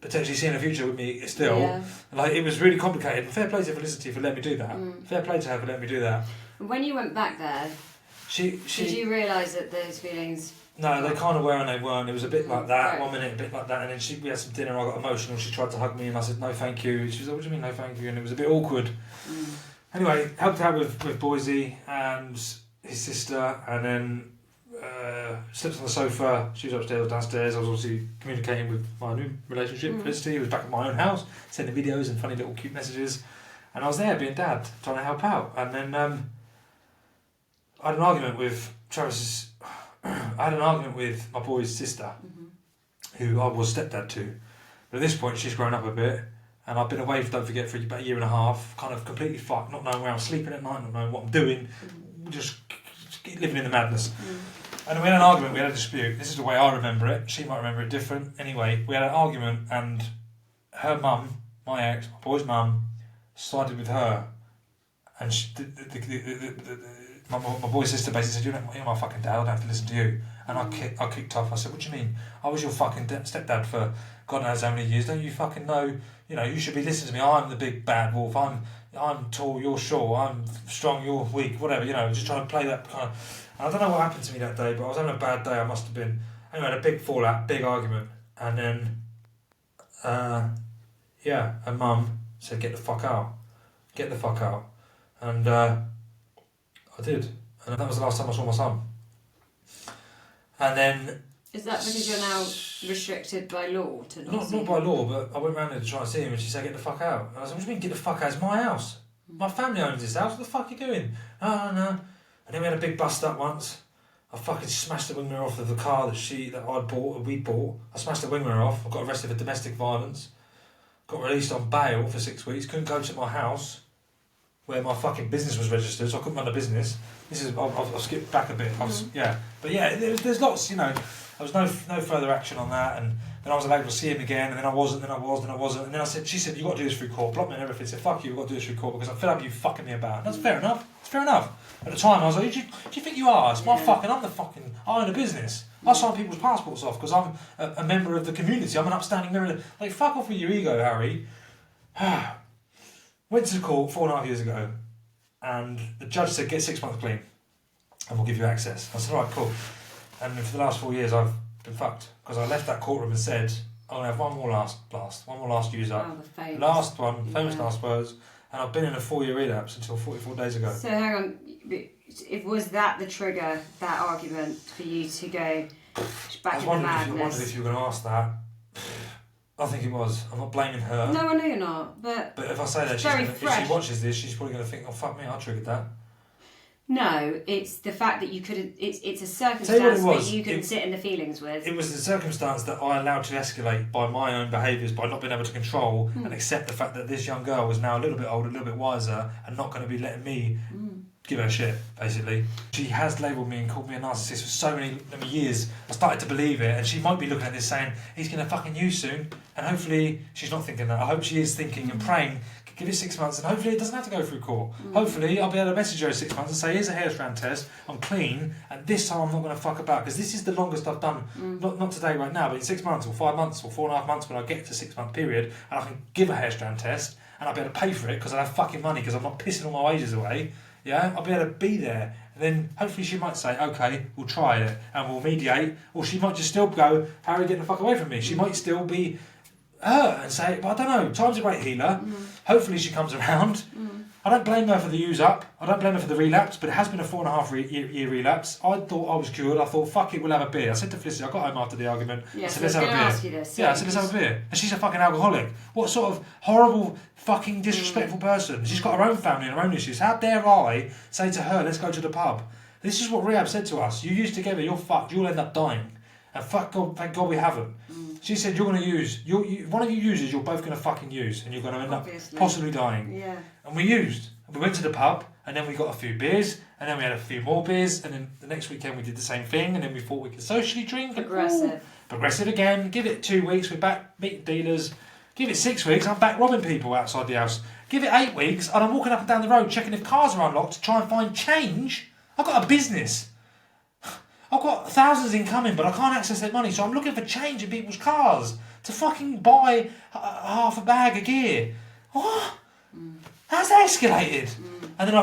Speaker 1: potentially seeing a future with me still. Yeah. Like, it was really complicated. But fair play to Felicity for letting me do that. Fair play to her for letting me do that.
Speaker 2: When you went back there, did you realise that those feelings...
Speaker 1: No, they kind of were and they weren't. It was a bit like that, 1 minute, a bit like that, and then we had some dinner, I got emotional, she tried to hug me and I said, no thank you. She was like, what do you mean, no thank you? And it was a bit awkward. Anyway, helped out with Boise and his sister, and then slept on the sofa. She was upstairs, downstairs. I was obviously communicating with my new relationship, Felicity, who was back at my own house, sending videos and funny little cute messages. And I was there being dad, trying to help out. And then I had an argument with my boy's sister, who I was stepdad to. But at this point, she's grown up a bit. And I've been away, don't forget, for about 1.5 years, kind of completely fucked, not knowing where I'm sleeping at night, not knowing what I'm doing, just living in the madness. And we had an argument, we had a dispute. This is the way I remember it. She might remember it different. Anyway, we had an argument, and her mum, my ex, my boy's mum, sided with her. And my boy's sister basically said, you're my fucking dad, I don't have to listen to you. And I kicked off. I said, what do you mean? I was your fucking stepdad for God knows how many years. Don't you fucking know? You should be listening to me. I'm the big bad wolf. I'm tall, you're short. I'm strong, you're weak. Whatever, just trying to play that kind of... And I don't know what happened to me that day, but I was having a bad day. I must have been... Anyway, I had a big fallout, big argument. And then, her mum said, get the fuck out. Get the fuck out. And I did. And that was the last time I saw my son. And then...
Speaker 2: Is that because you're now restricted by law to not see
Speaker 1: Not by law, but I went round there to try and see him and she said, get the fuck out. And I said, what do you mean, get the fuck out? It's my house. My family owns this house. What the fuck are you doing? No. And then we had a big bust up once. I fucking smashed the wing mirror off of the car that we'd bought. I smashed the wing mirror off. I got arrested for domestic violence. Got released on bail for 6 weeks. Couldn't go to my house where my fucking business was registered, so I couldn't run the business. I'll skip back a bit. There's lots, There was no further action on that, and then I was able to see him again, and then I wasn't, then I wasn't, and then she said, you got to do this through court, blocked me and everything. I said, fuck you, we've got to do this through court because I'm fed up with you fucking me about. And that's fair enough. It's fair enough. At the time, I was like, do you think you are? It's my I own a business. I sign people's passports off because I'm a member of the community. I'm an upstanding member. Like, fuck off with your ego, Harry. Went to court 4.5 years ago, and the judge said, get 6 months clean, and we'll give you access. I said, all right, cool. And for the last 4 years, I've been fucked because I left that courtroom and said, I'm gonna have one more last use up, last one, famous last words, and I've been in a 4-year relapse until 44 days ago.
Speaker 2: So hang on, was that the trigger, that argument for you to go back into madness?
Speaker 1: I wondered if you were going to ask that. I think it was. I'm not blaming her.
Speaker 2: No, I know you're not, but
Speaker 1: if I say that, if she watches this, she's probably going to think, oh fuck me, I triggered that.
Speaker 2: No, it's the fact that you couldn't. It's a circumstance that you couldn't sit in the feelings with.
Speaker 1: It was the circumstance that I allowed to escalate by my own behaviours, by not being able to control and accept the fact that this young girl was now a little bit older, a little bit wiser, and not going to be letting me give her shit, basically. She has labelled me and called me a narcissist for so many years. I started to believe it, and she might be looking at this saying, he's going to fucking use soon, and hopefully she's not thinking that. I hope she is thinking and praying, give it 6 months, and hopefully it doesn't have to go through court. Hopefully I'll be able to message her in 6 months and say, here's a hair strand test, I'm clean, and this time I'm not going to fuck about, because this is the longest I've done, not today right now, but in 6 months or 5 months or 4.5 months when I get to 6 month period, and I can give a hair strand test, and I'll be able to pay for it because I have fucking money because I'm not pissing all my wages away. Yeah, I'll be able to be there. And then hopefully she might say, okay, we'll try it and we'll mediate. Or she might just still go, Harry, get the fuck away from me. She might still be hurt and say, well, I don't know, time's a great healer. Hopefully she comes around. I don't blame her for the use up. I don't blame her for the relapse, but it has been a 4.5 year relapse. I thought I was cured. I thought, fuck it, we'll have a beer. I said to Felicity, I got home after the argument.
Speaker 2: Yeah,
Speaker 1: I said,
Speaker 2: so
Speaker 1: let's have a beer.
Speaker 2: ask you this,
Speaker 1: I said, let's have a beer. And she's a fucking alcoholic. What sort of horrible, fucking disrespectful person? She's got her own family and her own issues. How dare I say to her, let's go to the pub? This is what Rehab said to us. You use together, you're fucked. You'll end up dying. And fuck God, thank God we haven't. She said, you're going to use. One of you uses, you're both going to fucking use. And you're going to end up possibly dying.
Speaker 2: Yeah.
Speaker 1: And we used. We went to the pub, and then we got a few beers, and then we had a few more beers, and then the next weekend we did the same thing, and then we thought we could socially drink.
Speaker 2: Progressive.
Speaker 1: Progressive again. Give it 2 weeks, we're back meeting dealers. Give it 6 weeks, I'm back robbing people outside the house. Give it 8 weeks, and I'm walking up and down the road checking if cars are unlocked to try and find change. I've got a business. I've got thousands incoming, but I can't access that money, so I'm looking for change in people's cars to fucking buy half a bag of gear. What? How's that escalated? And then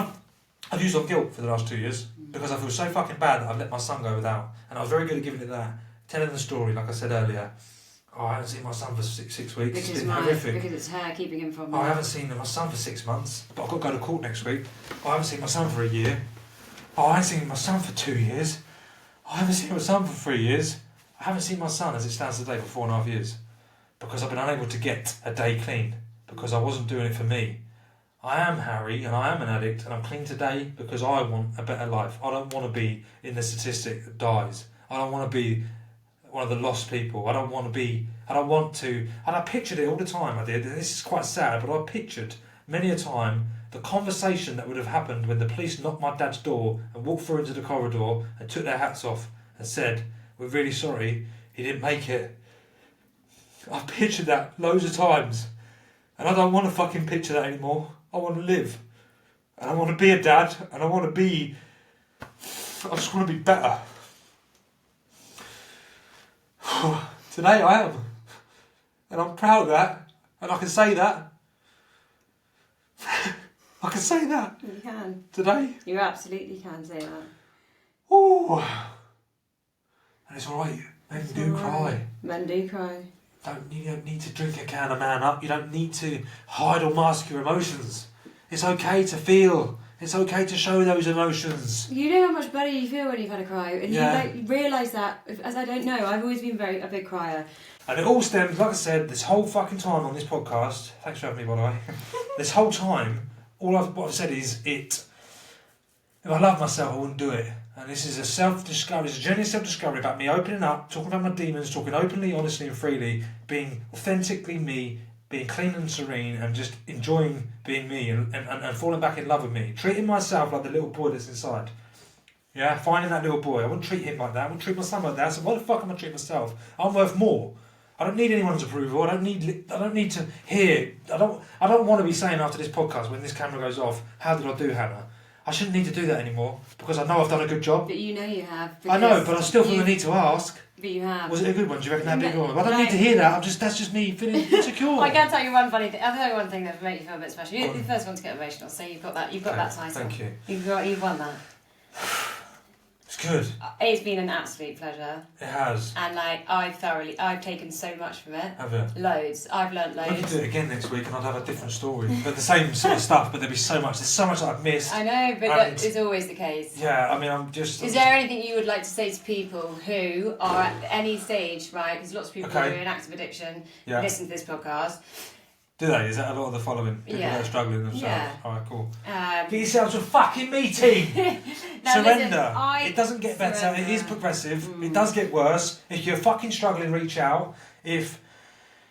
Speaker 1: I've used on guilt for the last 2 years because I feel so fucking bad that I've let my son go without. And I was very good at giving it that. Telling the story, like I said earlier. Oh, I haven't seen my son for six weeks.
Speaker 2: Because
Speaker 1: it's been horrific.
Speaker 2: Because it's her keeping him from me.
Speaker 1: I haven't seen my son for 6 months, but I've got to go to court next week. I haven't seen my son for a year. Oh, I haven't seen my son for 2 years. I haven't seen my son for 3 years. I haven't seen my son as it stands today for 4.5 years. Because I've been unable to get a day clean. Because I wasn't doing it for me. I am Harry and I am an addict and I'm clean today because I want a better life. I don't want to be in the statistic that dies. I don't want to be one of the lost people. I don't want to, and I pictured it all the time, I did, and this is quite sad, but I pictured many a time the conversation that would have happened when the police knocked my dad's door and walked through into the corridor and took their hats off and said, we're really sorry, he didn't make it. I've pictured that loads of times and I don't want to fucking picture that anymore. I want to live, and I want to be a dad, and I just want to be better. Today I am, and I'm proud of that, and I can say that. I can say that.
Speaker 2: You can.
Speaker 1: Today.
Speaker 2: You absolutely can say that.
Speaker 1: Oh, and it's alright. Men do cry.
Speaker 2: Men do cry.
Speaker 1: You don't need to drink a can of man up. You don't need to hide or mask your emotions. It's okay to feel. It's okay to show those emotions.
Speaker 2: You know how much better you feel when you've had a cry, and you realise that. As I don't know, I've always been a big crier.
Speaker 1: And it all stems, like I said, this whole fucking time on this podcast. Thanks for having me, by the way. This whole time, what I've said is if I loved myself, I wouldn't do it. And this is a self-discovery, it's a journey of self-discovery about me opening up, talking about my demons, talking openly, honestly, and freely, being authentically me, being clean and serene, and just enjoying being me and falling back in love with me. Treating myself like the little boy that's inside. Yeah, finding that little boy. I wouldn't treat him like that. I wouldn't treat my son like that. So why the fuck am I treating myself? I'm worth more. I don't need anyone's approval. I don't need to hear. I don't want to be saying after this podcast when this camera goes off, how did I do, Hannah? I shouldn't need to do that anymore because I know I've done a good job.
Speaker 2: But you know you have.
Speaker 1: I know, but I still feel the need to ask.
Speaker 2: But you have.
Speaker 1: Was it a good one? Do you reckon that big one? I don't need to hear that. That's just me feeling insecure.
Speaker 2: I can tell you one funny thing. I'll tell you one thing that will make you feel a bit special. You're the first one to get emotional, so you've got that. You've got that title.
Speaker 1: Thank you.
Speaker 2: You've won that.
Speaker 1: It's good.
Speaker 2: It's been an absolute pleasure.
Speaker 1: It has.
Speaker 2: And I've taken so much from it.
Speaker 1: Have you?
Speaker 2: Loads. I've learnt loads.
Speaker 1: We could do it again next week and I'd have a different story. But the same sort of stuff, but there's so much that I've missed.
Speaker 2: I know, but that is always the case.
Speaker 1: Yeah, I mean,
Speaker 2: Is there anything you would like to say to people who are at any stage, right? Because lots of people who are in active addiction listen to this podcast.
Speaker 1: Do they? Is that a lot of the following? People that are struggling themselves?
Speaker 2: Yeah.
Speaker 1: Alright, cool. Get yourselves a fucking meeting! Surrender. It doesn't get better. It is progressive. It does get worse. If you're fucking struggling, reach out. If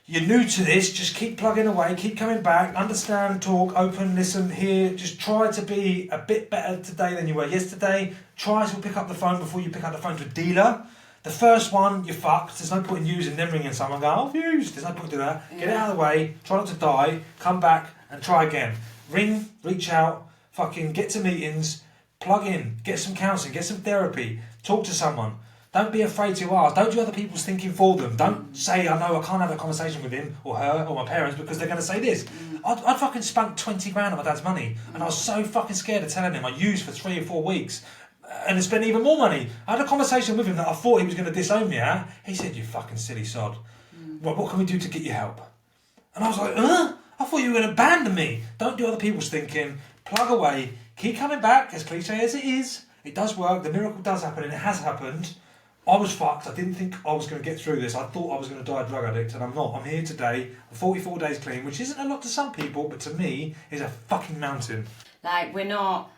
Speaker 1: you're new to this, just keep plugging away, keep coming back, understand, talk, open, listen, hear. Just try to be a bit better today than you were yesterday. Try to pick up the phone before you pick up the phone to a dealer. The first one, you're fucked. There's no point in using them ringing someone going, I've used. There's no point in doing that. Get it out of the way, try not to die, come back and try again. Ring, reach out, fucking get to meetings, plug in, get some counselling, get some therapy, talk to someone. Don't be afraid to ask. Don't do other people's thinking for them. Don't say, I know I can't have a conversation with him or her or my parents because they're going to say this. I'd fucking spent 20 grand on my dad's money and I was so fucking scared of telling him I used for 3 or 4 weeks. And spent even more money. I had a conversation with him that I thought he was going to disown me at. He said, you fucking silly sod. What can we do to get you help? And I was like, I thought you were going to abandon me. Don't do other people's thinking. Plug away. Keep coming back, as cliche as it is. It does work. The miracle does happen and it has happened. I was fucked. I didn't think I was going to get through this. I thought I was going to die a drug addict and I'm not. I'm here today. I'm 44 days clean, which isn't a lot to some people, but to me is a fucking mountain.
Speaker 2: Like, we're not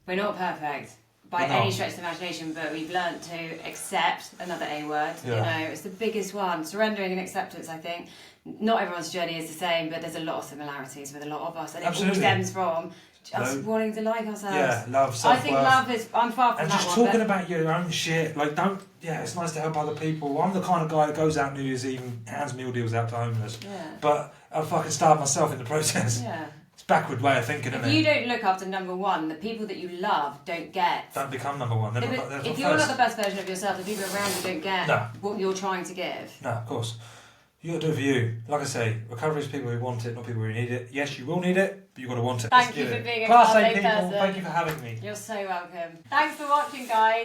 Speaker 2: perfect. By any stretch of the imagination, but we've learnt to accept another A word. Yeah. You know, it's the biggest one. Surrendering and acceptance, I think. Not everyone's journey is the same, but there's a lot of similarities with a lot of us. And it all stems from just wanting to like ourselves.
Speaker 1: Yeah, love, self-worth.
Speaker 2: I think love is, I'm far from
Speaker 1: and
Speaker 2: that
Speaker 1: just
Speaker 2: one.
Speaker 1: talking about your own shit. Like, it's nice to help other people. I'm the kind of guy that goes out New Year's Eve and hands meal deals out to homeless. Yeah. But I fucking starve myself in the process. Yeah. Backward way of thinking, isn't it?
Speaker 2: If you don't look after number one, the people that you love don't
Speaker 1: become number one.
Speaker 2: If you're not the best version of yourself, the people around you don't get what you're trying to give.
Speaker 1: No, of course. You got to do it for you. Like I say, recovery is people who want it, not people who need it. Yes, you will need it, but you've got to want it.
Speaker 2: Thank you for being a
Speaker 1: Class A
Speaker 2: people.
Speaker 1: Thank you for having me.
Speaker 2: You're so welcome. Thanks for watching, guys.